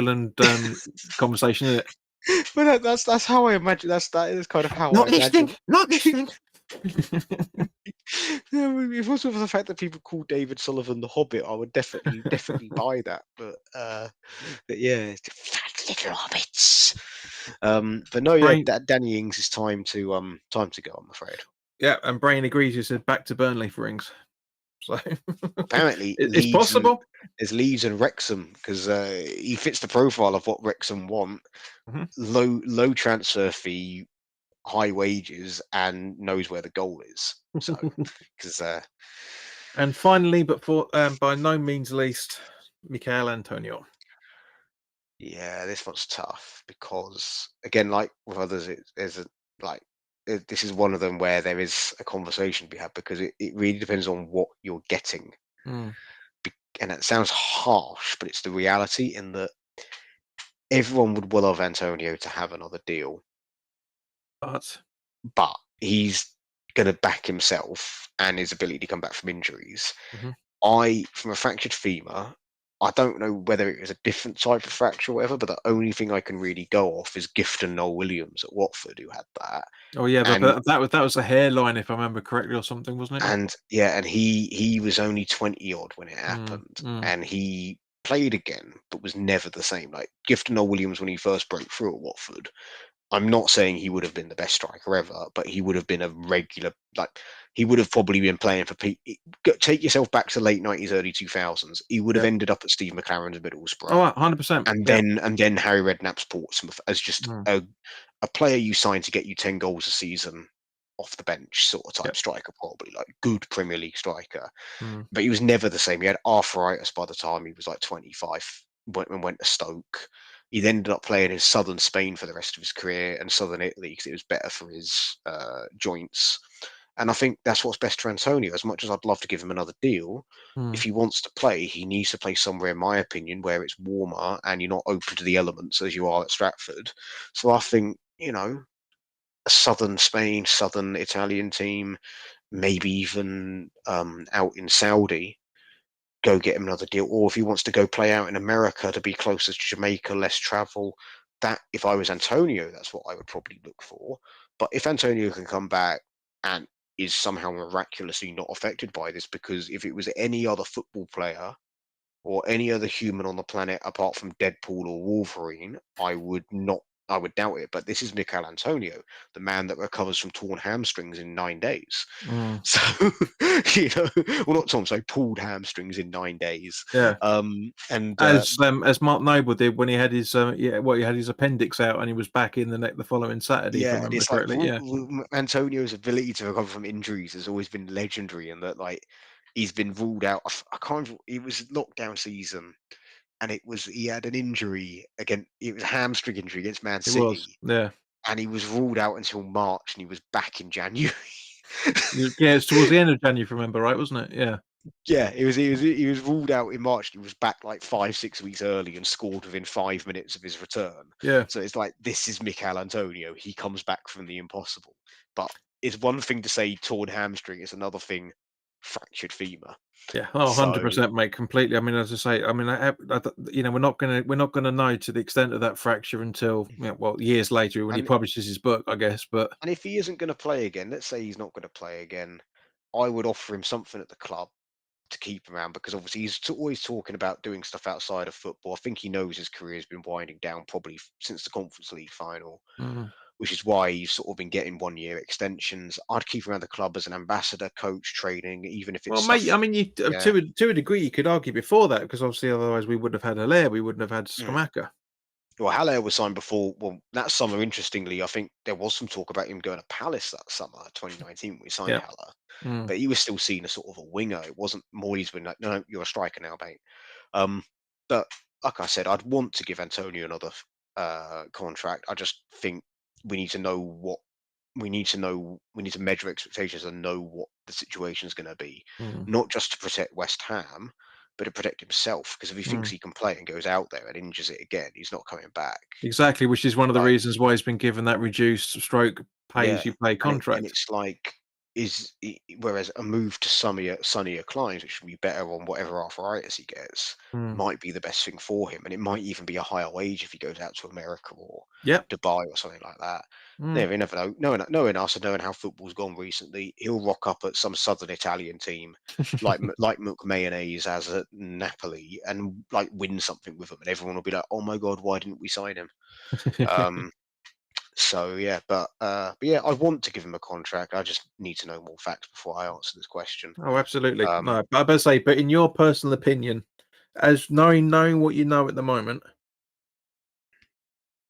and conversation, isn't it? but that's how I imagine. That is kind of how I Not imagine. listening. Not listening. Yeah, if it wasn't for the fact that people call David Sullivan the Hobbit, I would definitely buy that. But yeah, it's fat little hobbits. But no, yeah, Brain, Danny Ings is time to go, I'm afraid. yeah, and Brain agrees. He said back to Burnley for Rings. So Apparently, it's possible. there's Leeds and Wrexham, because he fits the profile of what Wrexham want. Mhm. Low transfer fee, high wages, and knows where the goal is. So, because And finally, but for by no means least, Michael Antonio. yeah, this one's tough, because again, like with others, this is one of them where there is a conversation to be had, because it really depends on what you're getting. Mm. And it sounds harsh, but it's the reality, in that everyone would well love Antonio to have another deal, But but he's going to back himself and his ability to come back from injuries. mhm. From a fractured femur, I don't know whether it was a different type of fracture or whatever, but the only thing I can really go off is Gifton Noel Williams at Watford, who had that. Oh yeah, And that was a hairline, if I remember correctly, or something, wasn't it? and he was only 20 odd when it Mm, happened, mm, and he played again, but was never the same. Like Gifton Noel Williams when he first broke through at Watford, I'm not saying he would have been the best striker ever, but he would have been a regular. Like he would have probably been playing for. Take yourself back to late 90s, early 2000s. He would have yeah. ended up at Steve McLaren's Middlesbrough, Oh, 100%. and Yeah. then Harry Redknapp's Portsmouth as just Mm, a player you signed to get you 10 goals a season off the bench sort of yeah. type striker, probably like good Premier League striker. Mm, But he was never the same. He had arthritis by the time he was like 25 and went to Stoke. He then ended up playing in southern Spain for the rest of his career and southern Italy because it was better for his joints. And I think that's what's best for Antonio. As much as I'd love to give him another deal, if mm, he wants to play, he needs to play somewhere, in my opinion, where it's warmer and you're not open to the elements as you are at Stratford. So I think, a southern Spain, southern Italian team, maybe even out in Saudi, go get him another deal. Or if he wants to go play out in America to be closer to Jamaica, less travel, that if I was Antonio, that's what I would probably look for. But if Antonio can come back and is somehow miraculously not affected by this, because if it was any other football player or any other human on the planet apart from Deadpool or Wolverine, I would doubt it. But this is Mikel Antonio, the man that recovers from torn hamstrings in 9 days. mm, So, well, not Tom, so pulled hamstrings in 9 days. yeah. And As Mark Noble did when he had his he had his appendix out and he was back in the following Saturday, if I yeah, and remember it's like correctly. Yeah. Antonio's ability to recover from injuries has always been legendary, and that like he's been ruled out. I can't. It was lockdown season, and he had an injury again. It was a hamstring injury against Man It was. City, Yeah. and he was ruled out until March, and he was back in January. Yeah, it's towards the end of January, if I remember right, wasn't it? Yeah. Yeah, he was ruled out in March. He was back like 5-6 weeks early and scored within 5 minutes of his return. Yeah. So it's like this is Mikel Antonio. He comes back from the impossible. But it's one thing to say torn hamstring. It's another thing fractured femur. Yeah. Oh, So 100%, mate, completely. I mean, as I say, I mean, we're not gonna know to the extent of that fracture until, years later when he and publishes his book, I guess. But and if he isn't going to play again, let's say he's not going to play again, I would offer him something at the club to keep him around because obviously he's always talking about doing stuff outside of football. I think he knows his career has been winding down probably since the Conference League final, mm. which is why he's sort of been getting 1 year extensions. I'd keep him around the club as an ambassador, coach, training, even if it's Well, mate, I stuff. mean, Yeah. to a degree, you could argue before that because obviously, otherwise, we wouldn't have had Hilaire, we wouldn't have had Mm. Skamaka. Well, Haller was signed before. Well, that summer, interestingly, I think there was some talk about him going to Palace that summer, 2019, when we signed Yeah. Haller. Mm, But he was still seen as sort of a winger. It wasn't Moyes been like, no, you're a striker now, mate. Um, but like I said, I'd want to give Antonio another contract. I just think we need to know what we need to know. We need to measure expectations and know what the situation is going to be, mm, not just to protect West Ham, but to protect himself. Because if he thinks mm. he can play and goes out there and injures it again, he's not coming back. Exactly, which is one of the Like, reasons why he's been given that reduced stroke pay yeah, as you play and contract. it's like whereas a move to sunnier climes, which would be better on whatever arthritis he gets, Mm. might be the best thing for him, and it might even be a higher wage if he goes out to America or Yep. Dubai or something like that. Mm. Yeah, you never know. Knowing us and knowing how football's gone recently, he'll rock up at some southern Italian team, like Mayonnaise as at Napoli, and like win something with them, and everyone will be like, "Oh my god, why didn't we sign him?" Um, so yeah, but yeah, I want to give him a contract. I just need to know more facts before I answer this question. Oh, absolutely. Um, No, but I better say, but in your personal opinion, as knowing what you know at the moment,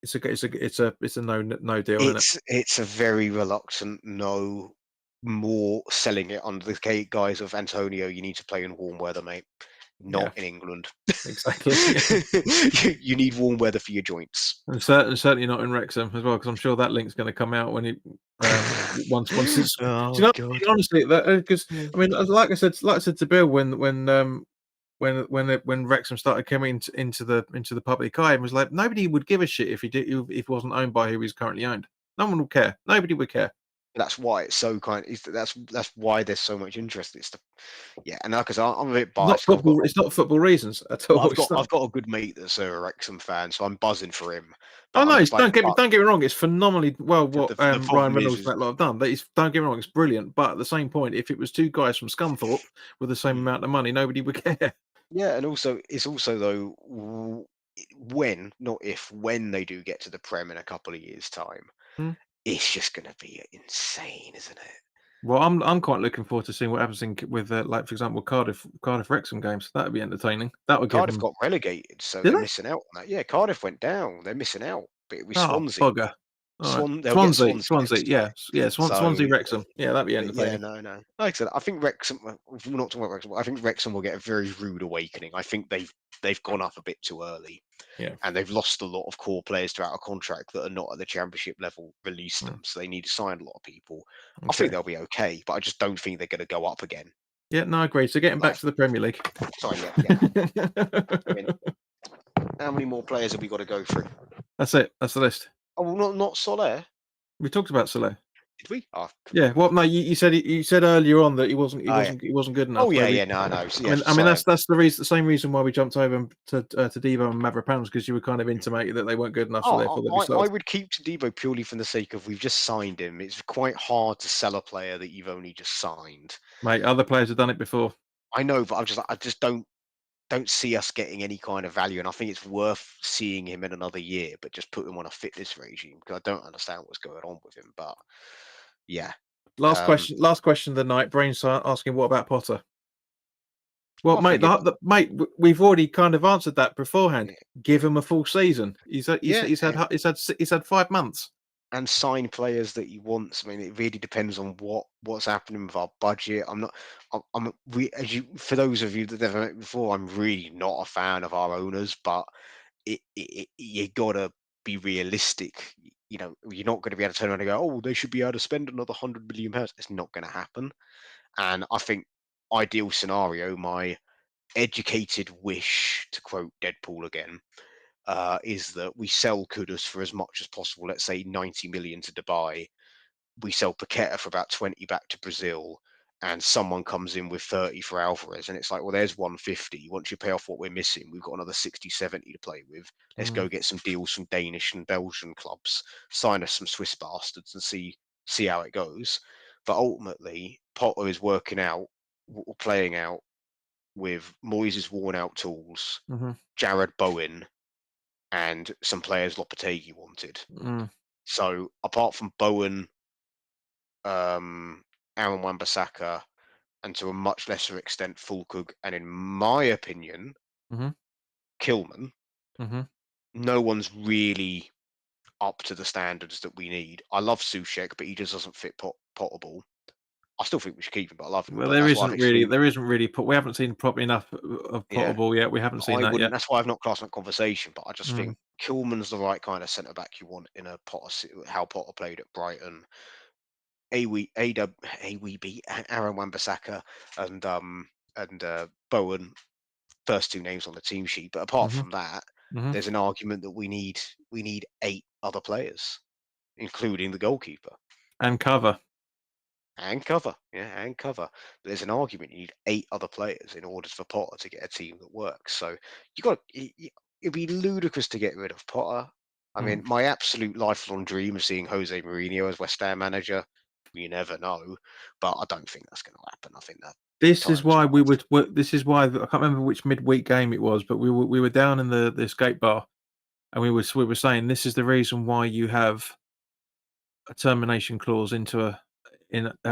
it's a no deal, isn't it? it's a very reluctant no. More selling it under the guise of Antonio. You need to play in warm weather, mate. Yeah, Not in England. exactly. Yeah. You need warm weather for your joints. And certainly not in Wrexham as well, because I'm sure that link's going to come out when he once it's. Do Oh you know? god. Honestly, that because Yeah. I mean, like I said to Bill when Wrexham started coming into the public eye, and was like nobody would give a shit if he wasn't owned by who he's currently owned. No one would care. Nobody would care. That's why it's so that's why there's so much interest. And like I said, I'm a bit Not biased. 'Cause football. It's not football reasons at well, all. It's not. I've got a good mate that's a Wrexham fan, so I'm buzzing for him. Oh But no! but Don't get me wrong. It's phenomenally well what the Ryan problem Reynolds is and that lot have done. Don't get me wrong. It's brilliant. But at the same point, if it was two guys from Scunthorpe with the same amount of money, nobody would care. yeah, and also it's also though when, not if, when they do get to the Prem in a couple of years' time, Hmm. it's just going to be insane, isn't it? Well, I'm quite looking forward to seeing what happens with like for example Cardiff Wrexham games. That would be entertaining. That would give Cardiff them. got relegated, so Did they're they? missing out on that. Yeah, Cardiff went down. They're missing out. But it was Oh Swansea. bugger! All right, They'll get Swansea Swansea. next time. Yeah, yeah. So, Swansea Wrexham. Yeah, that'd be but yeah, entertaining. no. Like I said, I think Wrexham. If we're not talking about Wrexham, I think Wrexham will get a very rude awakening. I think they've gone up a bit too early, Yeah. and they've lost a lot of core players to out of contract that are not at the Championship level. Released Mm. them, so they need to sign a lot of people. I think Okay. they'll be okay, but I just don't think they're going to go up again. Yeah, no, I agree. So getting back Like, to the Premier League. sorry, yeah. I mean, how many more players have we got to go through? That's it. That's the list. Oh, well, not Soler. We talked about Salah. Did we? Oh, Yeah. Well, no, you said earlier on that he yeah. wasn't good enough. Oh Where we, no. So, I mean Soler. that's the same reason why we jumped over to Devo and Maverick because you were kind of intimated that they weren't good enough, so Oh, therefore they'd be I sold. would keep Debo purely from the sake of we've just signed him. It's quite hard to sell a player that you've only just signed. Mate, other players have done it before. I know, but I just don't see us getting any kind of value, and I think it's worth seeing him in another year, but just put him on a fitness regime because I don't understand what's going on with him. But yeah, Last question of the night. Brain's asking, what about Potter? Well, I mate, think mate, we've already kind of answered that beforehand. Give him a full season. He's yeah, had 5 months. and sign players that he wants. I mean, it really depends on what's happening with our budget. For those of you that never met before, I'm really not a fan of our owners, but you gotta be realistic. You know, you're not going to be able to turn around and go, "Oh, they should be able to spend another £100 million." It's not going to happen. And I think ideal scenario, my educated wish, to quote Deadpool again, is that we sell Kudus for as much as possible. Let's say 90 million to Dubai. We sell Paqueta for about 20 back to Brazil, and someone comes in with 30 for Alvarez, and it's like, well, there's 150. Once you pay off what we're missing, we've got another 60, 70 to play with. Let's go get some deals from Danish and Belgian clubs, sign us some Swiss bastards, and see how it goes. But ultimately, Potter is playing out with Moyes' worn out tools, Jared Bowen, and some players Lopetegui wanted. So apart from Bowen, Aaron Wan-Bissaka, and to a much lesser extent Fulkrug, and in my opinion, Kilman, no one's really up to the standards that we need. I love Soucek, but he just doesn't fit Potterball. I still think we should keep him, but I love him. Well, But that's why I've excluded. there isn't really. We haven't seen probably enough of Potterball yet. We haven't seen that yet. That's why I've not classed that conversation. But I just think Kilman's the right kind of centre back you want in a Potter. How Potter played at Brighton. AWB, Aaron Wan-Bissaka, and Bowen, first two names on the team sheet. But apart from that, there's an argument that we need 8 other players, including the goalkeeper. And cover. And cover. But there's an argument you need 8 other players in order for Potter to get a team that works. So it'd be ludicrous to get rid of Potter. I mean, my absolute lifelong dream of seeing Jose Mourinho as West Ham manager. You never know, but I don't think that's going to happen. I think that this is why This is why I can't remember which midweek game it was, but we were down in the escape bar, and we were saying this is the reason why you have a termination clause at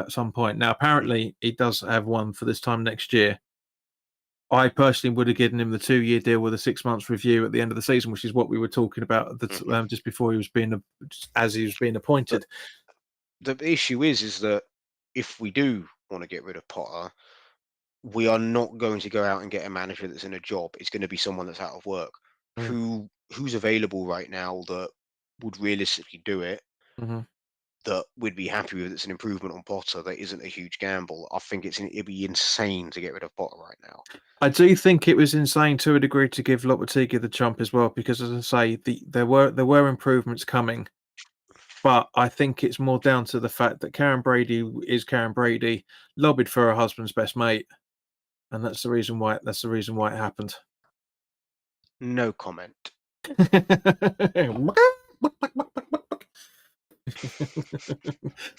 some point. Now, apparently, he does have one for this time next year. I personally would have given him the 2-year deal with a 6 months review at the end of the season, which is what we were talking about just before he was being appointed. But the issue is that if we do want to get rid of Potter, we are not going to go out and get a manager that's in a job. It's going to be someone that's out of work. Who's available right now that would realistically do it, that we'd be happy with. It's an improvement on Potter that isn't a huge gamble. I think it'd be insane to get rid of Potter right now. I do think it was insane to a degree to give Lopetegui the chump as well, because as I say, there were improvements coming, But I think it's more down to the fact that Karen Brady is Karen Brady, lobbied for her husband's best mate, and that's the reason why. That's the reason why it happened. No comment.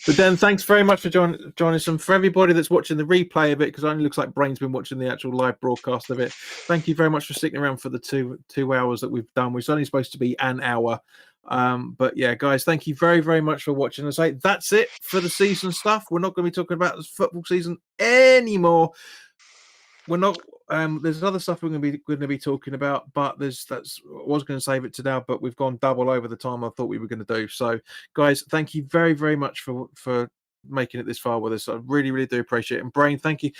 But Dan, thanks very much for joining us. And for everybody that's watching the replay of it, because it only looks like Brain's been watching the actual live broadcast of it. Thank you very much for sticking around for the two hours that we've done. It's only supposed to be an hour. But yeah, guys, thank you very, very much for watching. I say that's it for the season stuff. We're not going to be talking about the football season anymore. We're not. There's other stuff we're going to be talking about, but I was going to save it to now, but we've gone double over the time I thought we were going to do. So, guys, thank you very, very much for making it this far with us. I really, really do appreciate it. And Brain, thank you.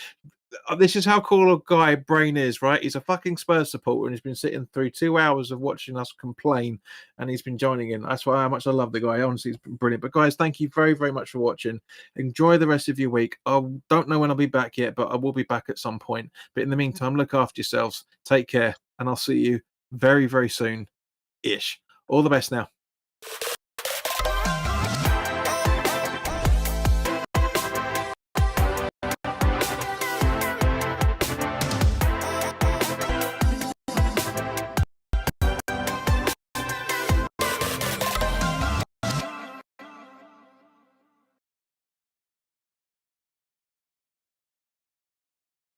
This is how cool a guy Brain is, right? He's a fucking Spurs supporter, and he's been sitting through 2 hours of watching us complain, and he's been joining in. That's why how much I love the guy. Honestly, it's been brilliant. But guys, thank you very, very much for watching. Enjoy the rest of your week. I don't know when I'll be back yet, but I will be back at some point. But in the meantime, look after yourselves. Take care, and I'll see you very, very soon. Ish. All the best now.